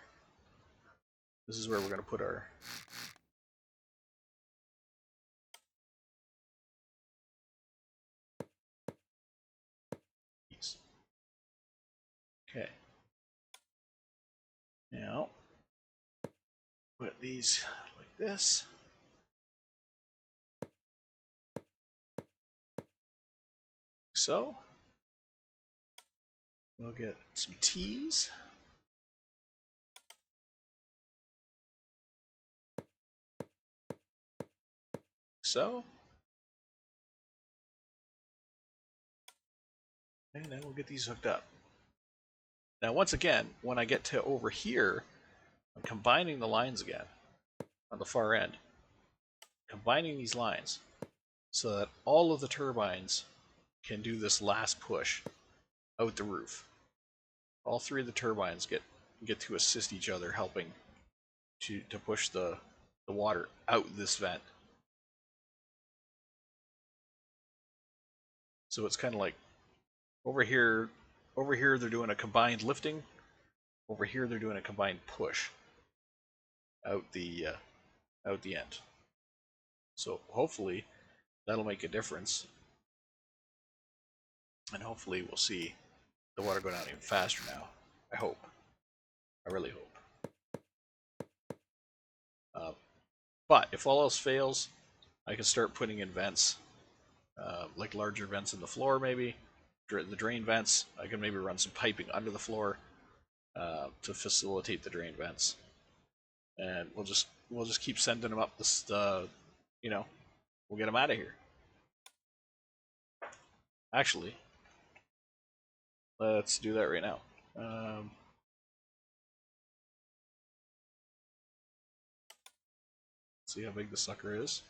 Speaker 1: this is where we're gonna put our keys. Okay. Now put these like this. So we'll get some T's. So. And then we'll get these hooked up. Now once again, when I get to over here, I'm combining the lines again on the far end. Combining these lines so that all of the turbines can do this last push out the roof. All three of the turbines get to assist each other, helping to push the water out this vent. So it's kind of like over here they're doing a combined lifting. Over here they're doing a combined push out the end. So hopefully that'll make a difference, and hopefully we'll see the water go down even faster now. I hope. I really hope. But if all else fails, I can start putting in vents, like larger vents in the floor, maybe the drain vents. I can maybe run some piping under the floor to facilitate the drain vents, and we'll just keep sending them up this. You know, we'll get them out of here. Actually, let's do that right now. See how big the sucker is.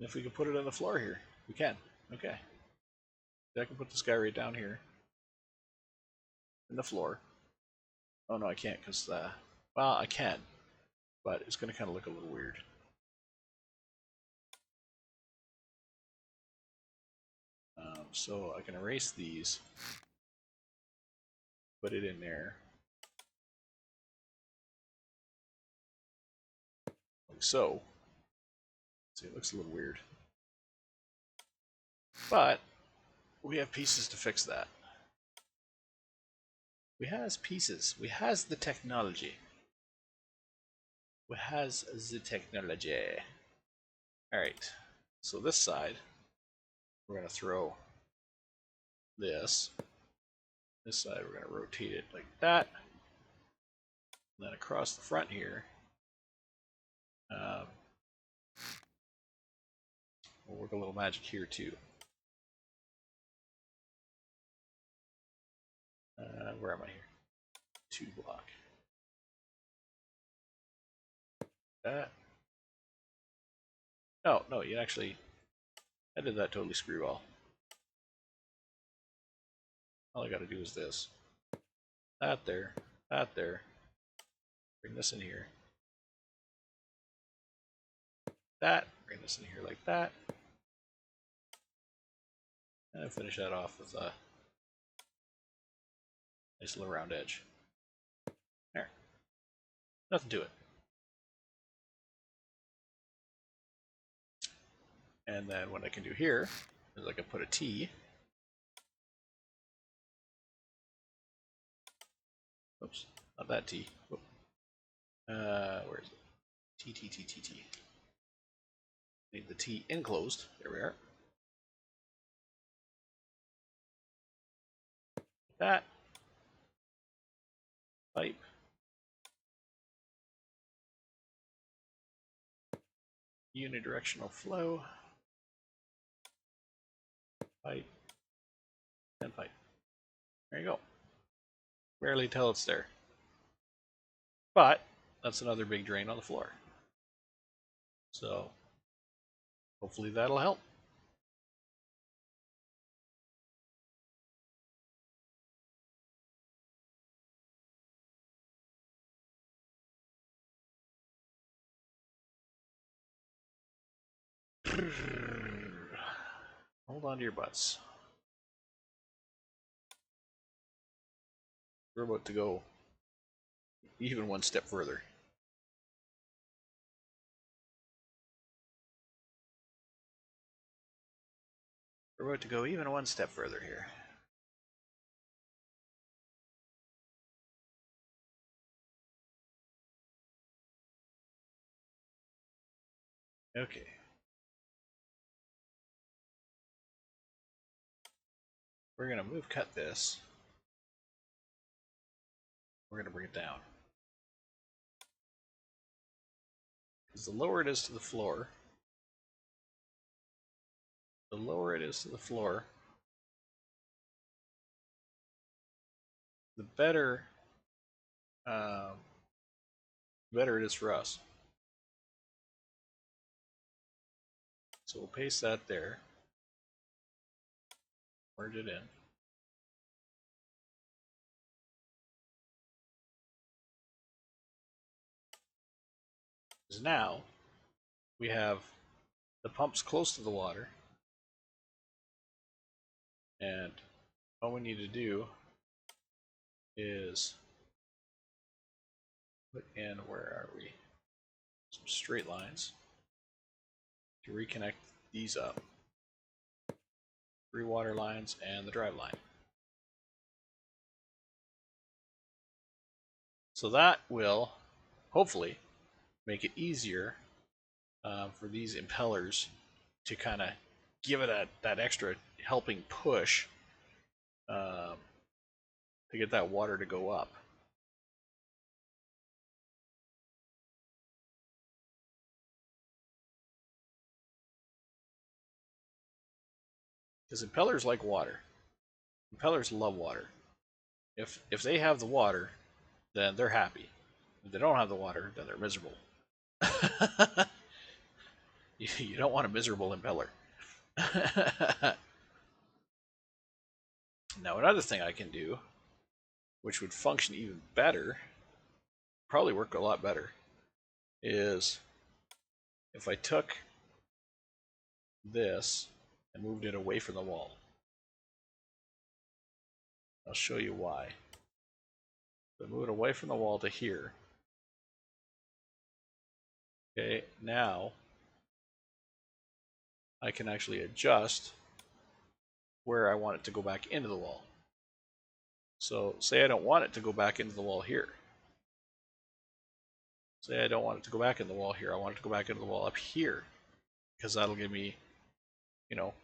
Speaker 1: And if we can put it on the floor here, we can. Okay. I can put this guy right down here in the floor. Oh no, I can't because well, I can, but it's going to kind of look a little weird. So I can erase these, put it in there, like so. See, it looks a little weird, but we have pieces to fix that. We has pieces. We has the technology. We has the technology. All right. So this side, we're going to throw this. This side, we're going to rotate it like that. And then across the front here, we'll work a little magic here too. Where am I here? 2 block. That. Oh, no, you actually. I did that totally screwball. All I gotta do is this. That there. That there. Bring this in here. That. Bring this in here like that. And finish that off with a nice little round edge. There. Nothing to it. And then what I can do here is I can put a T. Oops, not that T. Where is it? T, T, T, T, T. Need the T enclosed. There we are. That. Pipe. Unidirectional flow. Pipe. And pipe. There you go. Barely tell it's there. But that's another big drain on the floor. So hopefully that'll help. Hold on to your butts. We're about to go even one step further. We're about to go even one step further here. Okay. We're going to cut this. We're going to bring it down. Because the lower it is to the floor, the better it is for us. So we'll paste that there. Merge it in. Because now we have the pumps close to the water, and all we need to do is put in, where are we? Some straight lines to reconnect these up. 3 water lines and the drive line. So that will hopefully make it easier for these impellers to kind of give it that extra helping push um, to get that water to go up. Because impellers like water. Impellers love water. If they have the water, then they're happy. If they don't have the water, then they're miserable. You don't want a miserable impeller. Now, another thing I can do, which would function even better, probably work a lot better, is if I took this and moved it away from the wall. I'll show you why. So move it away from the wall to here. Okay, now I can actually adjust where I want it to go back into the wall. So say I don't want it to go back into the wall here. Say I don't want it to go back in the wall here. I want it to go back into the wall up here, because that'll give me, you know,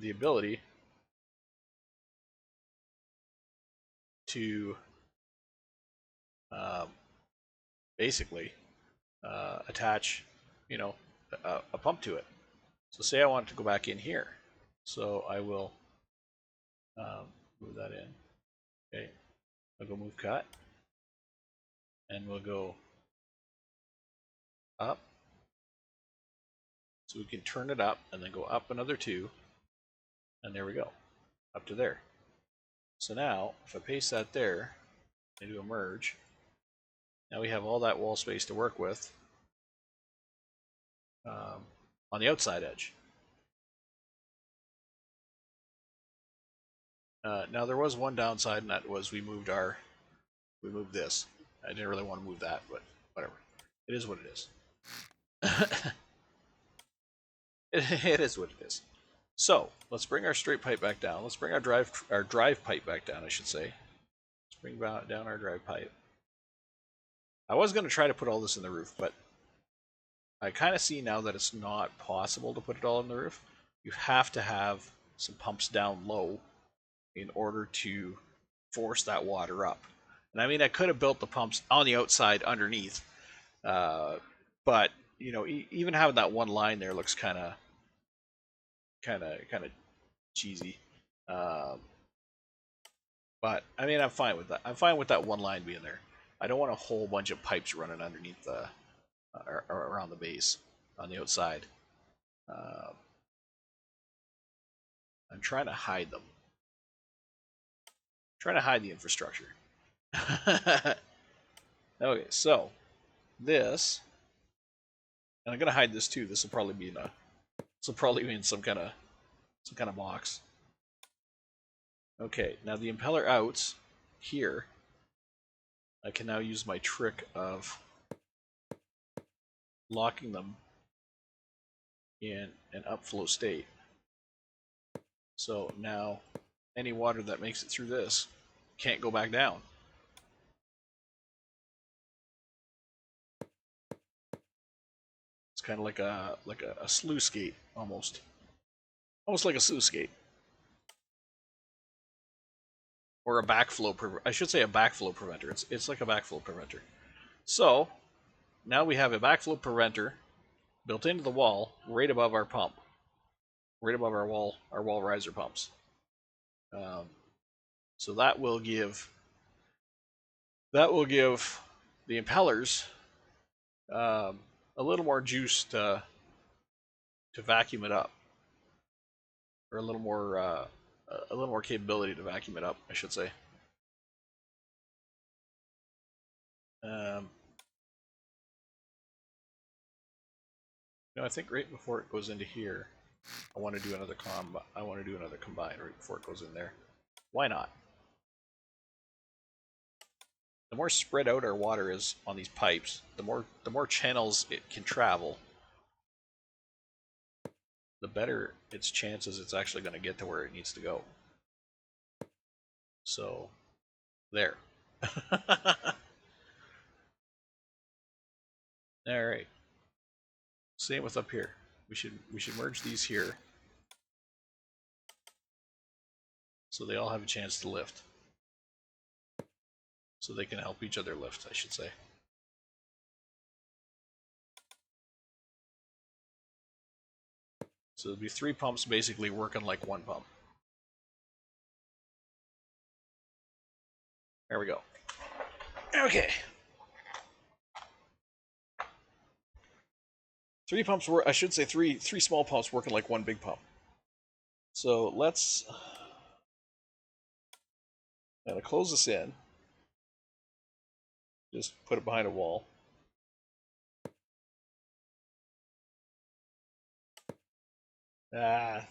Speaker 1: the ability to basically attach, you know, a pump to it. So say I want it to go back in here. So I will move that in. Okay, I'll go move cut, and we'll go up. So we can turn it up and then go up another 2, and there we go, up to there. So now, if I paste that there, I do a merge, now we have all that wall space to work with on the outside edge. Now there was one downside, and that was we moved this. I didn't really want to move that, but whatever. It is what it is. It is what it is. So let's bring our straight pipe back down. Let's bring our drive pipe back down, I should say. Let's bring down our drive pipe. I was going to try to put all this in the roof, but I kind of see now that it's not possible to put it all in the roof. You have to have some pumps down low in order to force that water up. And I mean, I could have built the pumps on the outside underneath, but you know, even having that one line there looks kind of cheesy. But I mean, I'm fine with that. I'm fine with that one line being there. I don't want a whole bunch of pipes running underneath the around the base on the outside. I'm trying to hide them. I'm trying to hide the infrastructure. Okay, so this, and I'm gonna hide this too. This will probably be in some kind of box. Okay, now the impeller outs here. I can now use my trick of locking them in an upflow state. So now any water that makes it through this can't go back down. It's kind of like a sluice gate almost like a sluice gate, or a backflow. I should say a backflow preventer. It's like a backflow preventer. So now we have a backflow preventer built into the wall, right above our pump, right above our wall riser pumps. So that will give the impellers a little more juice to vacuum it up, or a little more capability to vacuum it up, I should say. I think right before it goes into here, I want to do another combine right before it goes in there. Why not? The more spread out our water is on these pipes, the more channels it can travel, the better its chances it's actually going to get to where it needs to go. So, there. Alright. Same with up here. We should merge these here, so they all have a chance to lift. So they can help each other lift, I should say. So there'll be 3 pumps basically working like 1 pump. There we go. Okay. 3 pumps were, I should say three small pumps working like 1 big pump. So let's gotta close this in. Just put it behind a wall.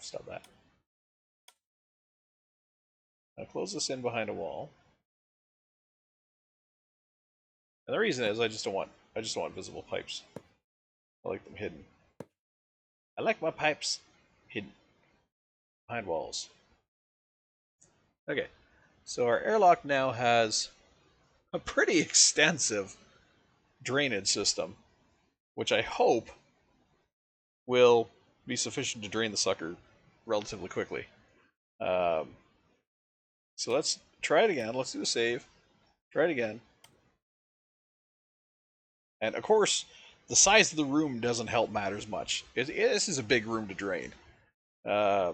Speaker 1: Stop that. Now close this in behind a wall. And the reason is I just don't want visible pipes. I like them hidden. I like my pipes hidden behind walls. Okay, so our airlock now has a pretty extensive drainage system, which I hope will be sufficient to drain the sucker relatively quickly. So let's try it again. Let's do a save. Try it again. And of course, the size of the room doesn't help matters much. This is a big room to drain. The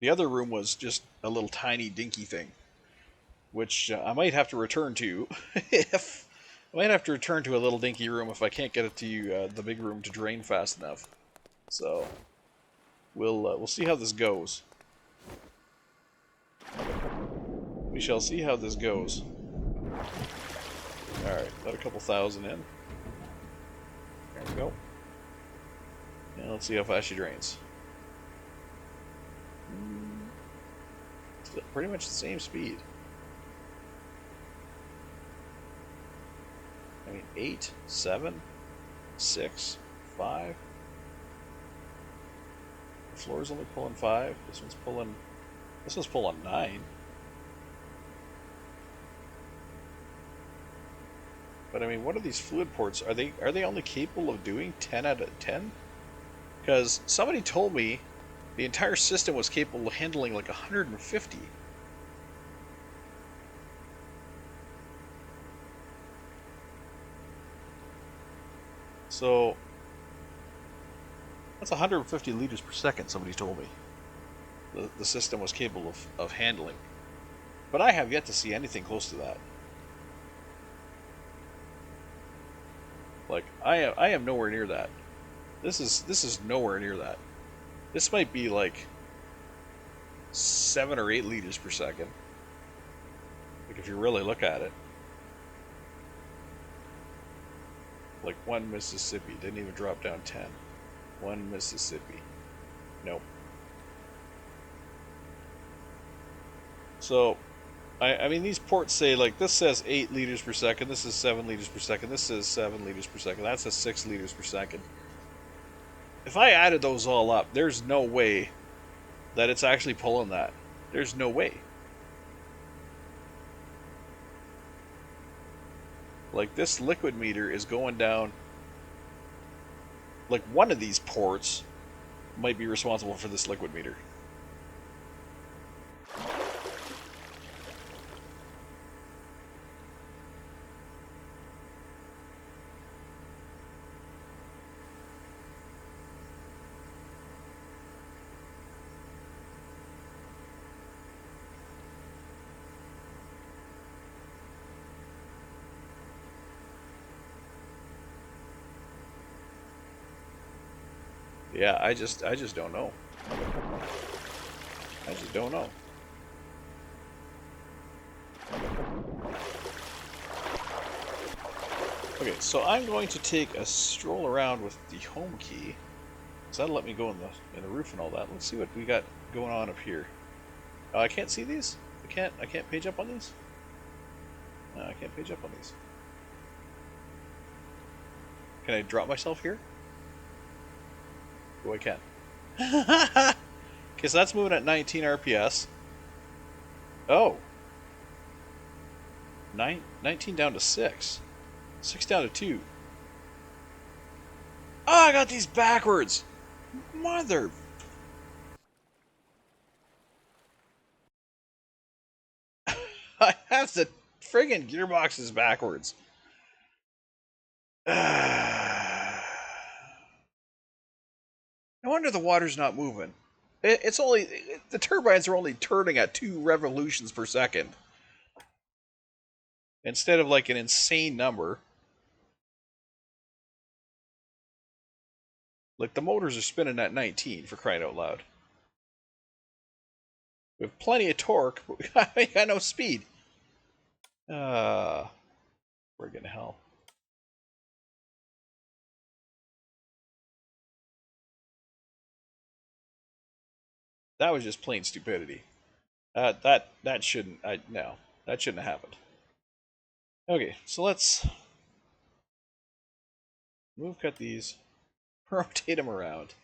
Speaker 1: other room was just a little tiny dinky thing, which I might have to return to. If I might have to return to a little dinky room if I can't get it to the big room to drain fast enough. So we'll see how this goes. We shall see how this goes. Alright, got a couple thousand in. There we go. And let's see how fast she drains. It's pretty much the same speed. I mean, 8, 7, 6, 5. The floor's only pulling 5. This one's pulling 9. But I mean, what are these fluid ports? Are they only capable of doing 10 out of 10? Because somebody told me the entire system was capable of handling like 150. So that's 150 liters per second, somebody told me the system was capable of handling. But I have yet to see anything close to that. Like, I am nowhere near that. This is nowhere near that. This might be like 7 or 8 liters per second. Like, if you really look at it. Like 1 Mississippi. Didn't even drop down 10. 1 Mississippi. Nope. So, I mean, these ports say, like, this says 8 liters per second, this is 7 liters per second, this says 7 liters per second, that says 6 liters per second. If I added those all up, there's no way that it's actually pulling that. There's no way. Like, this liquid meter is going down. Like, one of these ports might be responsible for this liquid meter. Yeah, I just don't know. I just don't know. Okay, so I'm going to take a stroll around with the home key. So that'll let me go in the roof and all that. Let's see what we got going on up here. Oh, I can't see these? I can't page up on these? No, I can't page up on these. Can I drop myself here? Oh, I can. Okay, so that's moving at 19 RPS. Oh. 19 down to 6. 6 down to 2. Oh, I got these backwards. Mother. I have the friggin' gearboxes backwards. No wonder the water's not moving. It's only the turbines are only turning at 2 revolutions per second instead of like an insane number. Like the motors are spinning at 19 for crying out loud. We have plenty of torque, but we got no speed. Friggin' hell. That was just plain stupidity. That shouldn't. No, that shouldn't have happened. Okay, so let's cut these, rotate them around.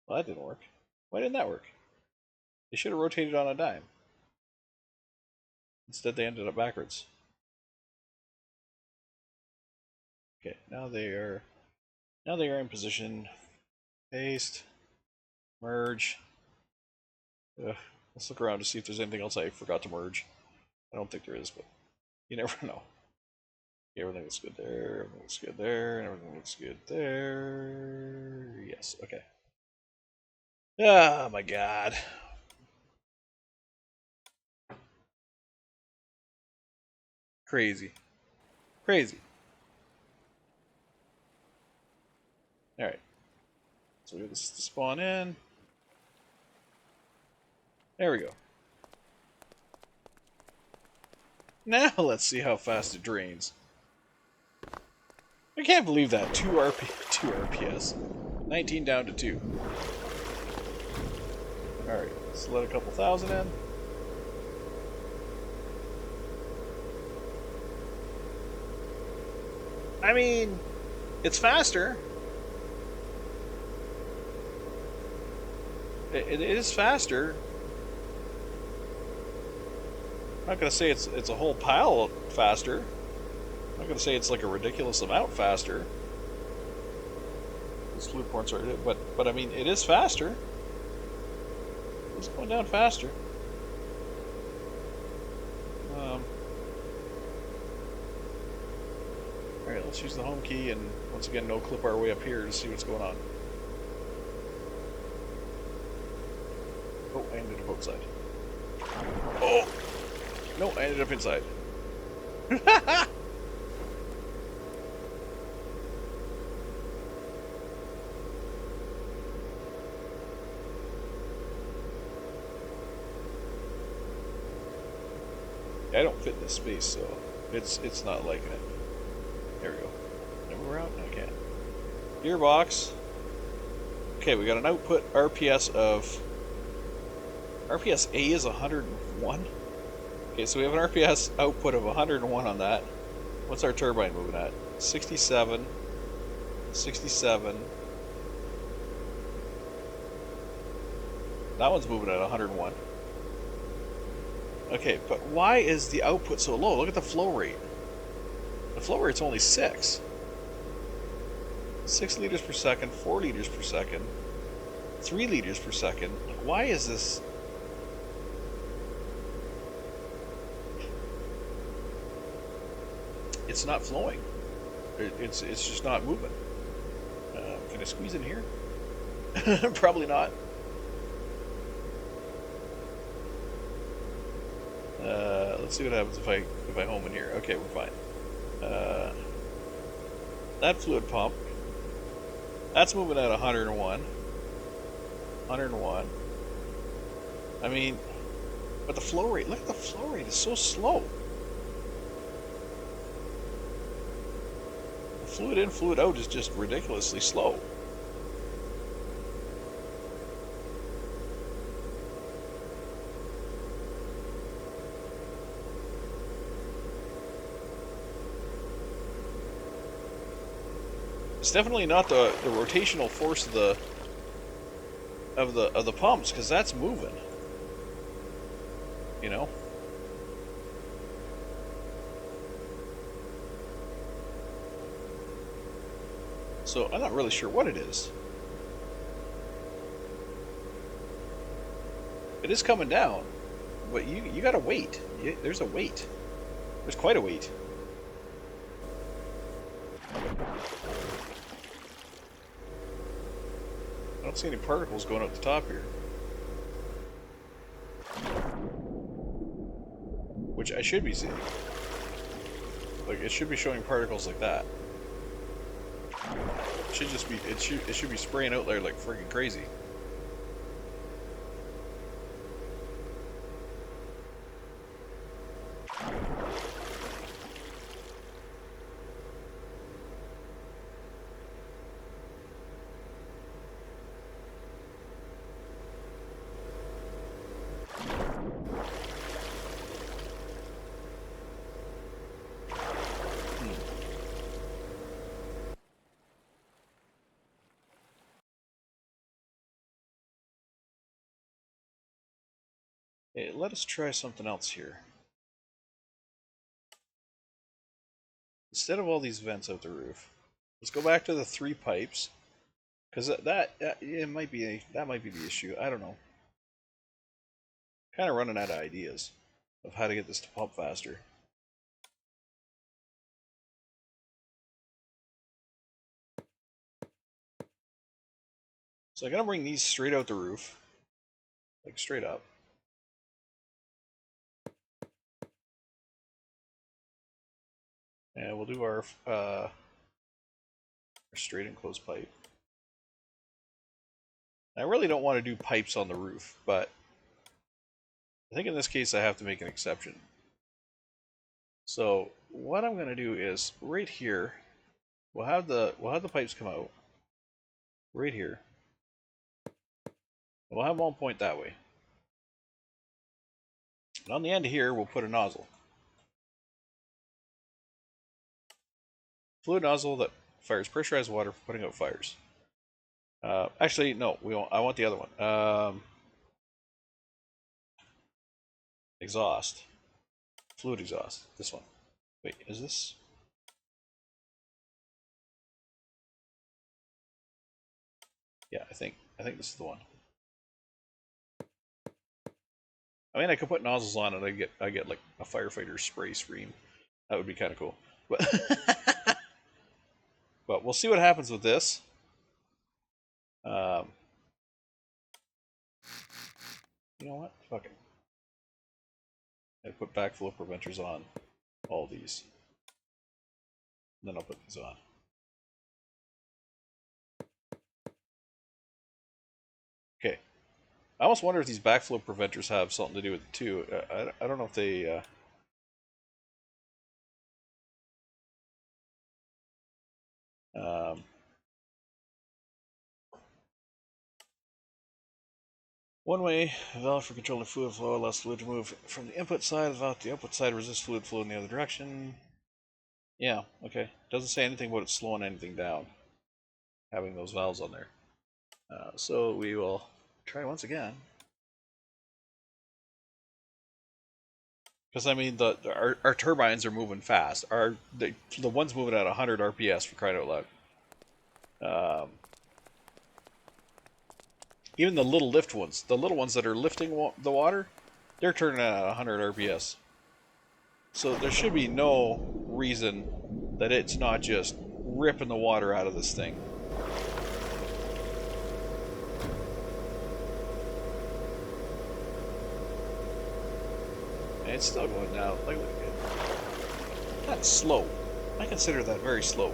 Speaker 1: Well, that didn't work. Why didn't that work? They should have rotated on a dime. Instead, they ended up backwards. Okay, now they are in position. Paste, merge. Let's look around to see if there's anything else I forgot to merge. I don't think there is, but you never know. Everything looks good there, everything looks good there, and everything looks good there. Yes, okay. Oh my god. Crazy. Crazy. Alright. So we get this to spawn in. There we go. Now let's see how fast it drains. I can't believe that. 2 RPS. 19 down to 2. Alright, let's let a couple thousand in. I mean, it's faster. It is faster. I'm not gonna say it's a whole pile faster. I'm not gonna say it's like a ridiculous amount faster. These fluid ports are, but I mean, it is faster. It's going down faster. Alright, let's use the home key and once again no clip our way up here to see what's going on. Oh, I ended up outside. Oh! No, I ended up inside. I don't fit in this space, so it's not liking it. There we go. Now we're out? No, I can't. Gearbox. Okay, we got an output RPS of... RPS A is 101? Okay, so we have an RPS output of 101 on that. What's our turbine moving at? 67. 67. That one's moving at 101. Okay, but why is the output so low? Look at the flow rate. The flow rate's only 6. 6 liters per second, 4 liters per second, 3 liters per second. Like, why is this? It's not flowing. It's just not moving. Can I squeeze in here? Probably not. Let's see what happens if I home in here. Okay, we're fine. That fluid pump, that's moving at 101. 101. I mean, but the flow rate, look at the flow rate, it's so slow. The fluid in, fluid out is just ridiculously slow. It's definitely not the rotational force of the pumps, because that's moving. You know? So I'm not really sure what it is. It is coming down, but you gotta wait. There's a wait. There's quite a wait. I don't see any particles going up the top here. Which I should be seeing. Like, it should be showing particles like that. It should just be, it should be spraying out there like freaking crazy. Hey, let us try something else here. Instead of all these vents out the roof, let's go back to the 3 pipes, because it might be that might be the issue. I don't know. Kind of running out of ideas of how to get this to pump faster. So I'm gonna bring these straight out the roof, like straight up. And we'll do our straight and closed pipe. I really don't want to do pipes on the roof, but I think in this case I have to make an exception. So what I'm going to do is right here, we'll have the pipes come out right here. We'll have one point that way. And on the end here, we'll put a nozzle. Fluid nozzle that fires pressurized water for putting out fires. Actually, no, we won't. I want the other one. Exhaust. Fluid exhaust. This one. Wait, is this? Yeah, I think this is the one. I mean, I could put nozzles on it. I get like a firefighter spray stream. That would be kind of cool. But but we'll see what happens with this. You know what? Fuck it. I put backflow preventers on all these. And then I'll put these on. Okay. I almost wonder if these backflow preventers have something to do with it too. I don't know if they... one way, a valve for controlling fluid flow allows fluid to move from the input side without the output side resist fluid flow in the other direction. Yeah, okay. Doesn't say anything about it slowing anything down, having those valves on there. So we will try once again. Because I mean, our turbines are moving fast. The one's moving at 100 RPS for crying out loud. Even the little lift ones, the little ones that are lifting the water, they're turning at 100 RPS. So there should be no reason that it's not just ripping the water out of this thing. And it's still going down. Like, that's slow. I consider that very slow.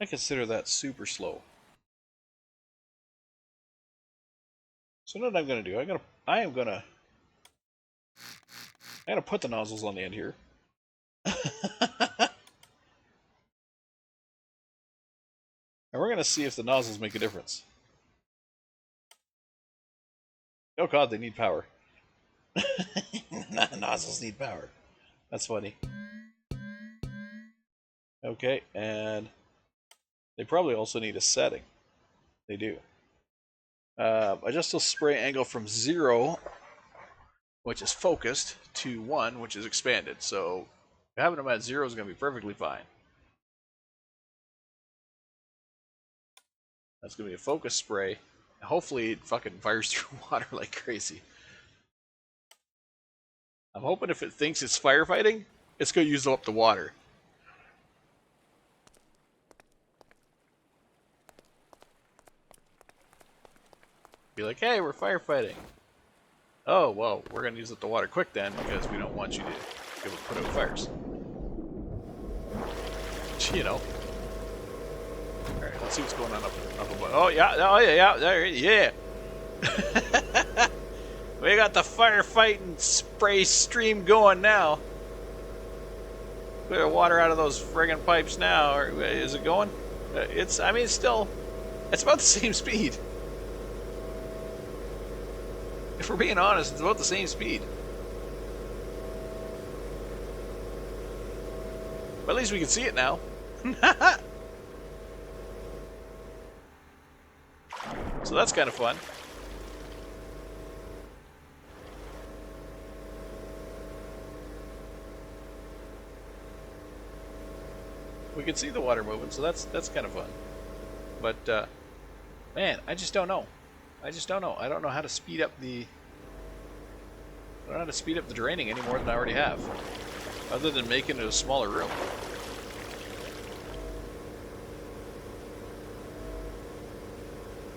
Speaker 1: I consider that super slow. So what I'm gonna do, I am gonna put the nozzles on the end here. And we're gonna see if the nozzles make a difference. Oh god, they need power. Nozzles need power. That's funny. Okay, and they probably also need a setting. They do. Adjust the spray angle from 0, which is focused, to 1, which is expanded. So having them at 0 is going to be perfectly fine. That's going to be a focus spray. Hopefully it fucking fires through water like crazy. I'm hoping if it thinks it's firefighting, it's going to use up the water. Be like, hey, we're firefighting. Oh, well, we're going to use up the water quick then, because we don't want you to be able to put out fires. You know. Alright, let's see what's going on up above. Oh, yeah, yeah. We got the firefighting spray stream going now. Clear water out of those friggin' pipes now. Or is it going? It's about the same speed. If we're being honest, it's about the same speed. But at least we can see it now. So that's kind of fun. We can see the water moving, so that's kind of fun. But man, I just don't know. I don't know how to speed up the. I don't know how to speed up the draining any more than I already have, other than making it a smaller room.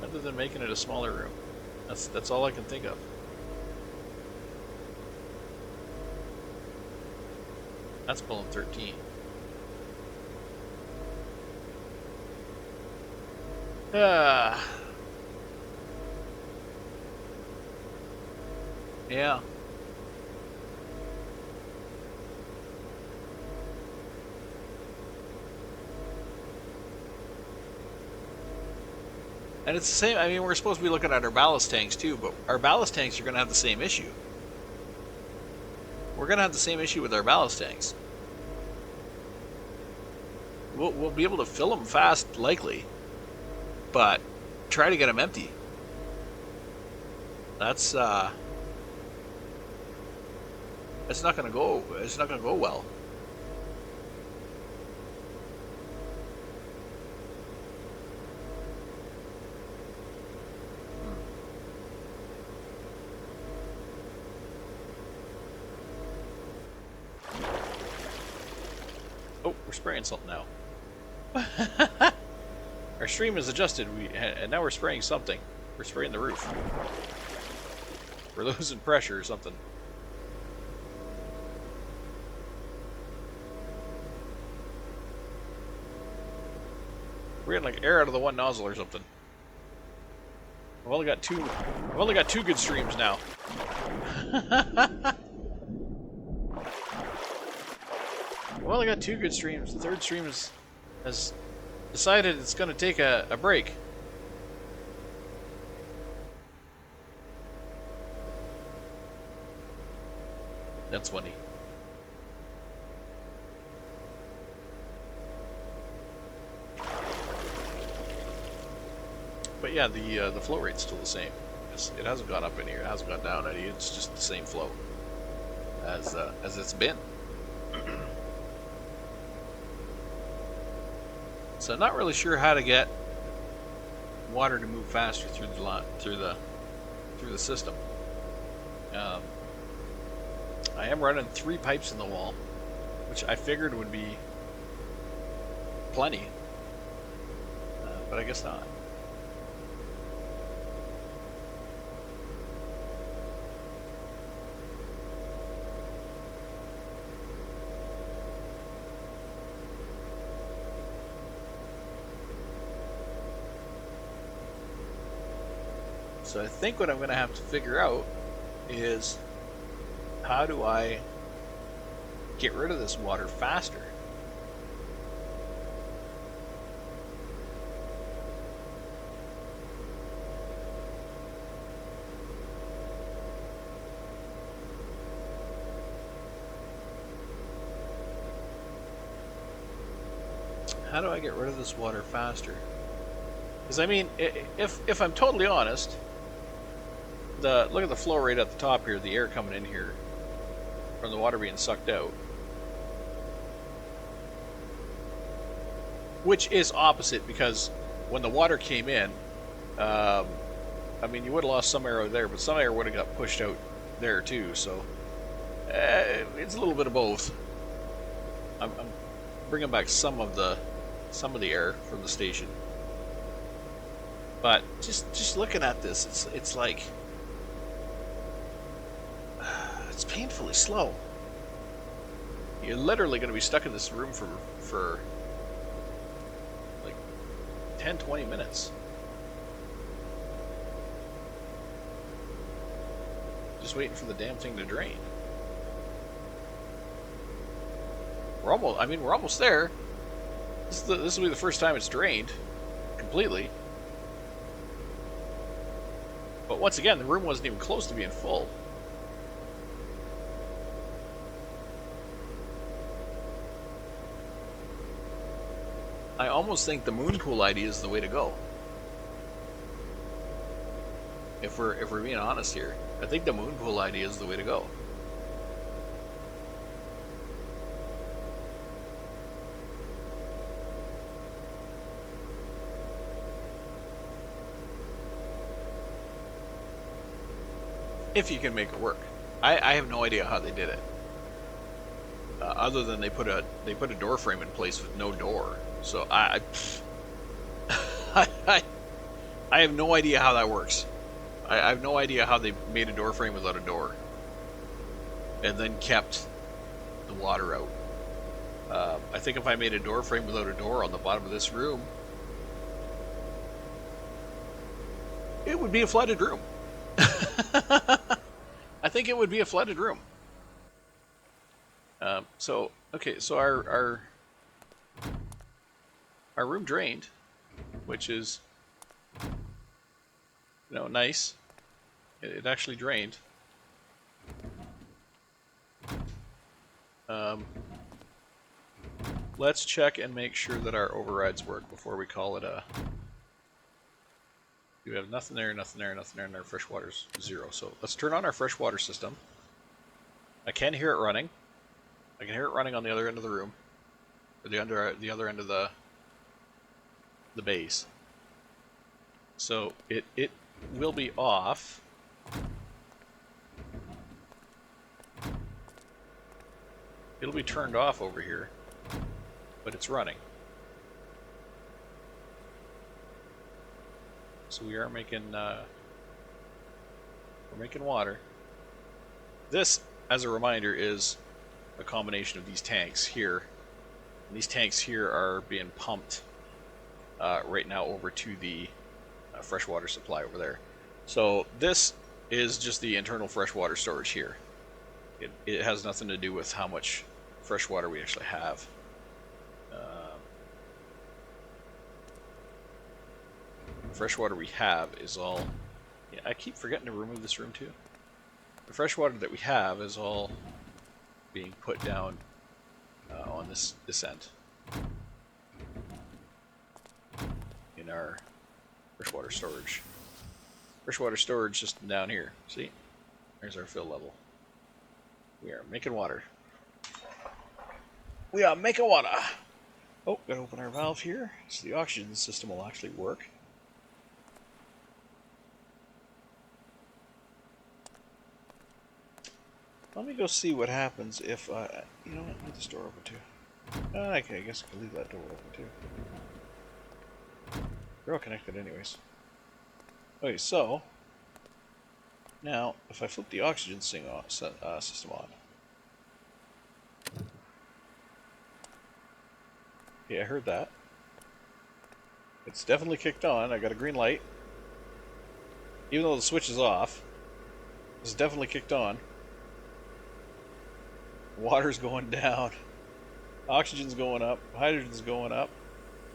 Speaker 1: Other than making it a smaller room, that's all I can think of. That's pulling 13. Yeah. And it's the same, I mean, we're supposed to be looking at our ballast tanks too, but our ballast tanks are going to have the same issue. We're going to have the same issue with our ballast tanks. We'll be able to fill them fast, likely, but try to get them empty. It's not going to go. It's not going to go well. Oh, we're spraying something now. Our stream is adjusted, and now we're spraying something. We're spraying the roof. We're losing pressure or something. We're getting like air out of the one nozzle or something. I've only got two good streams now. I've only got 2 good streams. The third stream has decided it's going to take a break. That's funny. But yeah, the flow rate's still the same. It hasn't gone up in here. It hasn't gone down any. It's just the same flow as it's been. So I'm not really sure how to get water to move faster through the system. I am running 3 pipes in the wall, which I figured would be plenty, but I guess not. So I think what I'm going to have to figure out is, how do I get rid of this water faster? How do I get rid of this water faster? Because I mean, if I'm totally honest, look at the flow rate at the top here, the air coming in here from the water being sucked out, which is opposite because when the water came in, I mean, you would have lost some air out there, but some air would have got pushed out there too. So it's a little bit of both. I'm bringing back some of the air from the station, but just looking at this, it's like it's painfully slow. You're literally going to be stuck in this room for like 10-20 minutes. Just waiting for the damn thing to drain. We're almost there. This will be the first time it's drained completely. But once again, the room wasn't even close to being full. I almost think the moon pool idea is the way to go. If we're being honest here, I think the moon pool idea is the way to go. If you can make it work. I have no idea how they did it. Other than they put a door frame in place with no door. So I have no idea how that works. I have no idea how they made a door frame without a door, and then kept the water out. I think if I made a door frame without a door on the bottom of this room, it would be a flooded room. I think it would be a flooded room. So our room drained, which is, you know, nice. It actually drained. Let's check and make sure that our overrides work before we call it a... We have nothing there, nothing there, nothing there, and our freshwater's 0. So let's turn on our freshwater system. I can hear it running. I can hear it running on the other end of the room, or the other end of the base. So it will be off. It'll be turned off over here, but it's running. So we are making we're making water. This, as a reminder, is a combination of these tanks here. And these tanks here are being pumped right now over to the freshwater supply over there. So this is just the internal freshwater storage here. It has nothing to do with how much freshwater we actually have. Freshwater we have is all... Yeah, I keep forgetting to remove this room too. The freshwater that we have is all being put down on this end in our freshwater storage. Freshwater storage just down here. See? There's our fill level. We are making water. We are making water! Oh, gotta open our valve here so the oxygen system will actually work. Let me go see what happens if I... You know what? Leave this door open too. Okay, I guess I can leave that door open too. They're all connected anyways. Okay, so... Now, if I flip the oxygen system on... Okay, I heard that. It's definitely kicked on. I got a green light. Even though the switch is off, it's definitely kicked on. Water's going down. Oxygen's going up. Hydrogen's going up.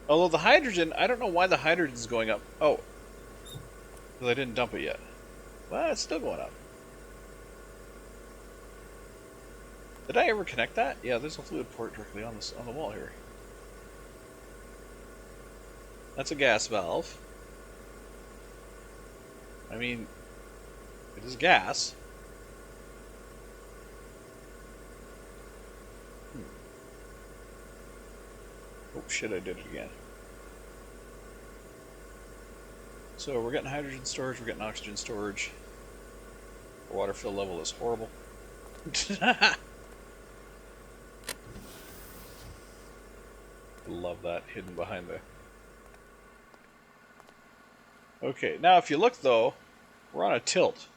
Speaker 1: Although the hydrogen, I don't know why the hydrogen's going up. Oh. Because I didn't dump it yet. Well, it's still going up. Did I ever connect that? Yeah, there's a fluid port directly on the wall here. That's a gas valve. I mean, it is gas. Oh shit, I did it again. So we're getting hydrogen storage, we're getting oxygen storage. The water fill level is horrible. Love that hidden behind the... Okay, now if you look though, we're on a tilt.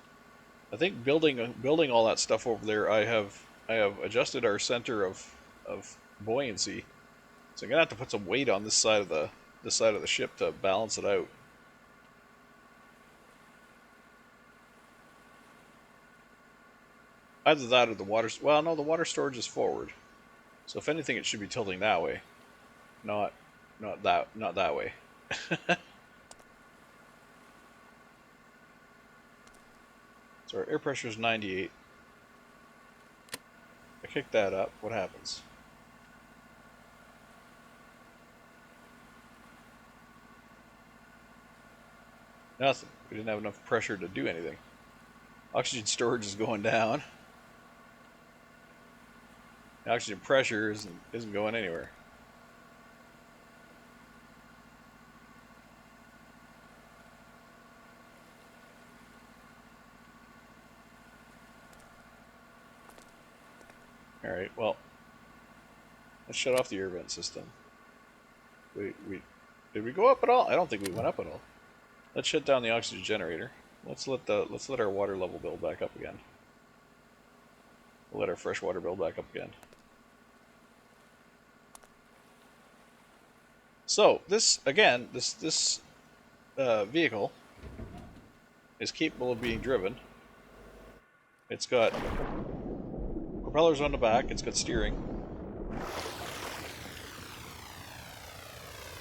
Speaker 1: I think building all that stuff over there, I have adjusted our center of buoyancy. So I'm gonna have to put some weight on this side of the ship to balance it out. Either that or the water. Well, no, the water storage is forward. So if anything, it should be tilting that way, not that way. So our air pressure is 98. I kick that up. What happens? Nothing. We didn't have enough pressure to do anything. Oxygen storage is going down. The oxygen pressure isn't going anywhere. Alright, well, let's shut off the air vent system. Did we go up at all? I don't think we went up at all. Let's shut down the oxygen generator. Let's let our water level build back up again. We'll let our fresh water build back up again. So this again, this vehicle is capable of being driven. It's got propellers on the back. It's got steering,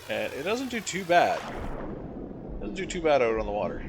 Speaker 1: and it doesn't do too bad. It doesn't do too bad out on the water.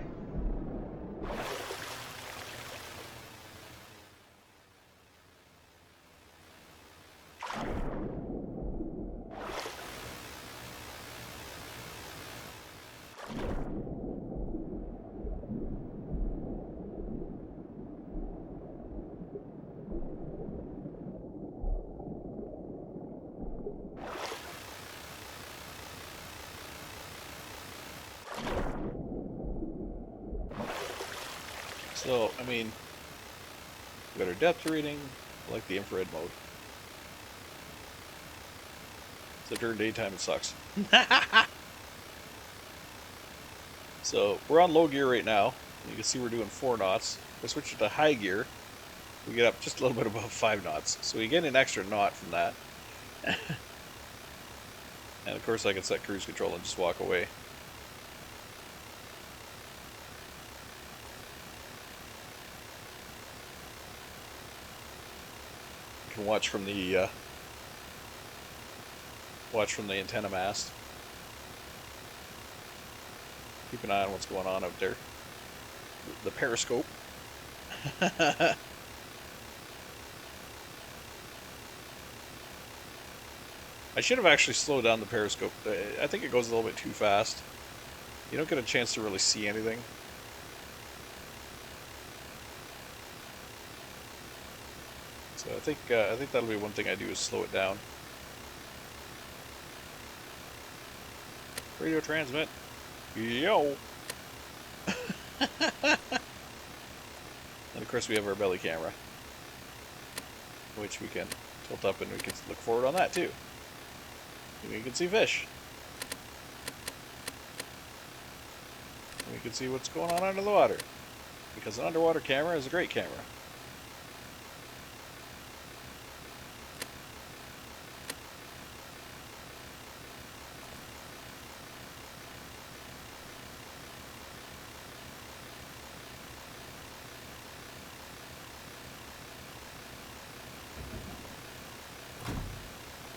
Speaker 1: So, I mean, we got our depth reading. I like the infrared mode. So during daytime it sucks. So we're on low gear right now. You can see we're doing 4 knots. If I switch it to high gear, we get up just a little bit above 5 knots. So we get an extra knot from that. And of course I can set cruise control and just walk away. You can watch from the antenna mast. Keep an eye on what's going on out there. The periscope. I should have actually slowed down the periscope. I think it goes a little bit too fast. You don't get a chance to really see anything. So I think that'll be one thing I do is slow it down. Radio transmit. Yo. And of course we have our belly camera, which we can tilt up and we can look forward on that too. And we can see fish. And we can see what's going on under the water. Because an underwater camera is a great camera.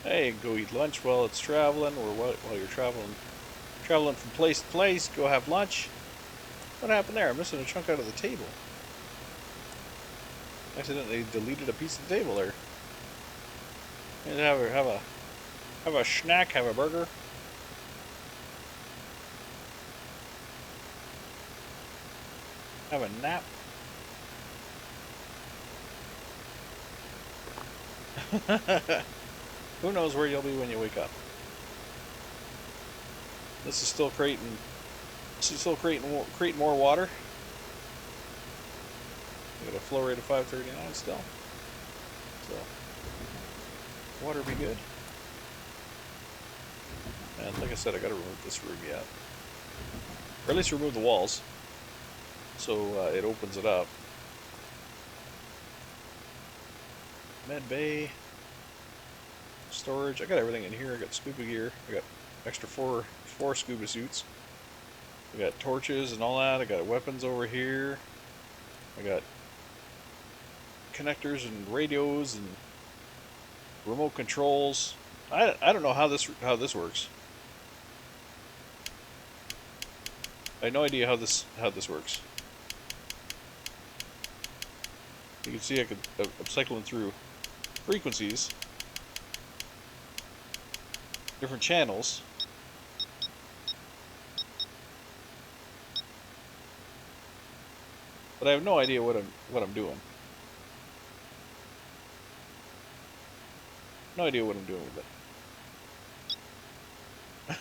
Speaker 1: Hey, go eat lunch while it's traveling, or while you're traveling from place to place. Go have lunch. What happened there? I'm missing a chunk out of the table. Accidentally deleted a piece of the table there. And have a snack, have a burger. Have a nap. Who knows where you'll be when you wake up? This is still creating. This is still creating more water. We got a flow rate of 539 still. So water be good. And like I said, I gotta remove this room yet. Or at least remove the walls. So it opens it up. Med bay. Storage. I got everything in here. I got scuba gear. I got extra four scuba suits. I got torches and all that. I got weapons over here. I got connectors and radios and remote controls. I don't know how this works. I have no idea how this works. You can see I'm cycling through frequencies, different channels. But I have no idea what I'm doing. No idea what I'm doing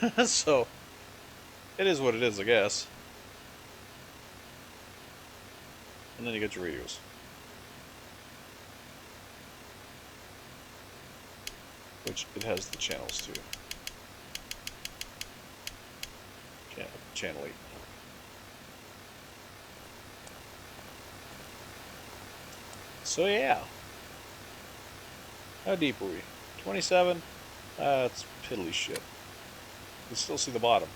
Speaker 1: with it. So it is what it is, I guess. And then you get your radios. Which it has the channels too. Channel 8. So yeah. How deep are we? 27? That's piddly shit. You can still see the bottom.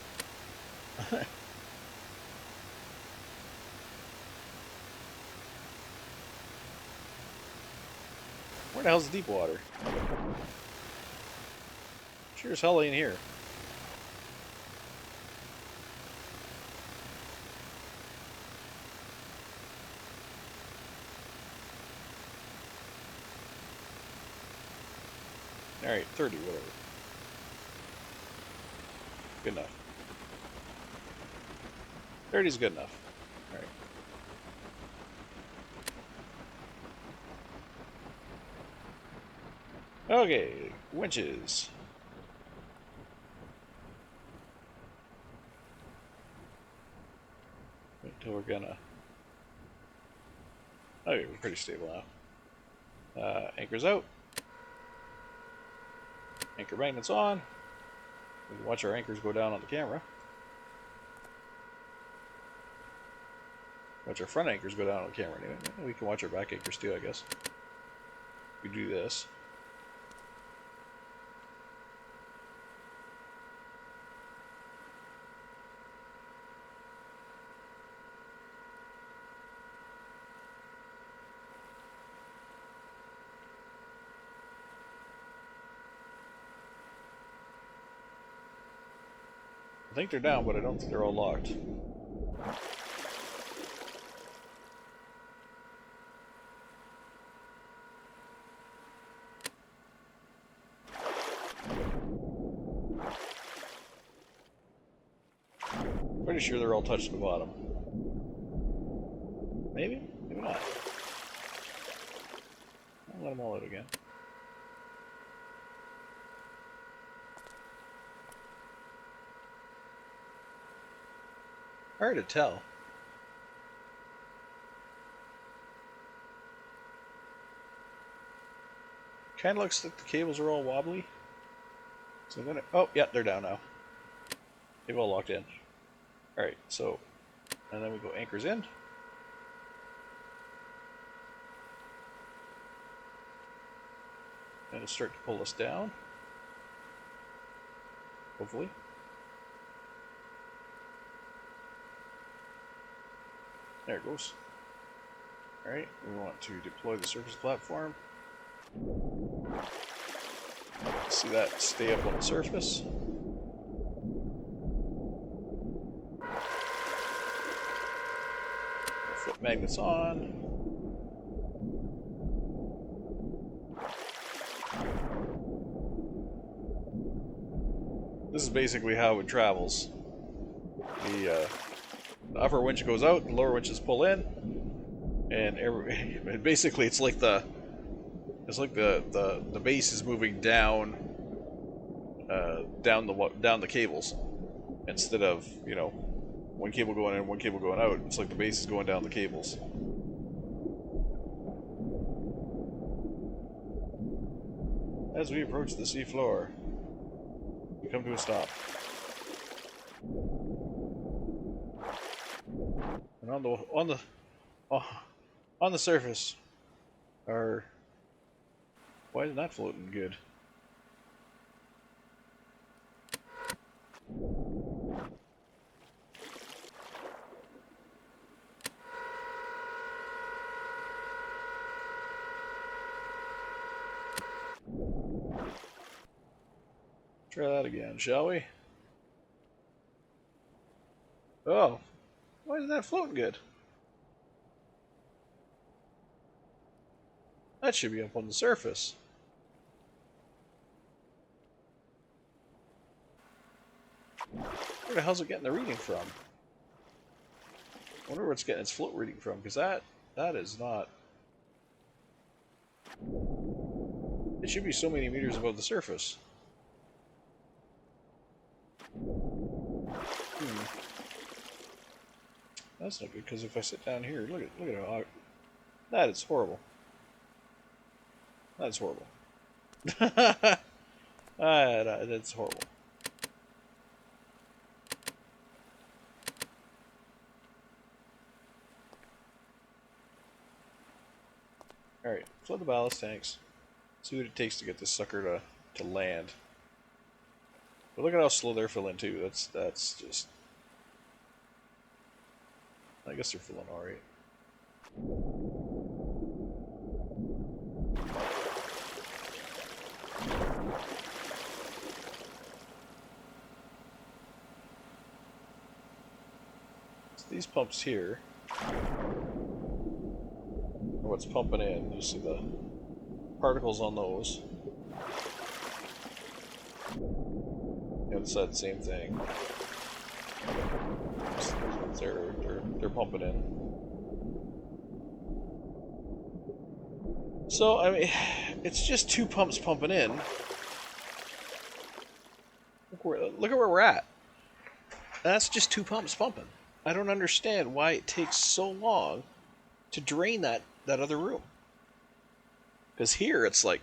Speaker 1: Where the hell's the deep water? Sure as hell ain't here. Alright, 30, whatever. Good enough. 30 is good enough. Alright. Okay, winches. Wait till we're gonna... Okay, we're pretty stable now. Anchor's out. Anchor magnets on. We can watch our anchors go down on the camera. Watch our front anchors go down on the camera anyway. We can watch our back anchors too, I guess. We do this. I think they're down, but I don't think they're all locked. Pretty sure they're all touching the bottom. Maybe? Maybe not. I'll let them all out again. Hard to tell. Kind of looks like the cables are all wobbly. So I'm gonna... Oh, yeah, they're down now. They've all locked in. Alright, so... And then we go anchors in. And it'll start to pull us down. Hopefully. There it goes. Alright, we want to deploy the surface platform. See that stay up on the surface. Foot magnets on. This is basically how it travels. The upper winch goes out, the lower winches pull in, and and basically it's like the base is moving down down the cables instead of, you know, one cable going in, one cable going out. It's like the base is going down the cables. As we approach the sea floor, we come to a stop. And on the surface are, why is that floating good? Try that again, shall we? Oh, why is that floating good? That should be up on the surface. Where the hell's it getting the reading from? I wonder where it's getting its float reading from, because that is not... It should be so many meters above the surface. That's not good, because if I sit down here, look at how... That is horrible. That's horrible. That's horrible. Alright, flood the ballast tanks. See what it takes to get this sucker to land. But look at how slow they're filling too. That's just... I guess they're filling alright. So these pumps here, what's pumping in, you see the particles on those. The other side, the same thing. They're pumping in. So, I mean, it's just two pumps pumping in. Look at where we're at. That's just two pumps pumping. I don't understand why it takes so long to drain that other room. Because here it's like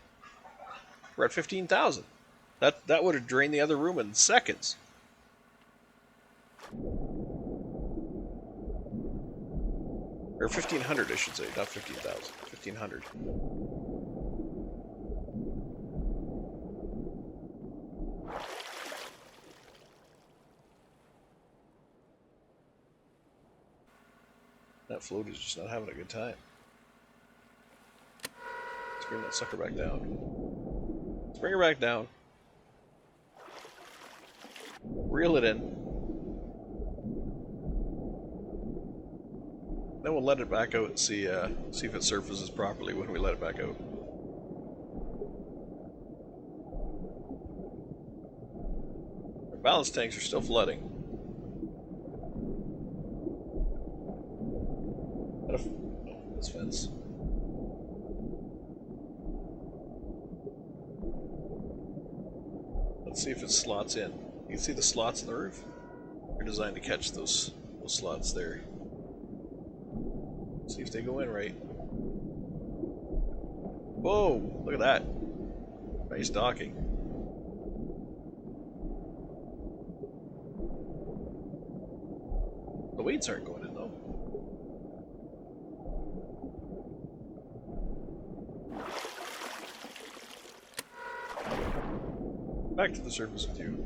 Speaker 1: we're at 15,000. That would have drained the other room in seconds. Or 1,500, I should say, not 15,000. 1,500. That float is just not having a good time. Let's bring that sucker back down. Let's bring her back down. Reel it in. Then we'll let it back out and see if it surfaces properly when we let it back out. Our ballast tanks are still flooding. This fence. Let's see if it slots in. You can see the slots in the roof. They're designed to catch those slots there. See if they go in right. Whoa! Look at that. Nice docking. The weights aren't going in though. Back to the surface with you.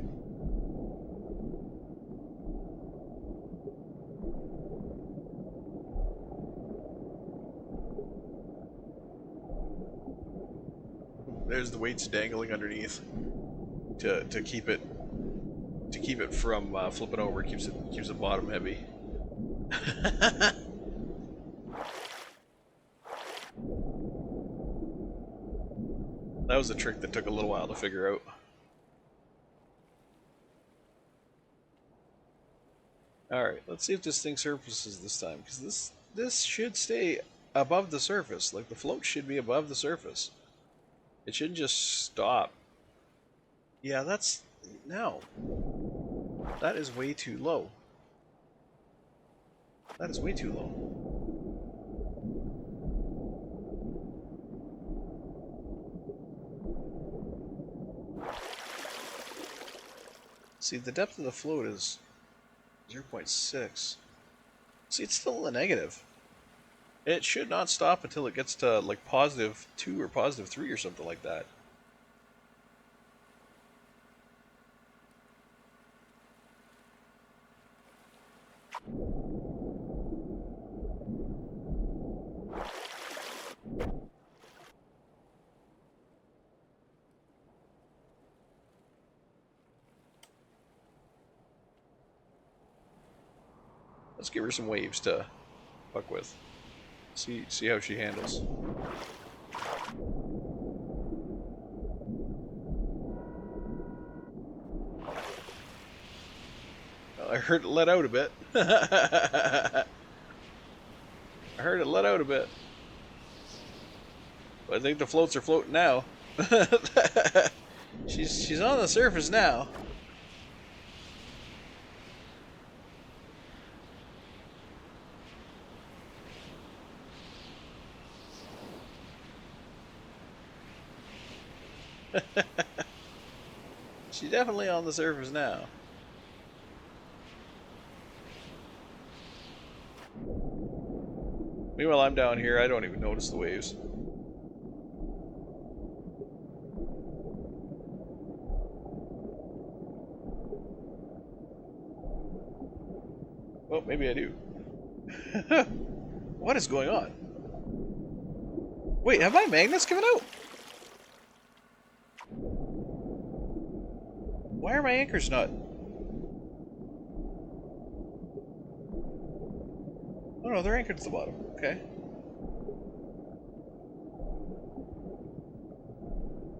Speaker 1: There's the weights dangling underneath to keep it from flipping over. Keeps it bottom heavy. That was a trick that took a little while to figure out. Alright, let's see if this thing surfaces this time, because this should stay above the surface. Like, the float should be above the surface. It shouldn't just stop. Yeah, that's... No. That is way too low. That is way too low. See, the depth of the float is 0.6. See, it's still a negative. It should not stop until it gets to, like, +2 or +3 or something like that. Let's give her some waves to fuck with. See how she handles. I heard it let out a bit. I heard it let out a bit. But I think the floats are floating now. She's on the surface now. She's definitely on the surface now. Meanwhile, I'm down here. I don't even notice the waves. Well, maybe I do. What is going on? Wait, have my magnets given out? Why are my anchors not? Oh no, they're anchored to the bottom. Okay.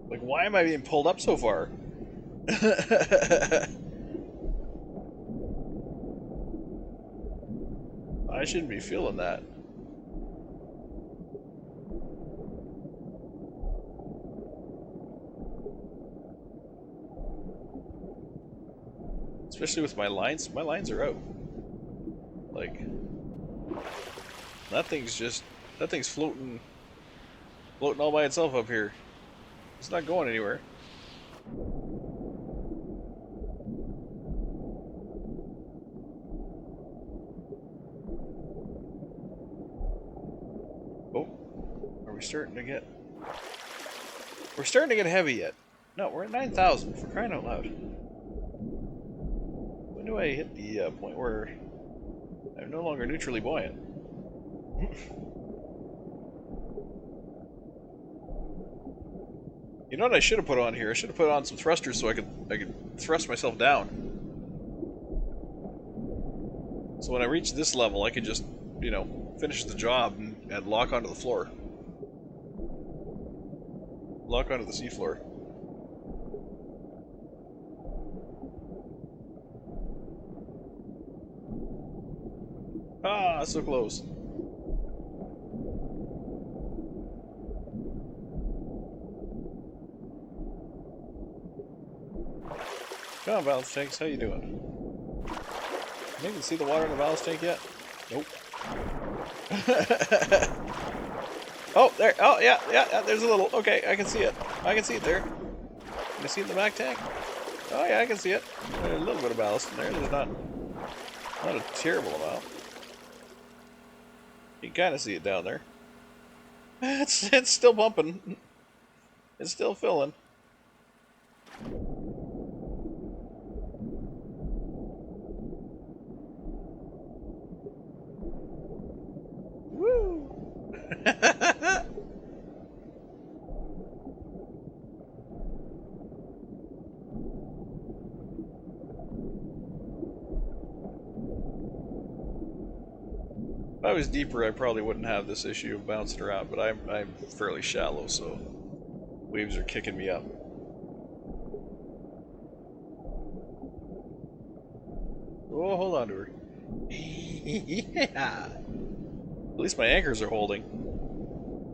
Speaker 1: Like, why am I being pulled up so far? I shouldn't be feeling that. Especially with my lines. My lines are out. Like, that thing's floating all by itself up here. It's not going anywhere. Oh, are we starting to get... We're starting to get heavy yet. No, we're at 9,000, for crying out loud. When do I hit the point where I'm no longer neutrally buoyant? You know what I should have put on here? I should have put on some thrusters so I could thrust myself down. So when I reach this level, I could just, you know, finish the job and lock onto the floor. Lock onto the seafloor. Ah, so close. Come on, ballast tanks, how you doing? You can see the water in the ballast tank yet? Nope. Oh, there. Oh, yeah, there's a little. Okay, I can see it. I can see it there. Can you see it in the back tank? Oh, yeah, I can see it. There's a little bit of ballast in there. There's not a terrible amount. You can kind of see it down there. It's still pumping. It's still filling. Woo! If I was deeper, I probably wouldn't have this issue of bouncing around, but I'm fairly shallow, so waves are kicking me up. Oh, hold on to her. Yeah. At least my anchors are holding.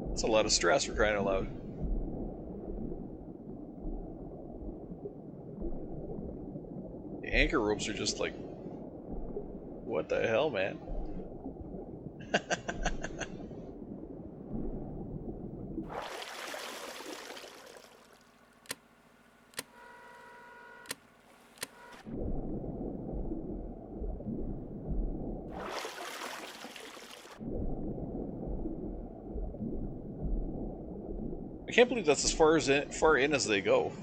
Speaker 1: That's a lot of stress for crying out loud. The anchor ropes are just like, what the hell, man? I can't believe that's as far in as they go.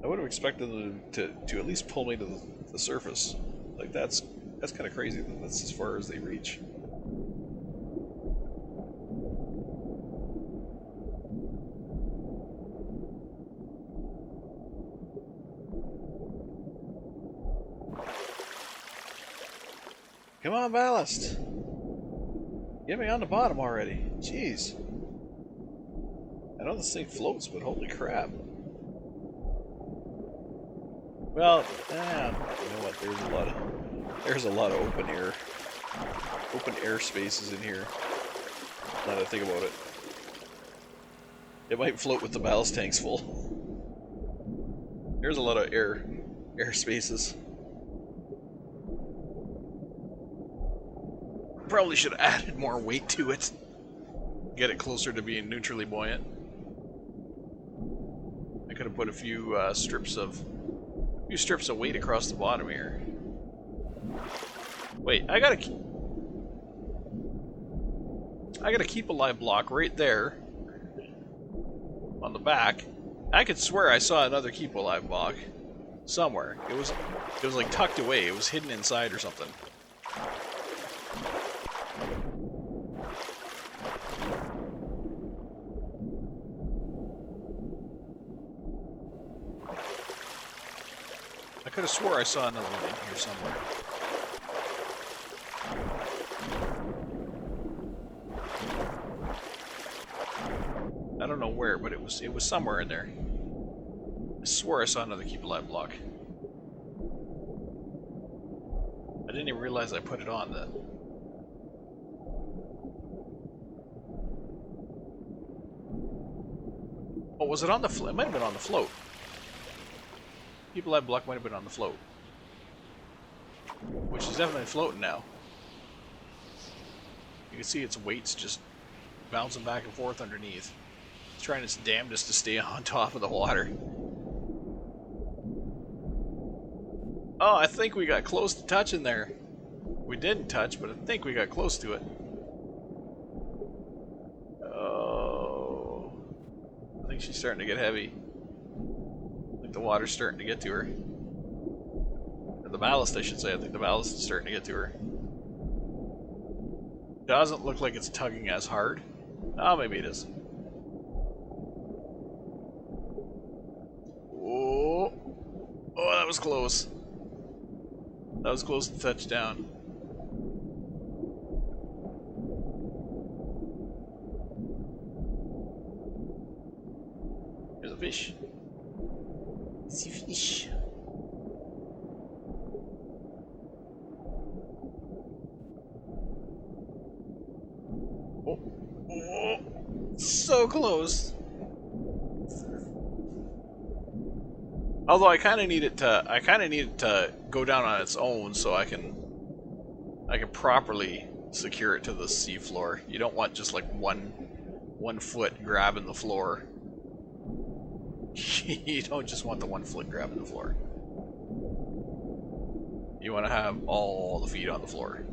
Speaker 1: I would have expected them to at least pull me to the surface. Like that's kind of crazy that that's as far as they reach. Come on, ballast. Get me on the bottom already. Jeez. I know this thing floats, but holy crap. Well, you know what? There's a lot of open air spaces in here. Now that I think about it, it might float with the ballast tanks full. There's a lot of air spaces. Probably should have added more weight to it. Get it closer to being neutrally buoyant. I could have put a few strips of weight across the bottom here. Wait, I gotta keep a live block right there on the back. I could swear I saw another keep alive block somewhere. It was like tucked away. It was hidden inside or something. I could have swore I saw another one in here somewhere. I don't know where, but it was somewhere in there. I swore I saw another keep alive block. I didn't even realize I put it on then. Oh, was it on the float? It might have been on the float. Keep alive block might have been on the float. Which is definitely floating now. You can see its weight's just bouncing back and forth underneath. It's trying its damnedest to stay on top of the water. Oh, I think we got close to touching there. We didn't touch, but I think we got close to it. Oh. I think she's starting to get heavy. I think the water's starting to get to her. Or the ballast, I should say. I think the ballast is starting to get to her. Doesn't look like it's tugging as hard. Oh, maybe it is. Oh, oh, that was close. That was close to touchdown. There's a fish. It's a fish. Oh, oh, so close. Although I kind of need it to go down on its own so I can properly secure it to the seafloor. You don't want just like one foot grabbing the floor. You don't just want the one foot grabbing the floor. You want to have all the feet on the floor.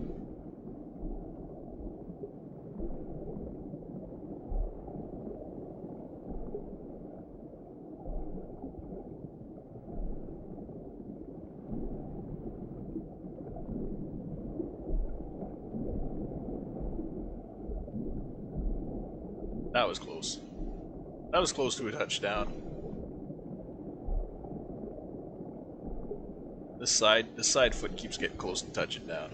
Speaker 1: That was close. That was close to a touchdown. This side foot keeps getting close to touching down.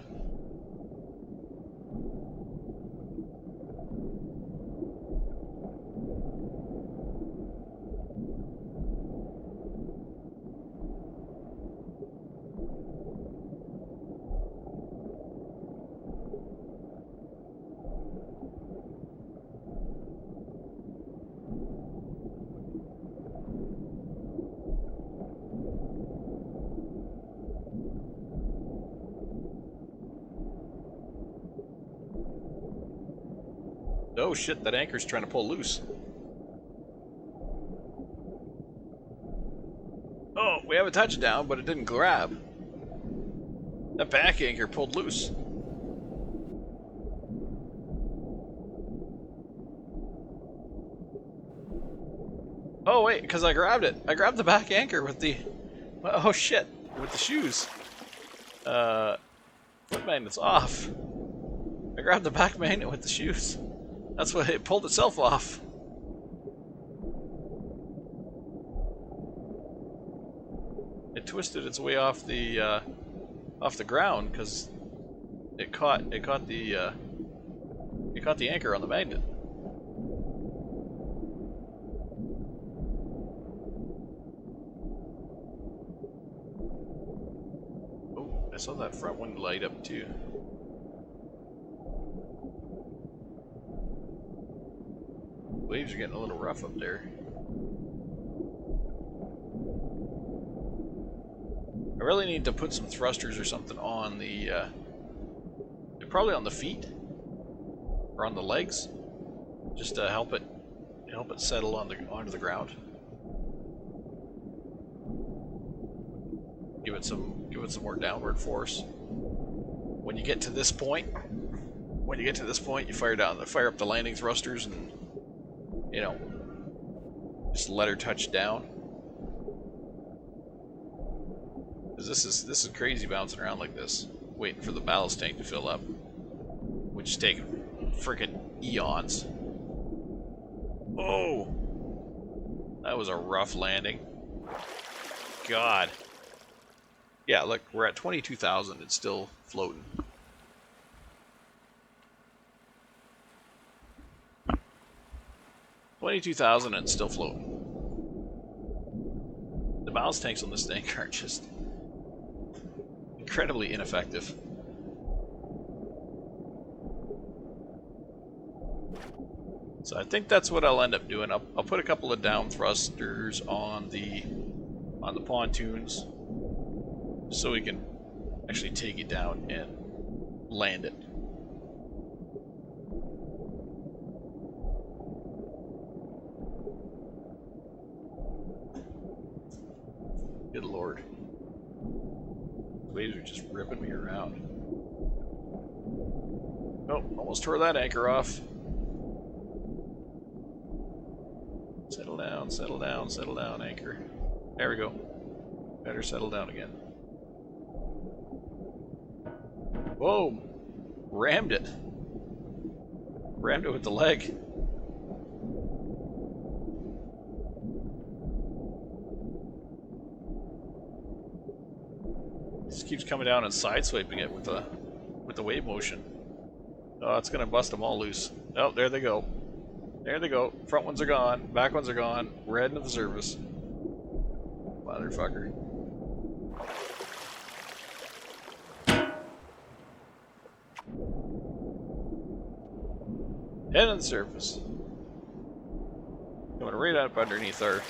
Speaker 1: Oh shit, that anchor's trying to pull loose. Oh, we have a touchdown, but it didn't grab. That back anchor pulled loose. Oh wait, because I grabbed it. I grabbed the back anchor with the... Oh shit, with the shoes. Foot magnet's off. I grabbed the back magnet with the shoes. That's why it pulled itself off. It twisted its way off the ground because it caught the anchor on the magnet. Oh, I saw that front one light up too. Waves are getting a little rough up there. I really need to put some thrusters or something on the, probably on the feet or on the legs, just to help it settle onto the ground. Give it some more downward force. When you get to this point, you fire up the landing thrusters and, you know, just let her touch down. Because this is crazy bouncing around like this, waiting for the ballast tank to fill up, which is taking freaking eons. Oh, that was a rough landing. God. Yeah, look, we're at 22,000. It's still floating. $22,000 and it's still floating. The ballast tanks on this thing are just incredibly ineffective. So I think that's what I'll end up doing. I'll put a couple of down thrusters on the pontoons, so we can actually take it down and land it. Good lord. The waves are just ripping me around. Oh, almost tore that anchor off. Settle down, settle down, settle down, anchor. There we go. Better settle down again. Whoa! Rammed it. Rammed it with the leg. Just keeps coming down and sideswiping it with the wave motion. Oh, it's gonna bust them all loose. Oh, there they go. There they go. Front ones are gone. Back ones are gone. We're heading to the surface. Motherfucker. Heading to the surface. Coming right up underneath our...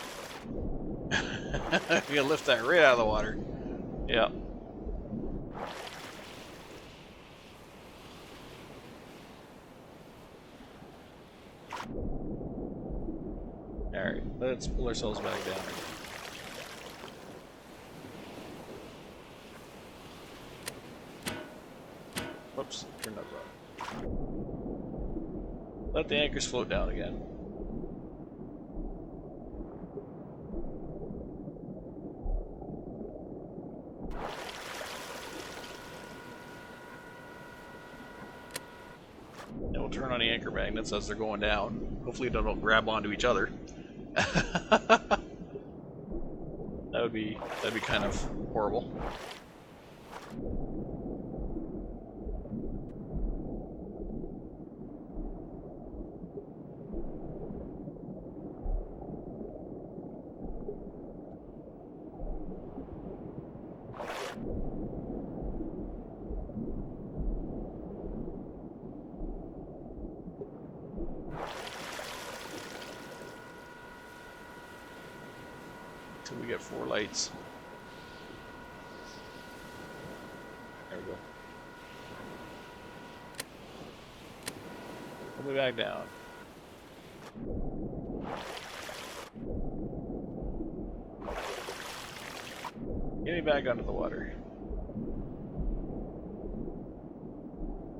Speaker 1: We're gonna lift that right out of the water. Yeah. Alright, let's pull ourselves back down. Whoops, turned that right. Let the anchors float down again. Then we'll turn on the anchor magnets as they're going down. Hopefully they don't grab onto each other. That'd be kind of horrible. Until we get 4 lights. There we go. Pull me back down. Get me back under the water.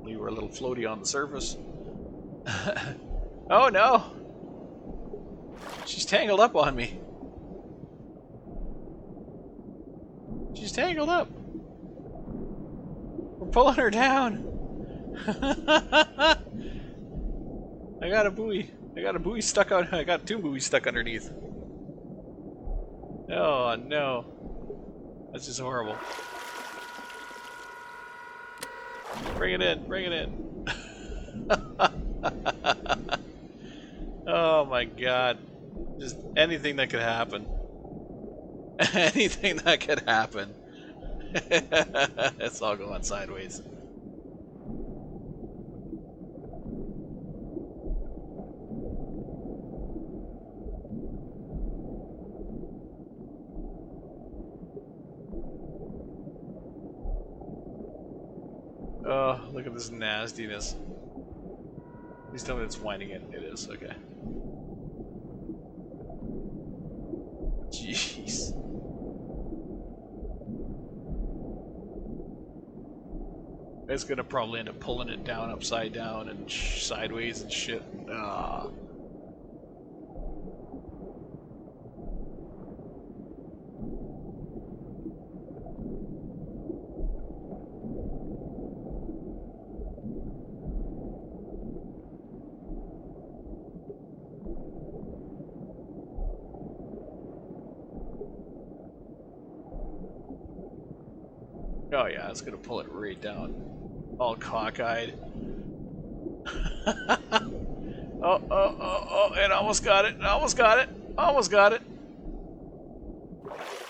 Speaker 1: We were a little floaty on the surface. Oh no! She's tangled up on me. She's tangled up. We're pulling her down. I got a buoy. I got a buoy stuck on. I got 2 buoys stuck underneath. Oh no. That's just horrible. Bring it in. Bring it in. Oh my god. Just anything that could happen. Anything that could happen. It's all going sideways. Oh, look at this nastiness. Please tell me it's winding it. It is, okay. Jeez. It's gonna probably end up pulling it down upside down and sideways and shit. Ah. Oh yeah, it's gonna pull it right down. All cockeyed. Oh, it almost got it. Almost got it. Almost got it.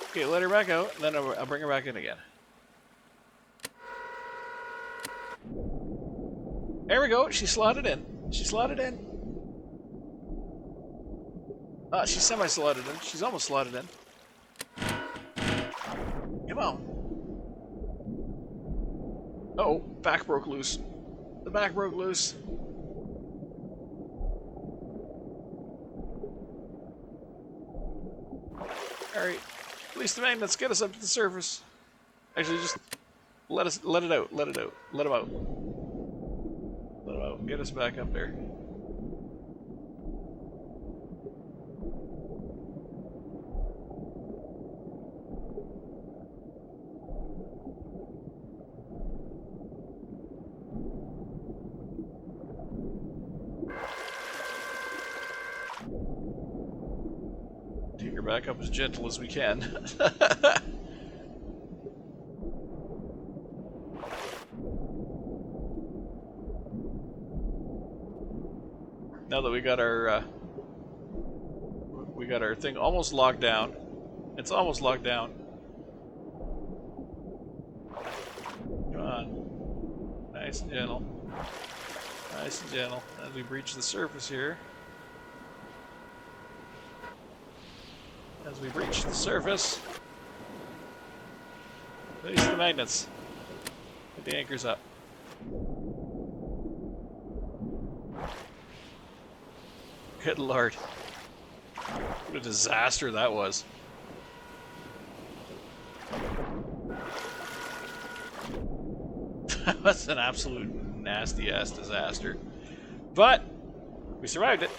Speaker 1: Okay, let her back out, and then I'll bring her back in again. There we go. She slotted in. She slotted in. She's semi-slotted in. She's almost slotted in. Come on. Uh-oh, back broke loose. The back broke loose. Alright. Release the magnets, get us up to the surface. Actually, just let it out, let it out. Let him out. Let him out. Get us back up there. Take her back up as gentle as we can. Now that we got our thing almost locked down. It's almost locked down. Come on. Nice and gentle. Nice and gentle. As we breach the surface here. As we breach the surface. Release the magnets. Get the anchors up. Good lord. What a disaster that was. That was an absolute nasty ass disaster. But we survived it.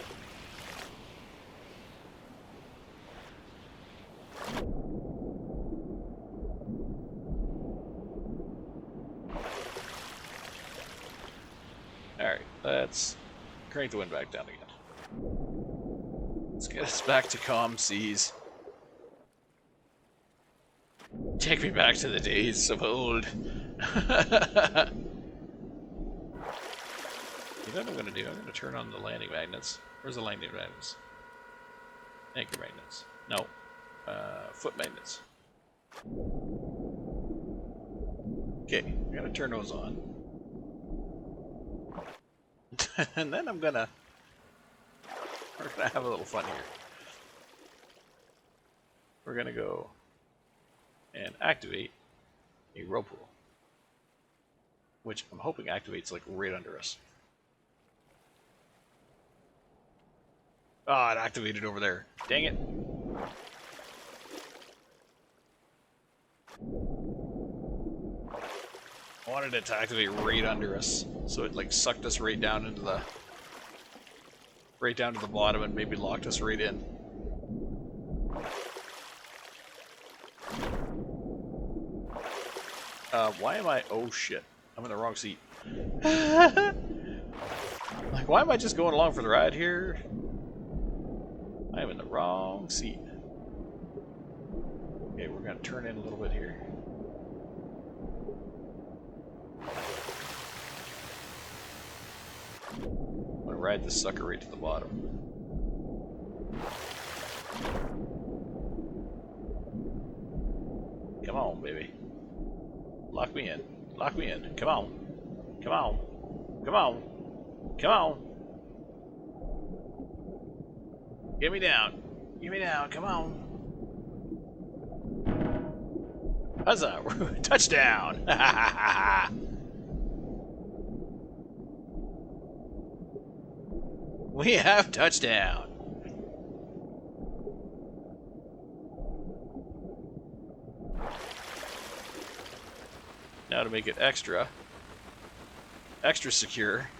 Speaker 1: Alright, let's crank the wind back down again. Let's get us back to calm seas. Take me back to the days of old. You know what I'm going to do? I'm going to turn on the landing magnets. Where's the landing magnets? Anchor magnets. No. Foot magnets. Okay, I'm going to turn those on. And then we're gonna have a little fun here. We're gonna go and activate a whirlpool, which I'm hoping activates like right under us. Oh, it activated over there. Dang it. I wanted it to activate right under us, so it like sucked us right down into the bottom and maybe locked us right in. Why am I? Oh shit! I'm in the wrong seat. Like, why am I just going along for the ride here? I am in the wrong seat. Okay, we're gonna turn in a little bit here. I'm gonna ride this sucker right to the bottom. Come on, baby. Lock me in. Lock me in. Come on. Come on. Come on. Come on. Get me down. Get me down. Come on. Huzzah! Touchdown! We have touchdown. Now to make it extra secure.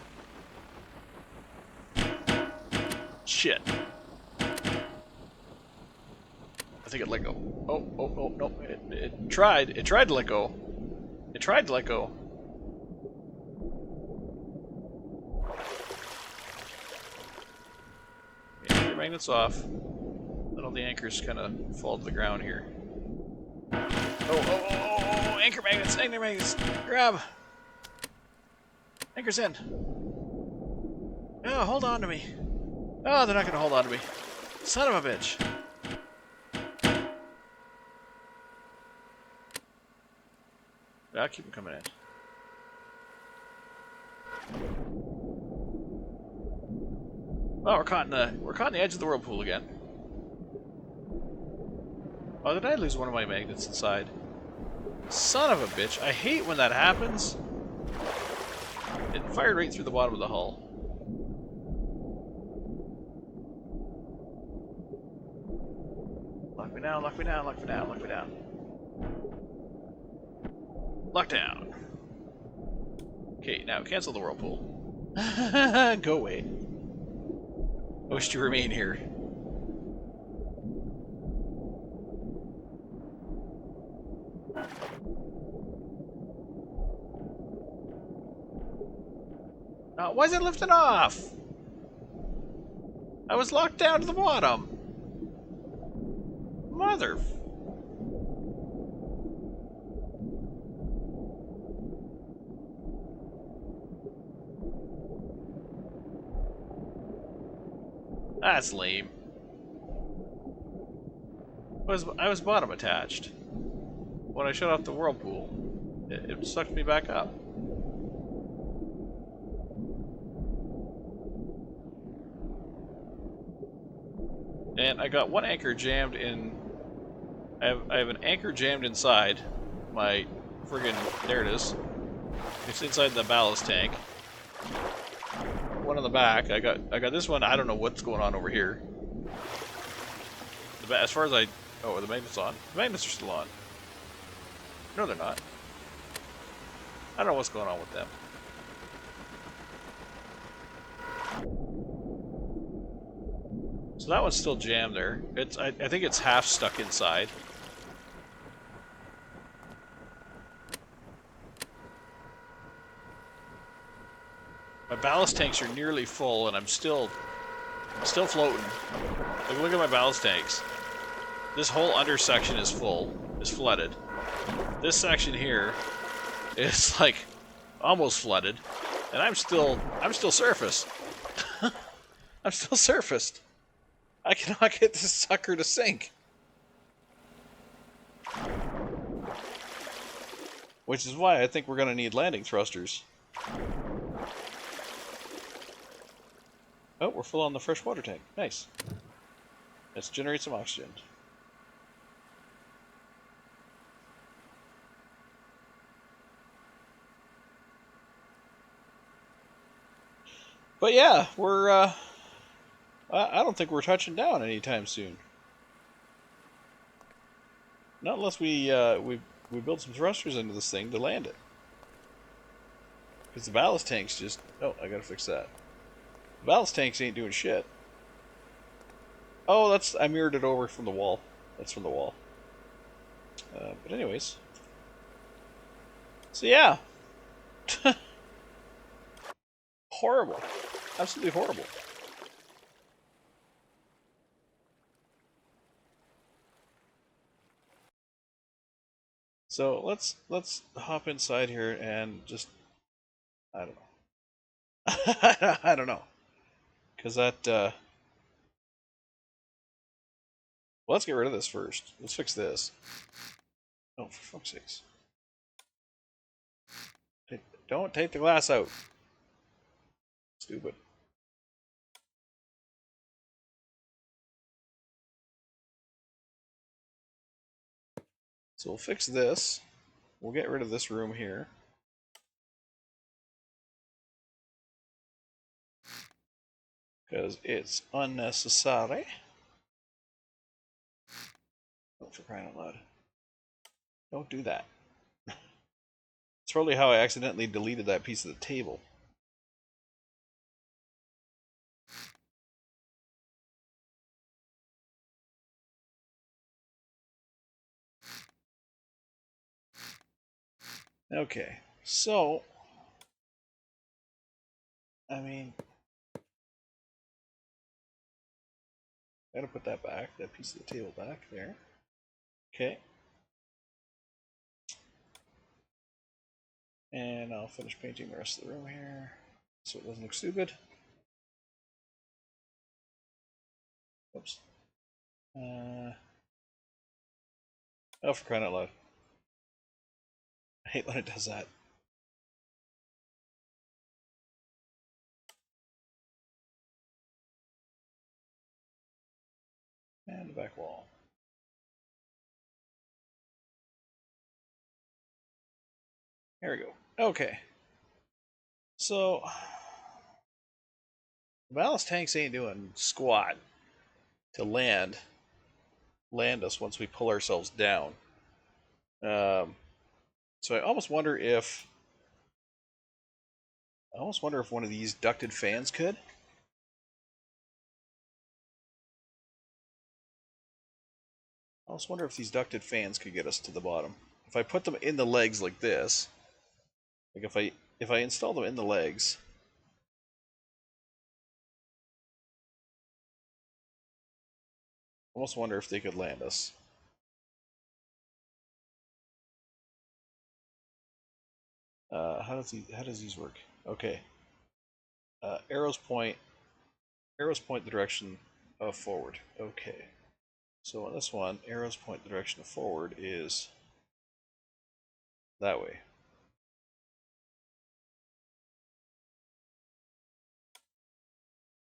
Speaker 1: Shit. I think it let go. Oh, no. It tried to let go. It tried to let go. Anchor magnets off. Let all the anchors kind of fall to the ground here. Oh, anchor magnets, grab. Anchors in. Oh, hold on to me. Oh, they're not going to hold on to me. Son of a bitch. I'll keep them coming in. Oh, we're caught in the edge of the whirlpool again. Oh, did I lose one of my magnets inside? Son of a bitch! I hate when that happens. It fired right through the bottom of the hull. Lock me down! Lock me down! Lock me down! Lock me down! Lockdown. Okay, now cancel the whirlpool. Go away. I wish to remain here. Why is it lifting off? I was locked down to the bottom. Mother. That's lame. I was bottom attached. When I shut off the whirlpool, it sucked me back up. And I got one anchor jammed in. I have an anchor jammed inside my friggin'. There it is. It's inside the ballast tank. One on the back. I got this one. I don't know what's going on over here. As far as oh, the magnets on. The magnets are still on. No, they're not. I don't know what's going on with them. So that one's still jammed there. I think it's half stuck inside. My ballast tanks are nearly full, and I'm still floating. Like, look at my ballast tanks. This whole under section is flooded. This section here is like almost flooded, and I'm still surfaced. I'm still surfaced. I cannot get this sucker to sink. Which is why I think we're going to need landing thrusters. Oh, we're full on the fresh water tank. Nice. Let's generate some oxygen. But yeah, we're I don't think we're touching down anytime soon. Not unless we build some thrusters into this thing to land it. Because the ballast tanks just... Oh, I gotta fix that. The ballast tanks ain't doing shit. Oh, that's... I mirrored it over from the wall. That's from the wall. But anyways. So yeah. Horrible. Absolutely horrible. So let's hop inside here and just... I don't know. I don't know. Because that... Well, let's get rid of this first. Let's fix this. Oh, for fuck's sakes. Don't take the glass out. Stupid. So we'll fix this. We'll get rid of this room here. Because it's unnecessary. Oh, for crying out loud. Don't do that. It's probably how I accidentally deleted that piece of the table. Okay, so... I mean... Gotta put that back, that piece of the table back there. Okay. And I'll finish painting the rest of the room here so it doesn't look stupid. Oops. Oh, for crying out loud. I hate when it does that. And the back wall. There we go. Okay. So, the ballast tanks ain't doing squat to land us once we pull ourselves down. So I almost wonder if one of these ducted fans could. I almost wonder if these ducted fans could get us to the bottom. If I put them in the legs like this, like if I install them in the legs, I almost wonder if they could land us. How does these work? Okay. Arrows point the direction of forward. Okay. So on this one, arrows point the direction of forward is that way.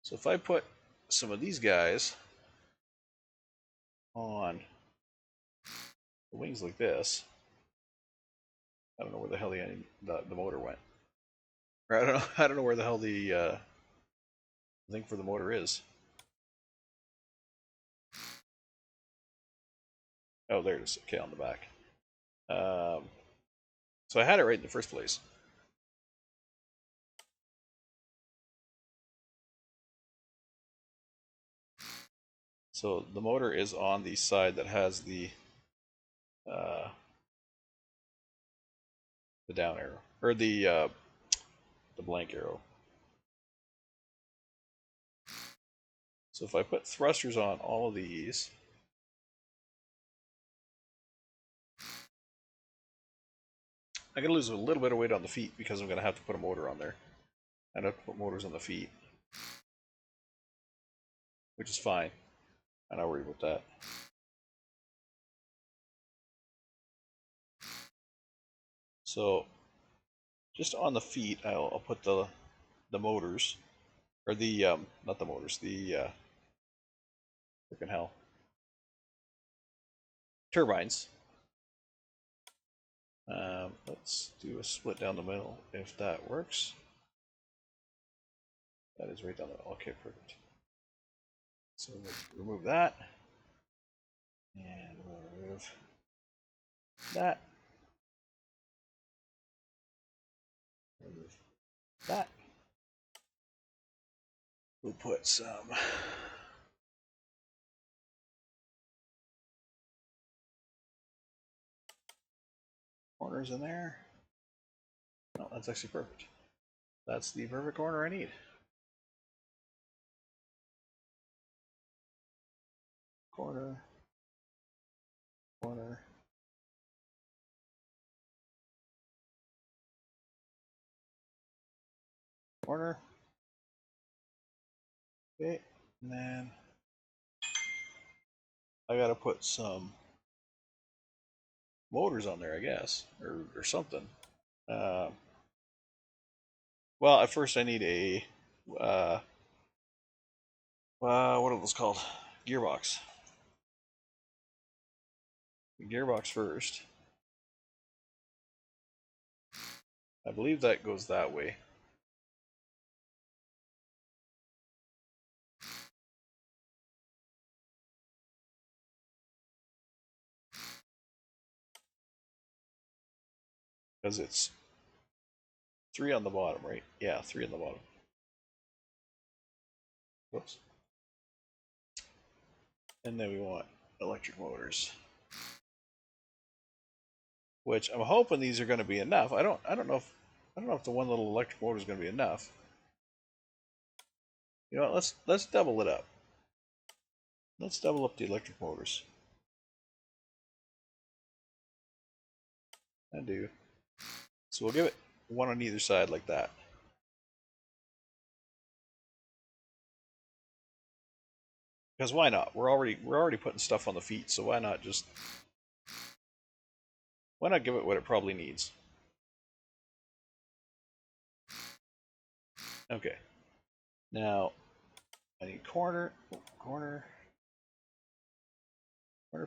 Speaker 1: So if I put some of these guys on the wings like this, I don't know where the hell the motor went. Or I don't know where the hell the thing for the motor is. Oh, there it is. Okay, on the back. So I had it right in the first place. So the motor is on the side that has the down arrow, or the blank arrow. So if I put thrusters on all of these, I'm going to lose a little bit of weight on the feet because I'm going to have to put a motor on there. I'd have to put motors on the feet, which is fine. I'm not worried about that. So just on the feet, I'll put the motors, or the not the motors, the freaking hell, turbines. Let's do a split down the middle if that works. That is right down the middle. Okay, perfect. So we'll remove that. And we'll remove that. Remove that. We'll put some corners in there. Oh, that's actually perfect. That's the perfect corner I need. Corner. Corner. Corner. Okay, and then I gotta put some motors on there, I guess, or something. Well, at first I need a what are those called? Gearbox. Gearbox first. I believe that goes that way. Because it's 3 on the bottom, right? Yeah, 3 on the bottom. Whoops. And then we want electric motors, which I'm hoping these are going to be enough. I don't know if the one little electric motor is going to be enough. You know what? Let's double it up. Let's double up the electric motors. I do. So we'll give it one on either side like that. Because why not? We're already putting stuff on the feet, so why not give it what it probably needs? Okay. Now I need corner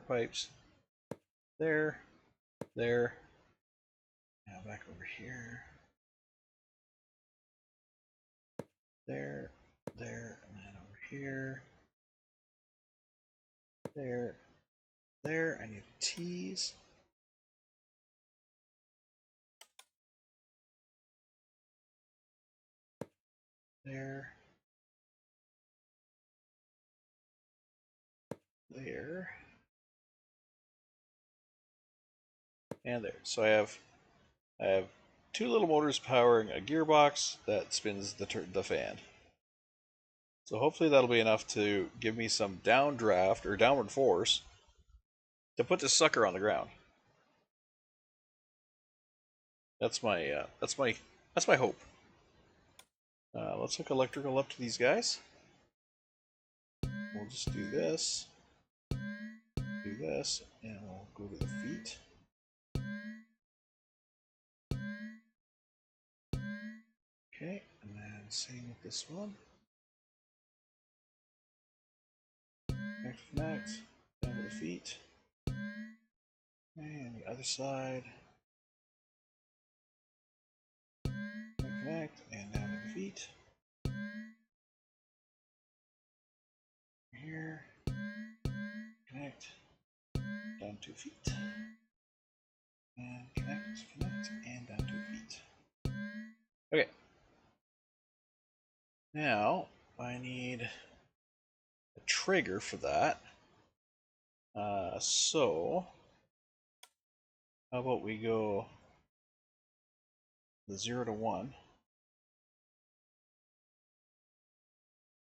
Speaker 1: pipes. There. Now back over here. There, and then over here. There. I need T's. There. And there. So I have 2 little motors powering a gearbox that spins the fan. So hopefully that'll be enough to give me some downdraft or downward force to put this sucker on the ground. That's my hope. Let's hook electrical up to these guys. We'll just do this, and we'll go to the feet. Okay, and then same with this one. Connect, down to the feet. And the other side. Connect, and down to the feet. Here. Connect, down to feet. And connect, and down to feet. Okay. Now, I need a trigger for that. So, how about we go the 0 to 1?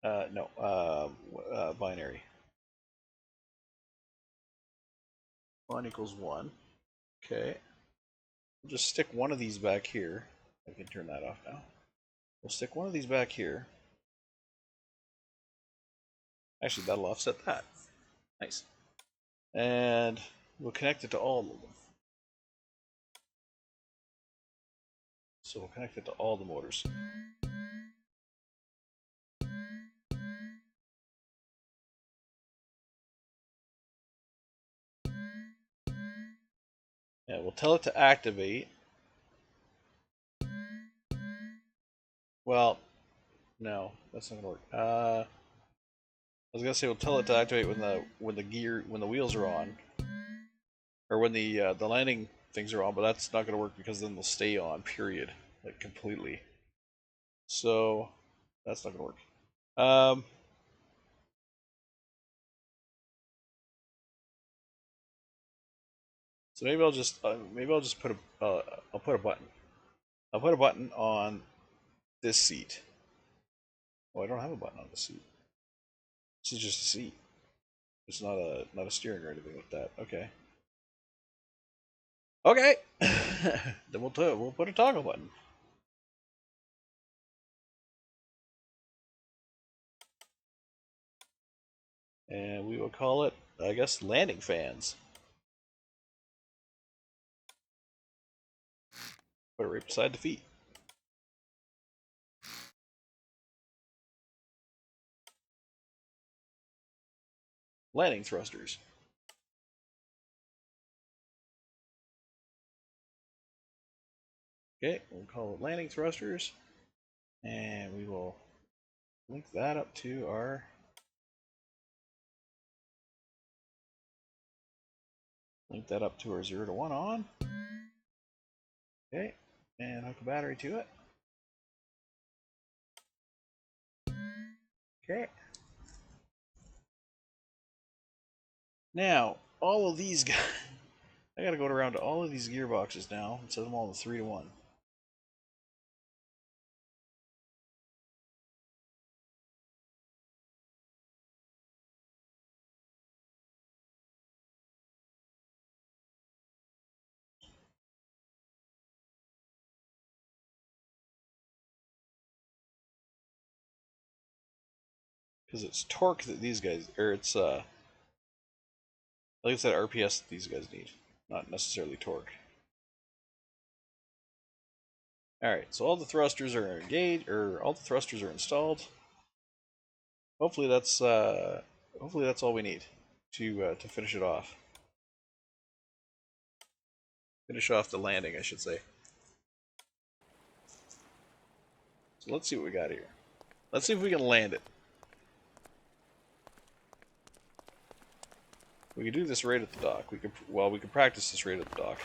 Speaker 1: No, binary. 1 equals 1. Okay. We'll just stick one of these back here. I can turn that off now. We'll stick one of these back here. Actually, that'll offset that. Nice. And we'll connect it to all of them. So we'll connect it to all the motors. Yeah, we'll tell it to activate. Well, no, that's not gonna work. was gonna say we'll tell it to activate when the wheels are on, or when the landing things are on, but that's not gonna work because then they'll stay on. Period, like completely. So that's not gonna work. So maybe I'll just put I'll put a button. I'll put a button on this seat. Oh, I don't have a button on this seat. This is just a seat. It's not a steering or anything like that. Okay. Okay. Then we'll put a toggle button. And we will call it, I guess, landing fans. Put it right beside the feet. Landing thrusters. Okay, we'll call it landing thrusters. And we will link that up to our link that up to our 0 to 1 on. Okay, and hook a battery to it. Okay. Now, all of these guys, I gotta go around to all of these gearboxes now and set them all to 3 to 1. Because it's torque that these guys, or it's I think it's that RPS that these guys need, not necessarily torque. Alright, so all the thrusters are engaged, or all the thrusters are installed. Hopefully that's all we need to finish it off. Finish off the landing, I should say. So let's see what we got here. Let's see if we can land it. We can do this right at the dock. We can practice this right at the dock.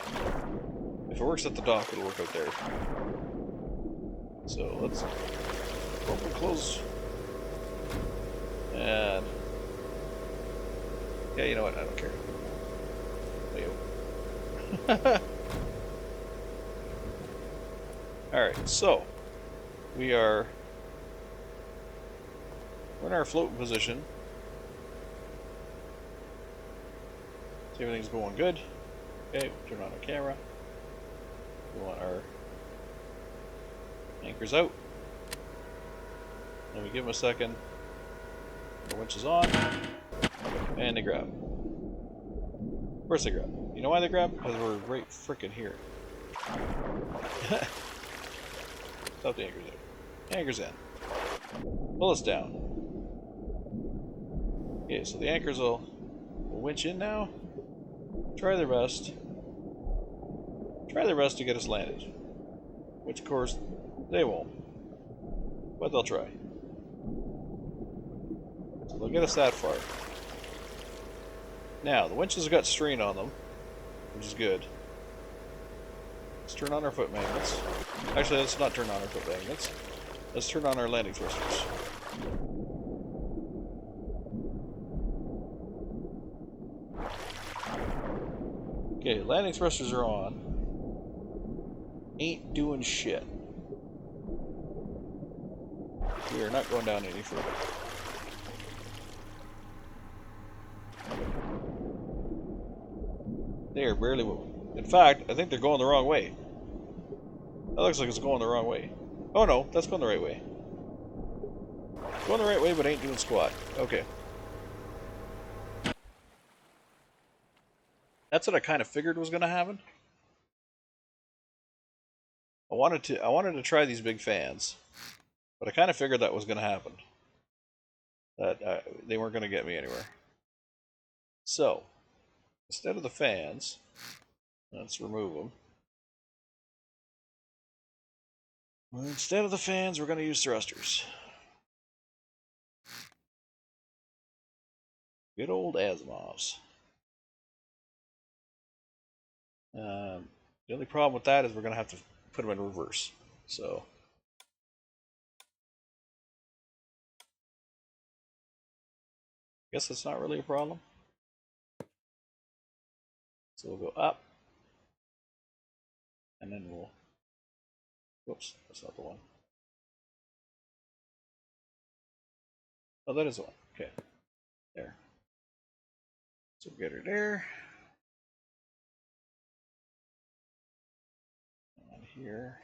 Speaker 1: If it works at the dock, it'll work out there. So let's open, close, and yeah, you know what? I don't care. All right, so we're in our float position. See, everything's going good. Okay, we'll turn on our camera. We want our anchors out. Then we give them a second. The winch is on, and they grab. Of course they grab. You know why they grab? Because we're right frickin' here. Stop the anchors out. Anchors in. Pull us down. Okay, so the anchors will winch in now. Try their best. Try their best to get us landed. Which, of course, they won't. But they'll try. So they'll get us that far. Now, the winches have got strain on them, which is good. Let's turn on our foot magnets. Actually, let's not turn on our foot magnets. Let's turn on our landing thrusters. Okay, landing thrusters are on. Ain't doing shit. We are not going down any further. They are barely moving. In fact, I think they're going the wrong way. That looks like it's going the wrong way. Oh no, that's going the right way. Going the right way, but ain't doing squat. Okay. That's what I kind of figured was going to happen. I wanted to try these big fans, but I kind of figured that was going to happen. That they weren't going to get me anywhere. So, instead of the fans, let's remove them. Instead of the fans, we're going to use thrusters. Good old Asimovs. The only problem with that is we're going to have to put them in reverse. So, I guess that's not really a problem. So we'll go up. And then we'll... Whoops, that's not the one. Oh, that is the one. Okay. There. So we'll get her there. And here.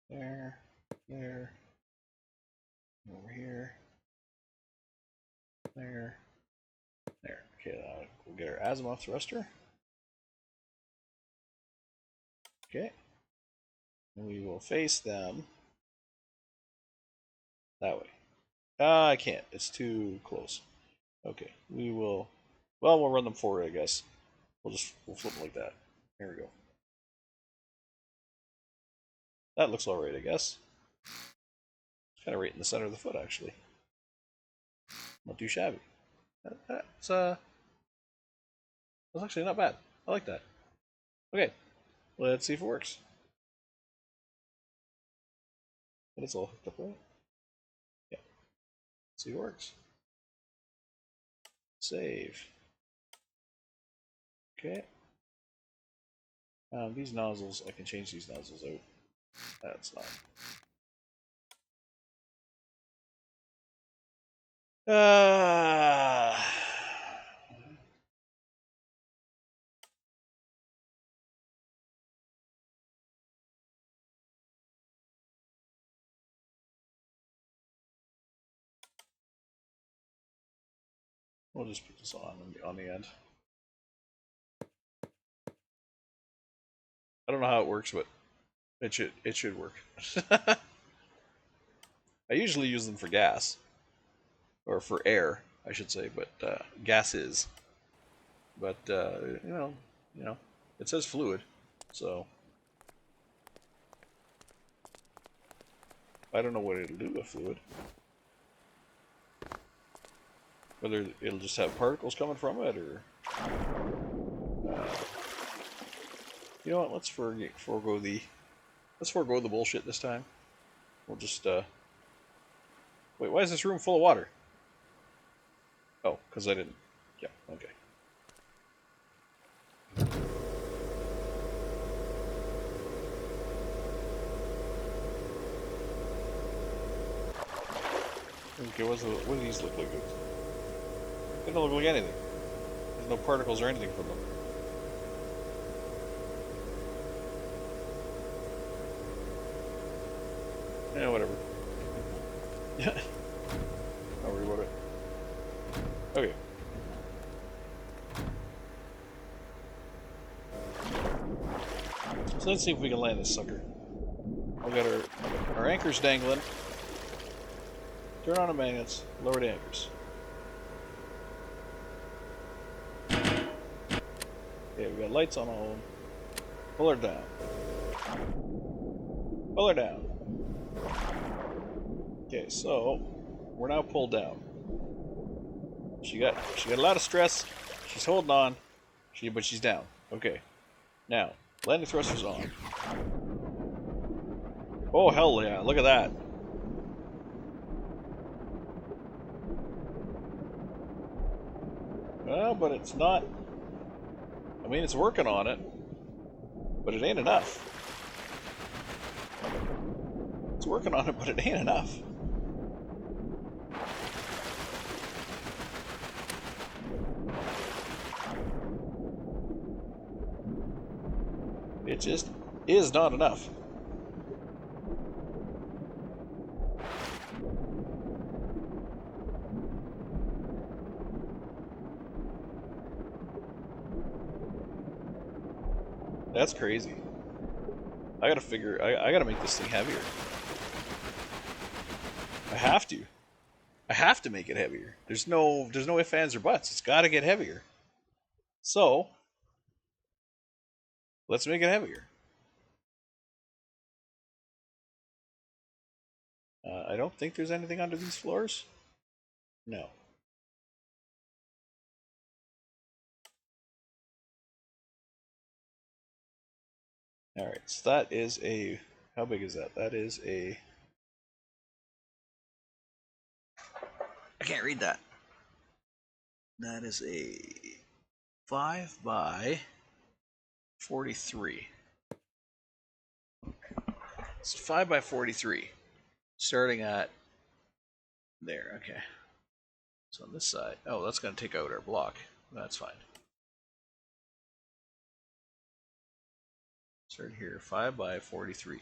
Speaker 1: There. There. Over here. There. There. Okay, we'll get our azimuth thruster. Okay. And we will face them that way. I can't. It's too close. Okay. We will... Well, we'll run them forward, I guess. We'll flip them like that. There we go. That looks alright, I guess. It's kind of right in the center of the foot, actually. Not too shabby. That's actually not bad. I like that. Okay, let's see if it works. But it's all hooked up right. Yeah. Let's see if it works. Save. Okay. These nozzles, I can change these nozzles out. That's not. We'll just put this on the end. I don't know how it works, but it should work. I usually use them for gas, or for air, I should say, but gas is. But you know, it says fluid, so I don't know what it'll do with fluid. Whether it'll just have particles coming from it, or you know what? Let's forego the bullshit this time. We'll just wait. Why is this room full of water? Oh, because I didn't. Yeah. Okay. Okay. What do these look like? They don't look like anything. There's no particles or anything from them. Yeah, whatever. Yeah. Don't worry about it. Okay. So let's see if we can land this sucker. We got our anchors dangling. Turn on the magnets, lower the anchors. Okay, we got lights on all of them. Pull her down. Pull her down. Okay, so we're now pulled down. She got a lot of stress. She's holding on. But she's down. Okay. Now, landing thrusters on. Oh hell yeah, look at that. Well, but it's not. I mean, it's working on it, but it ain't enough. It's working on it, but it ain't enough. It just is not enough. That's crazy. I gotta make this thing heavier. I have to. I have to make it heavier. There's no ifs, ands, or buts. It's gotta get heavier. So, let's make it heavier. I don't think there's anything under these floors. No. Alright, so that is a... How big is that? That is a... I can't read that. That is a 5 by 43. It's 5 by 43. Starting at there, okay. So on this side, oh, that's going to take out our block. That's fine. Start here, 5 by 43.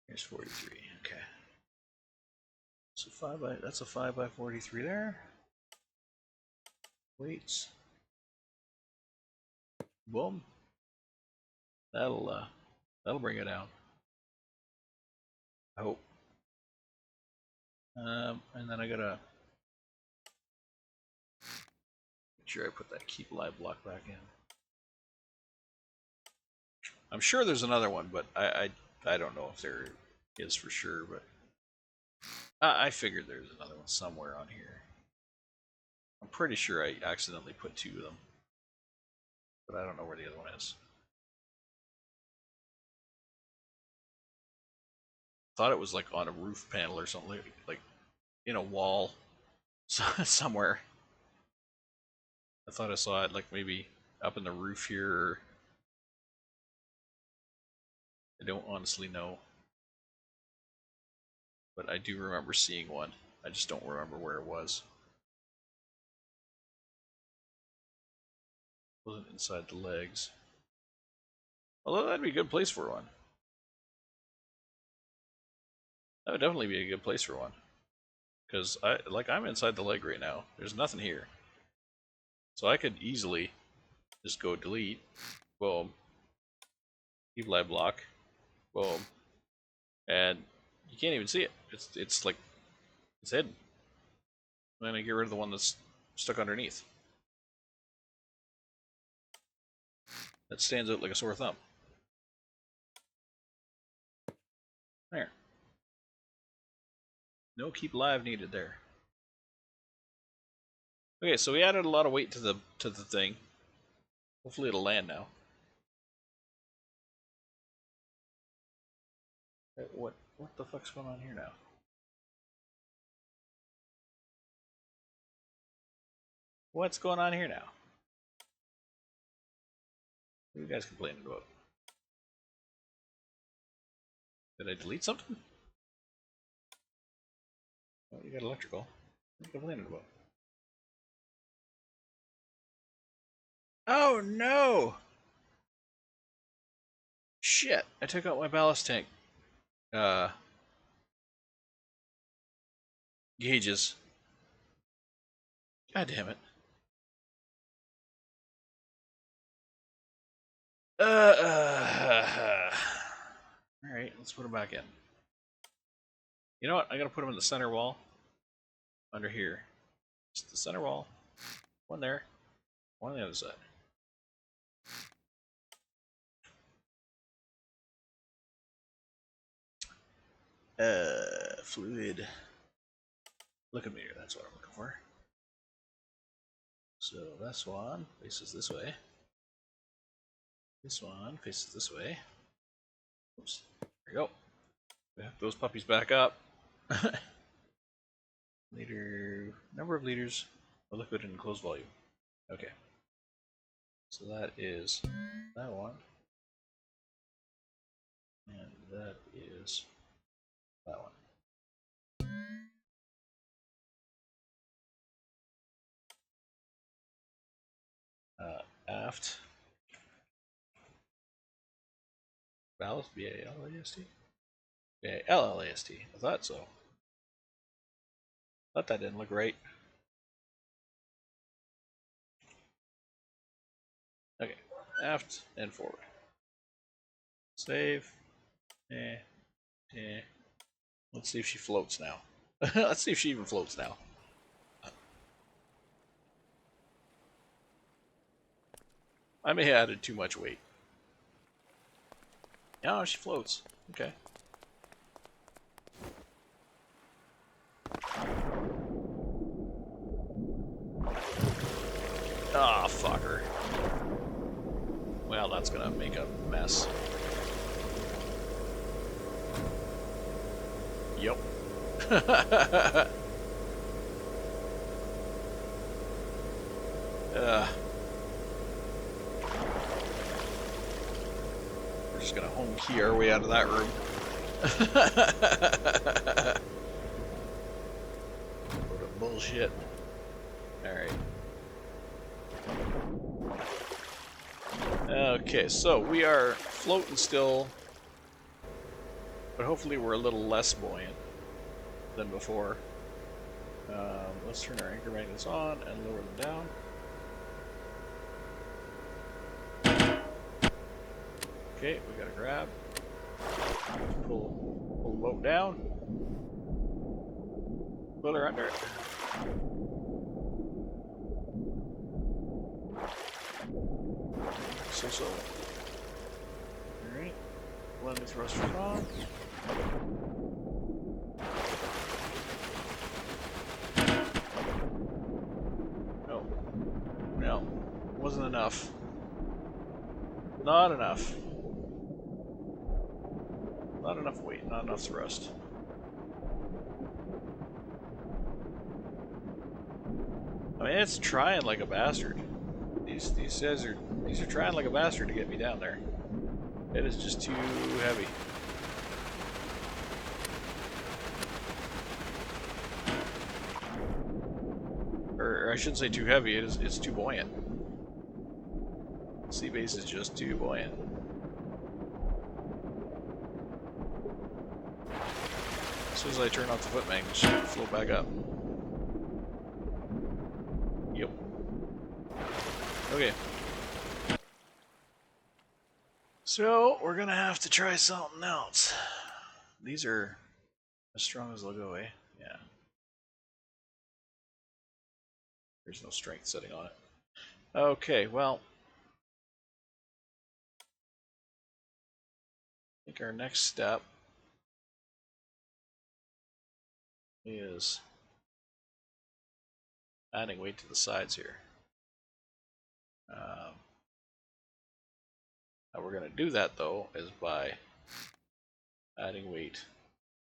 Speaker 1: Here's 43, okay. So that's a 5 by 43 there. Weights. Boom. That'll bring it down. I hope. And then I gotta make sure I put that keep live block back in. I'm sure there's another one, but I don't know if there is for sure, but I figured there's another one somewhere on here. I'm pretty sure I accidentally put 2 of them, but I don't know where the other one is. Thought it was like on a roof panel or something, like in a wall somewhere. I thought I saw it like maybe up in the roof here. Or... I don't honestly know, but I do remember seeing one. I just don't remember where it was. It wasn't inside the legs. Although that'd be a good place for one. That would definitely be a good place for one. Because I'm inside the leg right now. There's nothing here. So I could easily just go delete. Boom. Keep live block. Boom. And you can't even see it. It's like it's hidden. I'm gonna get rid of the one that's stuck underneath. That stands out like a sore thumb. There. No keep live needed there. Okay, so we added a lot of weight to the thing. Hopefully it'll land now. What the fuck's going on here now? What's going on here now? What are you guys complaining about? Did I delete something? Oh, you got electrical. What are you complaining about? Oh no! Shit! I took out my ballast tank. Gauges. God damn it. Alright, let's put them back in. You know what? I gotta put them in the center wall. Under here. Just the center wall. One there. One on the other side. Fluid. Look at meter, that's what I'm looking for. So this one faces this way. This one faces this way. Oops. There we go. We have those puppies back up. Liter, number of liters of liquid in enclosed volume. Okay. So that is that one. And that is that one. Aft. Ballast, B-A-L-A-S-T? B-A-L-L-A-S-T. I thought so. Thought that didn't look right. Okay. Aft and forward. Save. Let's see if she floats now. Let's see if she even floats now. I may have added too much weight. Oh, she floats. Okay. Ah, fucker. Well, that's gonna make a mess. Yep. We're just gonna home key our way out of that room. What a bullshit. Alright. Okay, so we are floating still, but hopefully we're a little less buoyant than before. Let's turn our anchor magnets on and lower them down. Okay, we got a grab. Pull the boat down. Put her under. So. Alright. Landing thrusters on. No. No. Wasn't enough. Not enough. Not enough weight, not enough thrust. I mean, it's trying like a bastard. These guys are trying like a bastard to get me down there. It is just too heavy. Or I shouldn't say too heavy. It's too buoyant. Sea base is just too buoyant. As soon as I turn off the foot magnet, it should float back up. Yep. Okay. So, we're gonna have to try something else. These are as strong as they'll go, eh? Yeah. There's no strength setting on it. Okay, well. I think our next step is adding weight to the sides here. How we're going to do that though is by adding weight,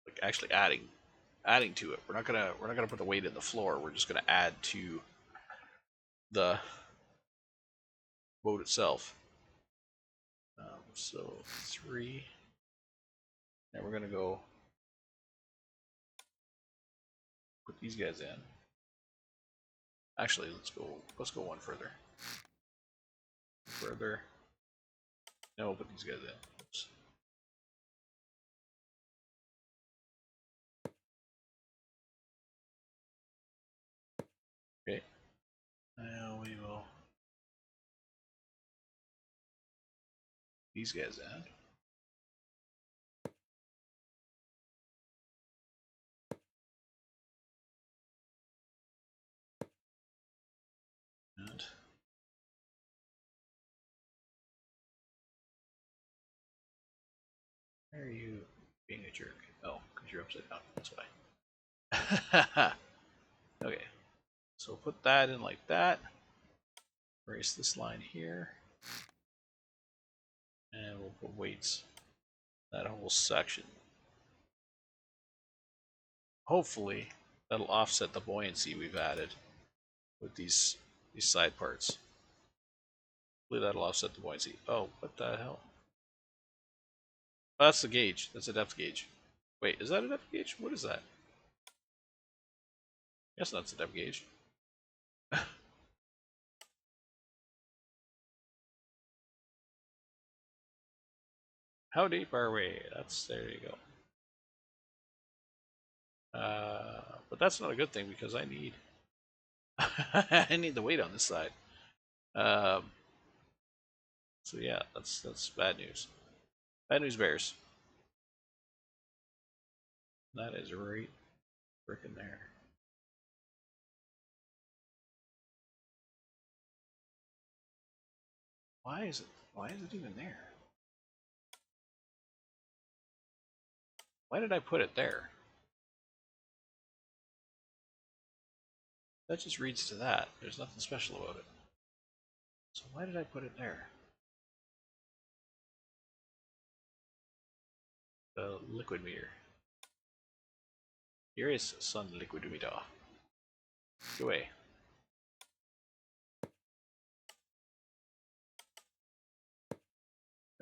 Speaker 1: like actually adding to it. We're not gonna put the weight in the floor. We're just gonna add to the boat itself. So 3, and we're gonna go put these guys in. Actually, let's go one further. Further. Now we'll put these guys in. Oops. Okay. Now we will these guys in. And why are you being a jerk? Oh, because you're upside down. That's why. Okay. So put that in like that. Erase this line here. And we'll put weights that whole section. Hopefully that'll offset the buoyancy we've added with these side parts. Hopefully that'll offset the buoyancy. Oh, what the hell? Oh, that's the gauge. That's a depth gauge. Wait, is that a depth gauge? What is that? Yes, that's a depth gauge. How deep are we? There you go. But that's not a good thing because I need I need the weight on this side. So yeah, that's bad news. Bad news bears. That is right freaking there. Why is it even there? Why did I put it there? That just reads to that. There's nothing special about it. So why did I put it there? The liquid meter. Here is sun liquid meter. Go away.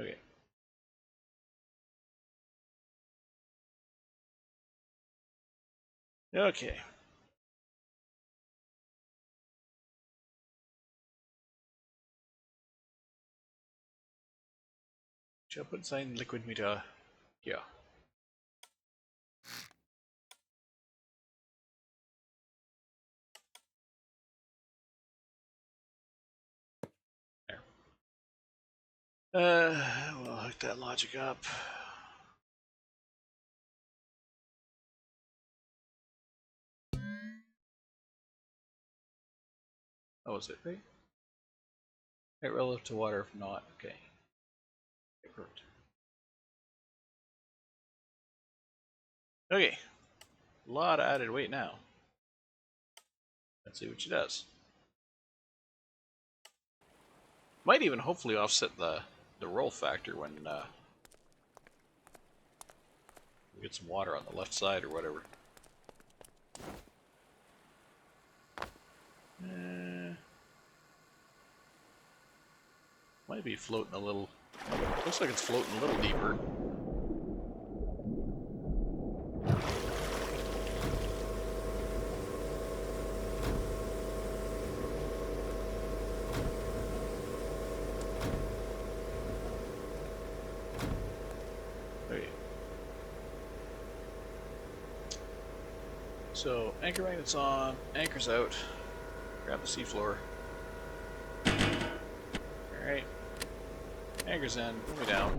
Speaker 1: Okay. Okay. Shall put sign liquid meter here. There. We'll hook that logic up. Oh, is it right? Right relative to water, if not, okay. Perfect. Okay. A lot of added weight now. Let's see what she does. Might even hopefully offset the roll factor when we get some water on the left side or whatever. Might be floating a little. Looks like it's floating a little deeper. Okay. So anchor magnet's on, anchor's out. Grab the seafloor. Alright. Anchor's in, pull me down.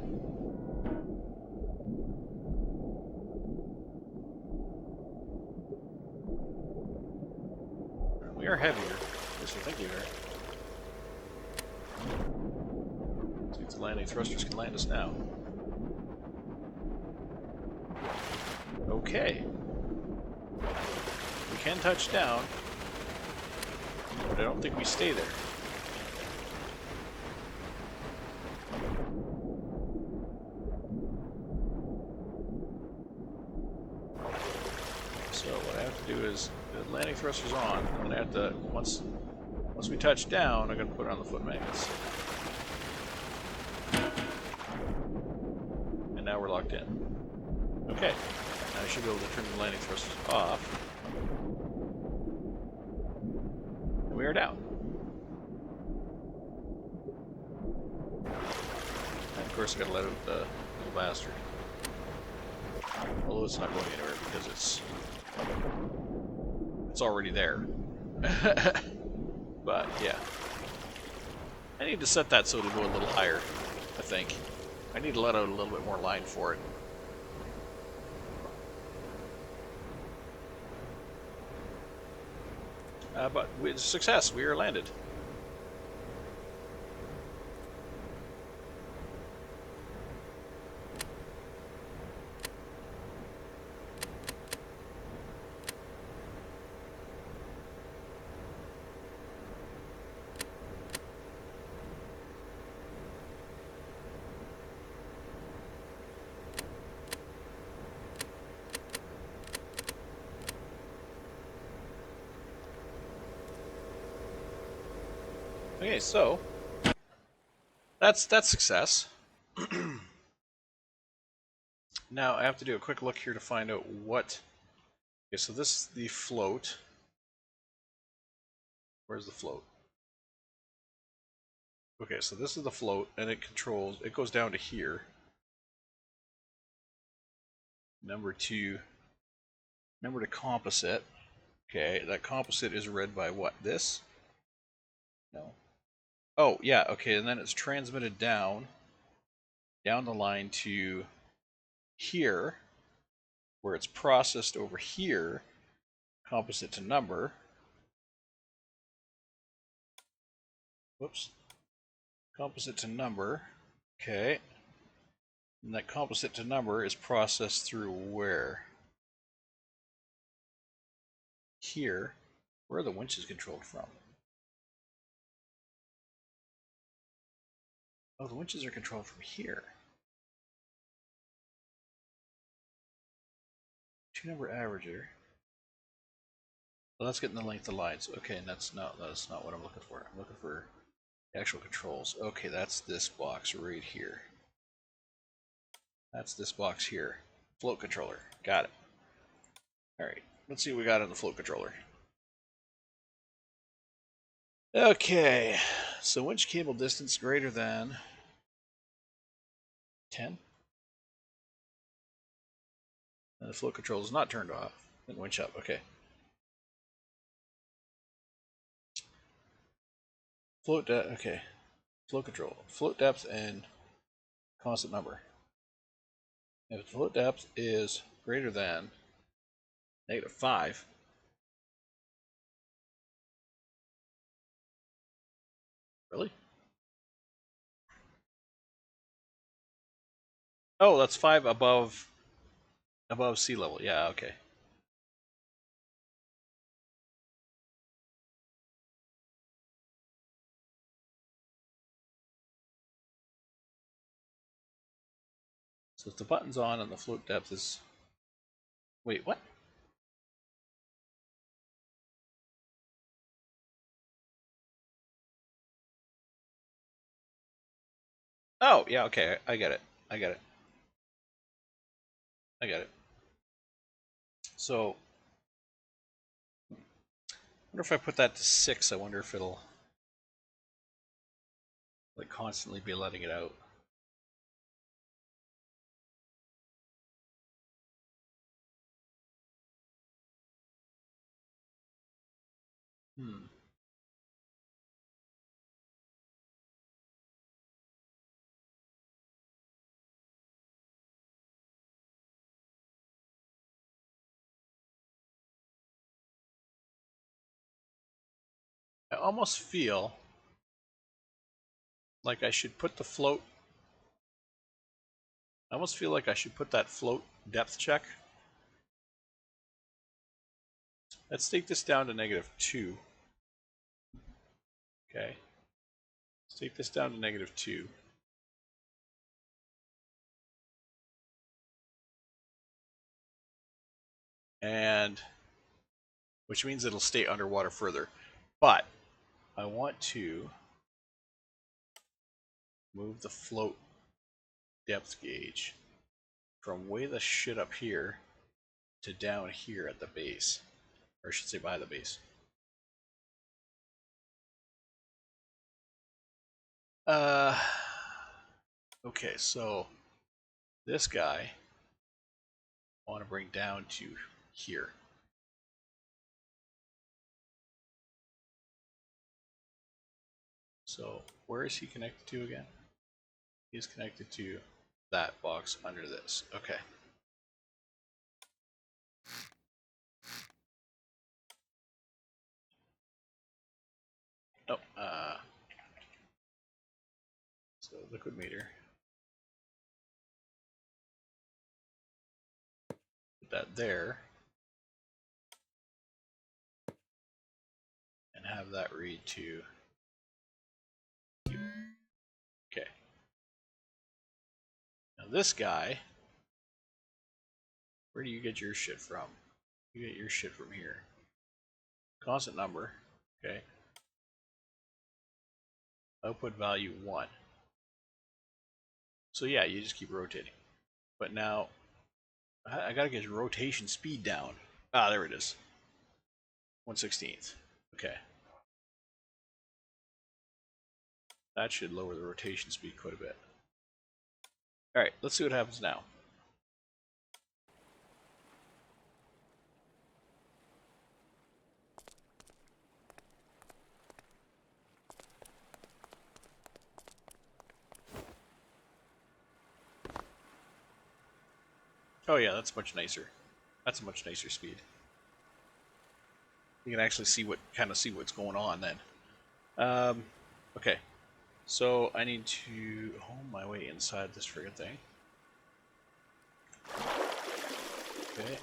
Speaker 1: We are heavier. At least I think we are. See if the landing thrusters can land us now. Okay. We can touch down, but I don't think we stay there. So what I have to do is, the landing thruster's on, I'm gonna have to, once we touch down, I'm gonna put it on the foot magnets. And now we're locked in. Okay, now I should be able to turn the landing thrusters off. And we are down. And of course I gotta let out the little bastard. Although it's not going anywhere because it's already there. But yeah, I need to set that so it'll go a little higher. I think I need to let out a little bit more line for it. But with success, we are landed. Okay, so that's success. Now I have to do a quick look here to find out what. Okay, so this is the float. Where's the float? Okay, so this is the float, and it goes down to here. Number 2. Remember to composite. Okay, that composite is read by what? This? No. Oh, yeah, okay, and then it's transmitted down the line to here, where it's processed over here, composite to number. Whoops. Composite to number. Okay. And that composite to number is processed through where? Here. Where are the winches controlled from? Oh, the winches are controlled from here. Two number averager. Well, that's getting the length of lines. Okay, and that's not what I'm looking for. I'm looking for the actual controls. Okay, that's this box right here. That's this box here. Float controller. Got it. Alright, let's see what we got on the float controller. Okay, so winch cable distance greater than 10. And the float control is not turned off. And winch up, okay. Float depth, okay. Float control. Float depth and constant number. If the float depth is greater than -5, really? Oh, that's 5 above sea level. Yeah, okay. So if the button's on and the float depth is... Wait, what? Oh, yeah, okay. I get it. I get it. I get it. So, I wonder if I put that to 6, I wonder if it'll like constantly be letting it out. Hmm. I almost feel like I should put the float... I almost feel like I should put that float depth check. Let's take this down to -2. Okay. Let's take this down to -2. And which means it'll stay underwater further. But I want to move the float depth gauge from way the shit up here to down here at the base. Or I should say by the base. Okay, so this guy I want to bring down to here. So where is he connected to again? He's connected to that box under this. Okay. Oh, so liquid meter. Put that there. And have that read to Q. Okay. Now this guy, where do you get your shit from? You get your shit from here. Constant number. Okay. Output value 1. So yeah, you just keep rotating. But now, I gotta get your rotation speed down. Ah, there it is. 1/16. Okay. That should lower the rotation speed quite a bit. Alright, let's see what happens now. Oh yeah, that's much nicer. That's a much nicer speed. You can actually see what's going on then. Okay, So I need to home my way inside this friggin' thing. Okay.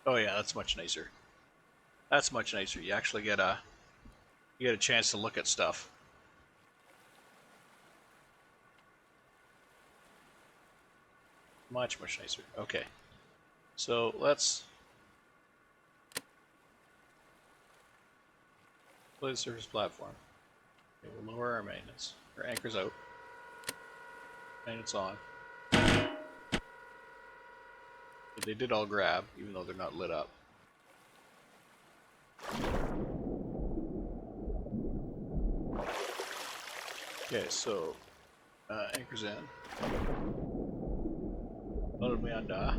Speaker 1: Oh yeah, that's much nicer. That's much nicer. You actually get a chance to look at stuff. Much nicer. Okay. So let's play the surface platform. Okay, we'll lower our magnets. Our anchor's out. Magnets on. Okay, they did all grab, even though they're not lit up. Okay, so anchor's in. Load me on da.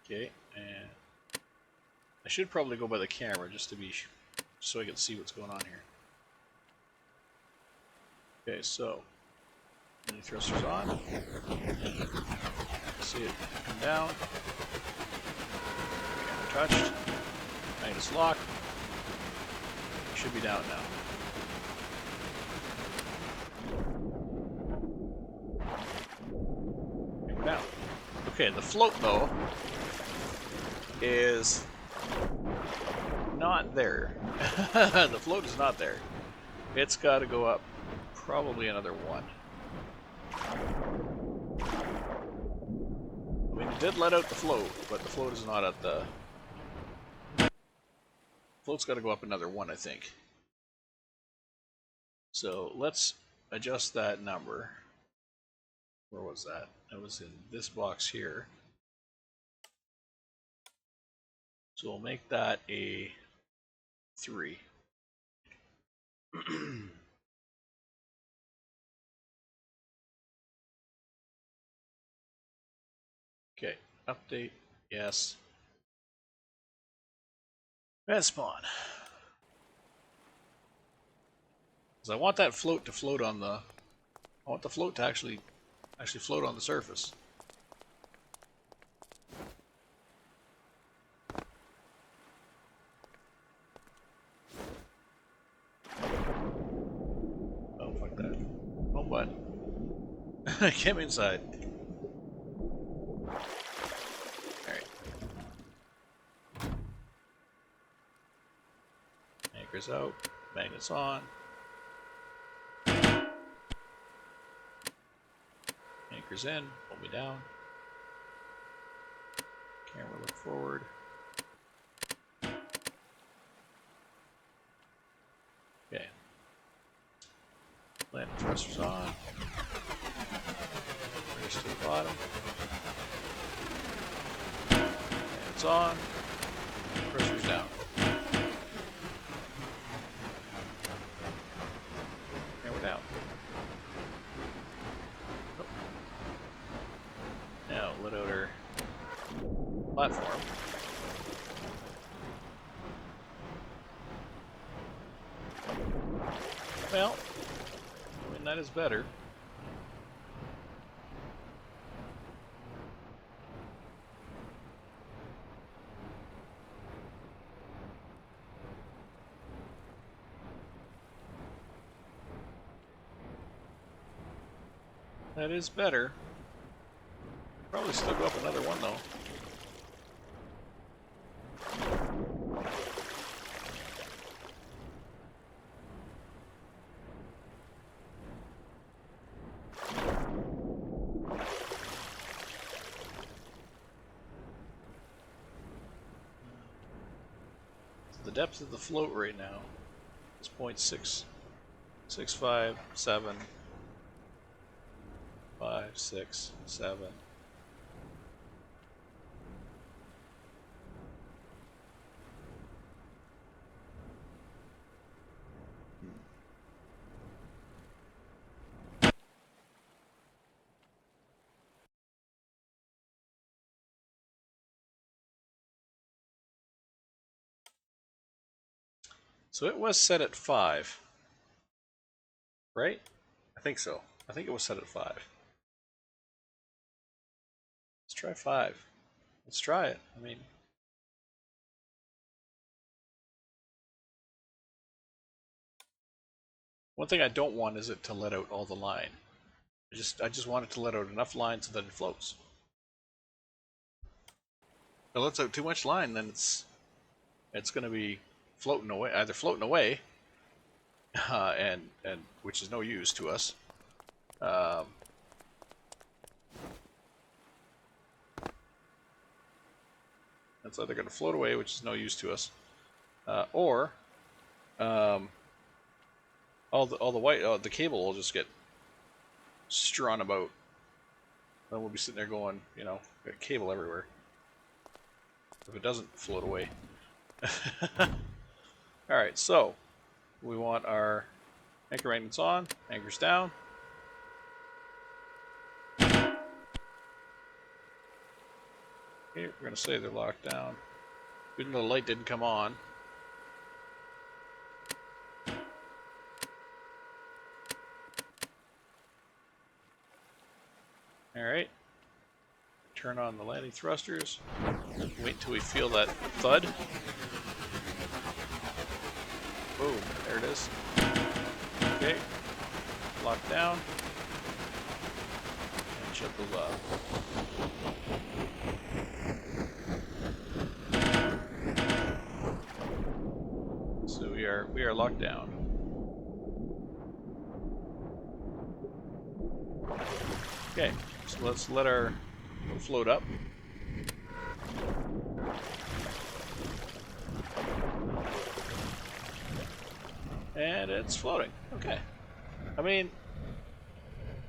Speaker 1: Okay, and I should probably go by the camera just to be so I can see what's going on here. Okay, so mini thrusters on. See it come down. Camera touched. Magnets locked. It should be down now. Okay, we're down. Okay, the float though is not there. The float is not there. It's got to go up probably another one. I mean, it did let out the float, but the float is not at the... Float's got to go up another one, I think. So let's adjust that number. Where was that? That was in this box here. So we'll make that a 3. Okay, update, yes. Bed spawn. Because I want that float to float on the... I want the float to actually float on the surface. Oh, fuck that. Oh, what? I came inside. Alright. Anchor's out. Magnets on. Anchor's in. Pull me down. Camera look forward. Okay. Landing thrusters on. Race to the bottom. Magnets on. Thrusters down. And we're down. Oh. Now let out our platform. Well, I mean, that is better. That is better. Probably still go up another one though. The depth of the float right now is 0.657. 5, 6, 7. So it was set at 5, right? I think so. I think it was set at 5. try 5. Let's try it. I mean, one thing I don't want is it to let out all the line. I just want it to let out enough line so that it floats. If it lets out too much line, then it's going to be floating away, either floating away, and which is no use to us. It's either going to float away, which is no use to us, or all the cable will just get strewn about. Then we'll be sitting there going, you know, got cable everywhere. If it doesn't float away. Alright, so we want our anchor magnets on, anchors down. Okay, we're going to say they're locked down. Even though the light didn't come on. Alright. Turn on the landing thrusters. Wait until we feel that thud. Boom, there it is. Okay. Locked down. And shut those off. So we are locked down. Okay, so let's let our float up. And it's floating. Okay. I mean,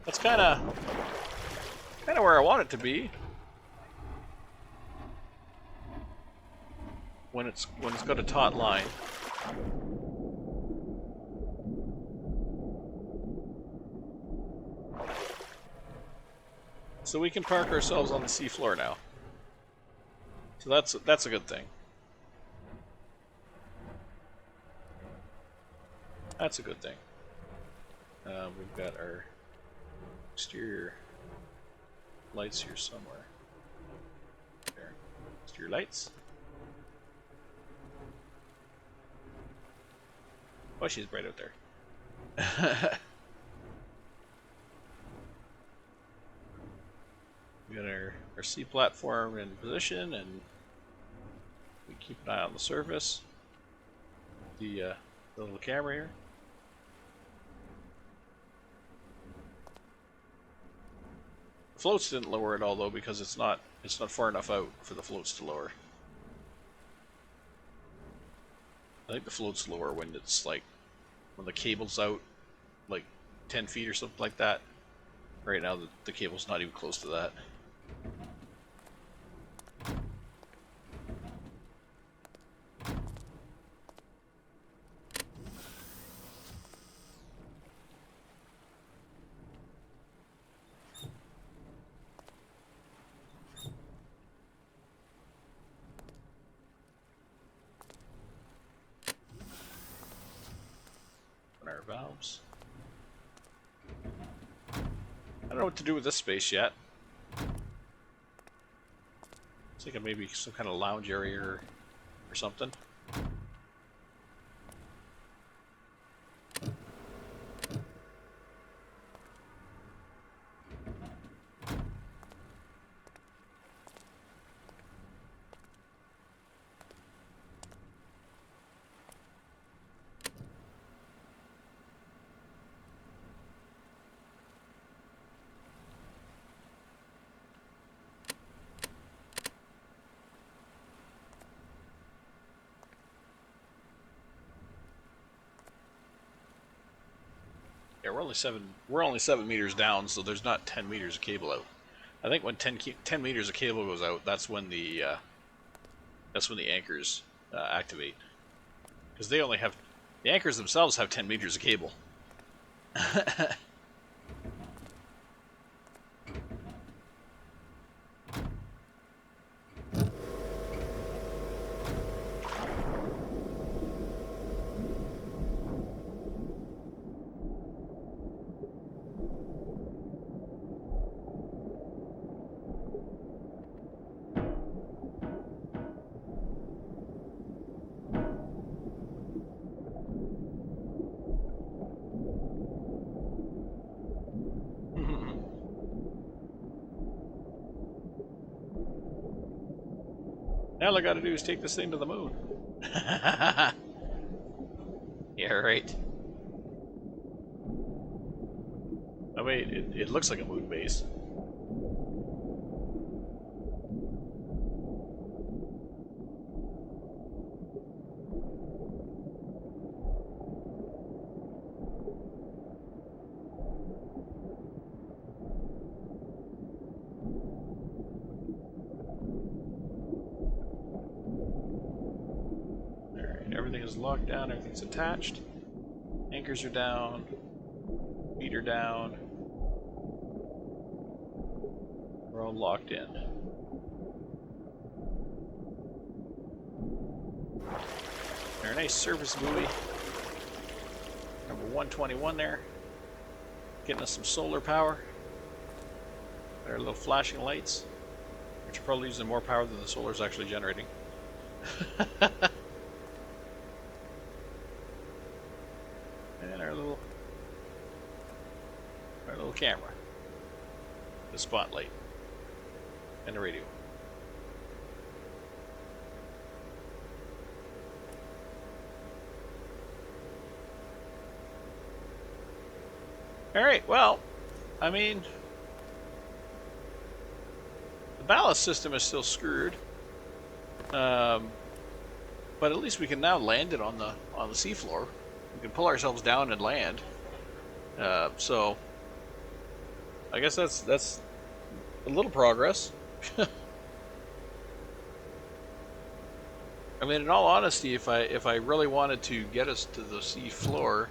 Speaker 1: that's kind of where I want it to be. When it's got a taut line. So we can park ourselves on the seafloor now. So that's a good thing. That's a good thing. We've got our exterior lights here somewhere. There. Exterior lights. Oh, she's bright out there. We got our C platform in position, and we keep an eye on the surface. The little camera here. The floats didn't lower at all though, because it's not far enough out for the floats to lower. I think the floats lower when it's like when the cable's out like 10 feet or something like that. Right now the cable's not even close to that. Our valves. I don't know what to do with this space yet. I was thinking maybe some kind of lounge area or something. Yeah, we're only 7 meters down, so there's not 10 meters of cable out. I think when 10 meters of cable goes out, that's when the anchors activate, because they only have the anchors themselves have 10 meters of cable. All I gotta do is take this thing to the moon. Yeah, right. Oh wait, it looks like a moon base. Alright, everything is locked down, everything's attached. Anchors are down. Feet are down. We're all locked in. Very nice surface buoy. Number 121 there. Getting us some solar power. Our little flashing lights, which are probably using more power than the solar's actually generating. And our little camera. The spotlight. And the radio. Alright, well, I mean, the ballast system is still screwed. But at least we can now land it on the seafloor. We can pull ourselves down and land. So I guess that's a little progress. I mean, in all honesty, if I really wanted to get us to the sea floor,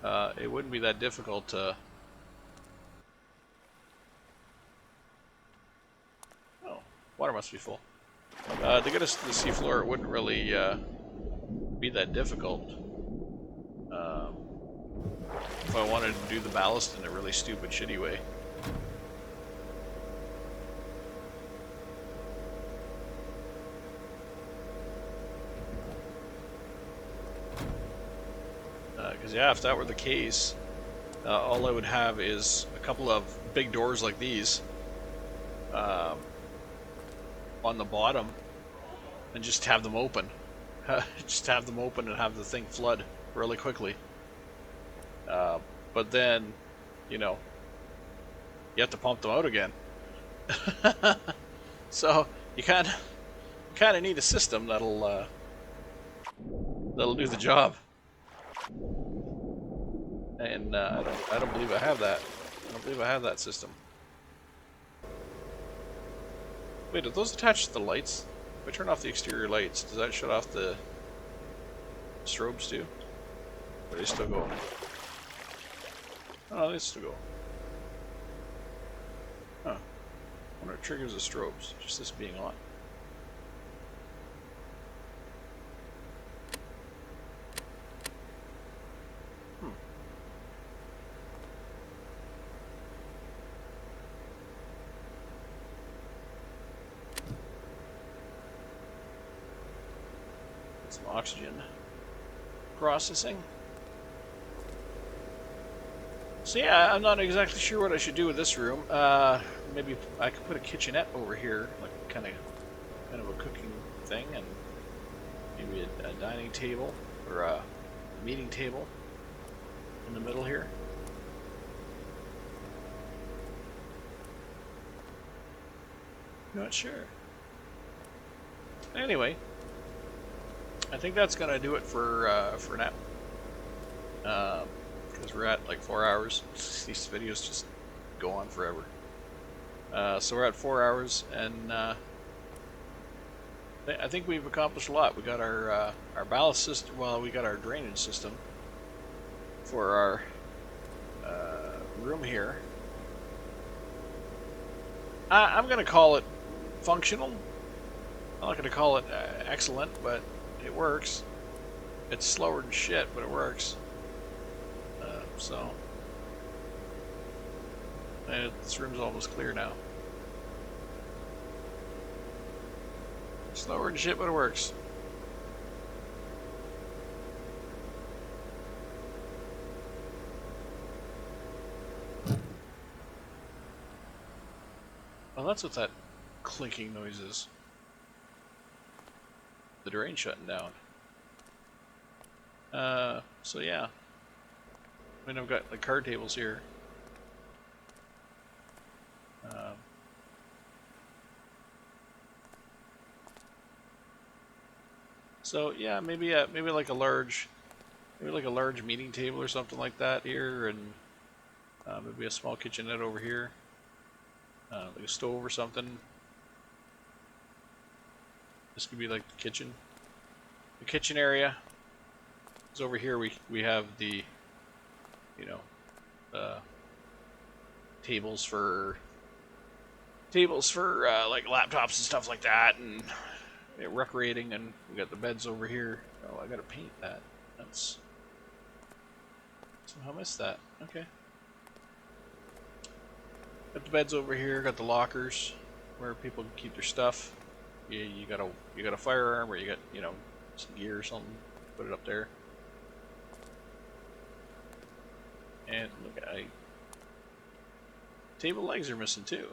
Speaker 1: it wouldn't be that difficult to. Oh, water must be full. To get us to the sea floor, it wouldn't really be that difficult. If I wanted to do the ballast in a really stupid, shitty way. Because yeah, if that were the case, all I would have is a couple of big doors like these on the bottom, and just have them open. Just have them open and have the thing flood really quickly. But then, you know, you have to pump them out again. So you kind of need a system that'll do the job. And I don't believe I have that. I don't believe I have that system. Wait, are those attached to the lights? If I turn off the exterior lights, does that shut off the strobes too? Or are they still going? Oh, they still go. Huh. I wonder what triggers the strobes. Just this being on. Some oxygen processing. So yeah, I'm not exactly sure what I should do with this room. Maybe I could put a kitchenette over here, like kind of a cooking thing, and maybe a dining table or a meeting table in the middle here. Not sure. Anyway, I think that's gonna do it for now. Because we're at like 4 hours. These videos just go on forever. So we're at 4 hours, and I think we've accomplished a lot. We got our ballast system. Well, we got our drainage system for our room here. I'm gonna call it functional. I'm not gonna call it excellent, but it works. It's slower than shit, but it works. So, and this room's almost clear now. Slower than shit, but it works. Well, that's what that clinking noise is. the drain shutting down. So yeah. I mean, I've got the card tables here. So yeah, maybe like a large, meeting table or something like that here, and maybe a small kitchenette over here, like a stove or something. This could be like the kitchen. The kitchen area. Because over here we have the, you know, tables for like laptops and stuff like that, and recreating, and we got the beds over here. Oh, I gotta paint that. That's somehow missed that. Okay. Got the beds over here. Got the lockers where people can keep their stuff. You got a firearm, or you got some gear or something. Put it up there. And look, table legs are missing too.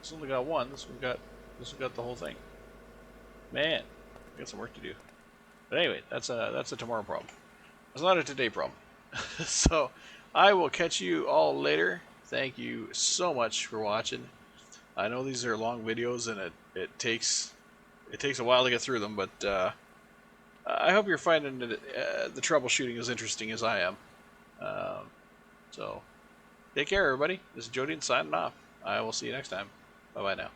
Speaker 1: This only got one. This one got the whole thing. Man, we got some work to do. But anyway, that's a tomorrow problem. It's not a today problem. So I will catch you all later. Thank you so much for watching. I know these are long videos, and it takes a while to get through them, but I hope you're finding the troubleshooting as interesting as I am. So take care, everybody. This is Jody signing off. I will see you next time. Bye bye now.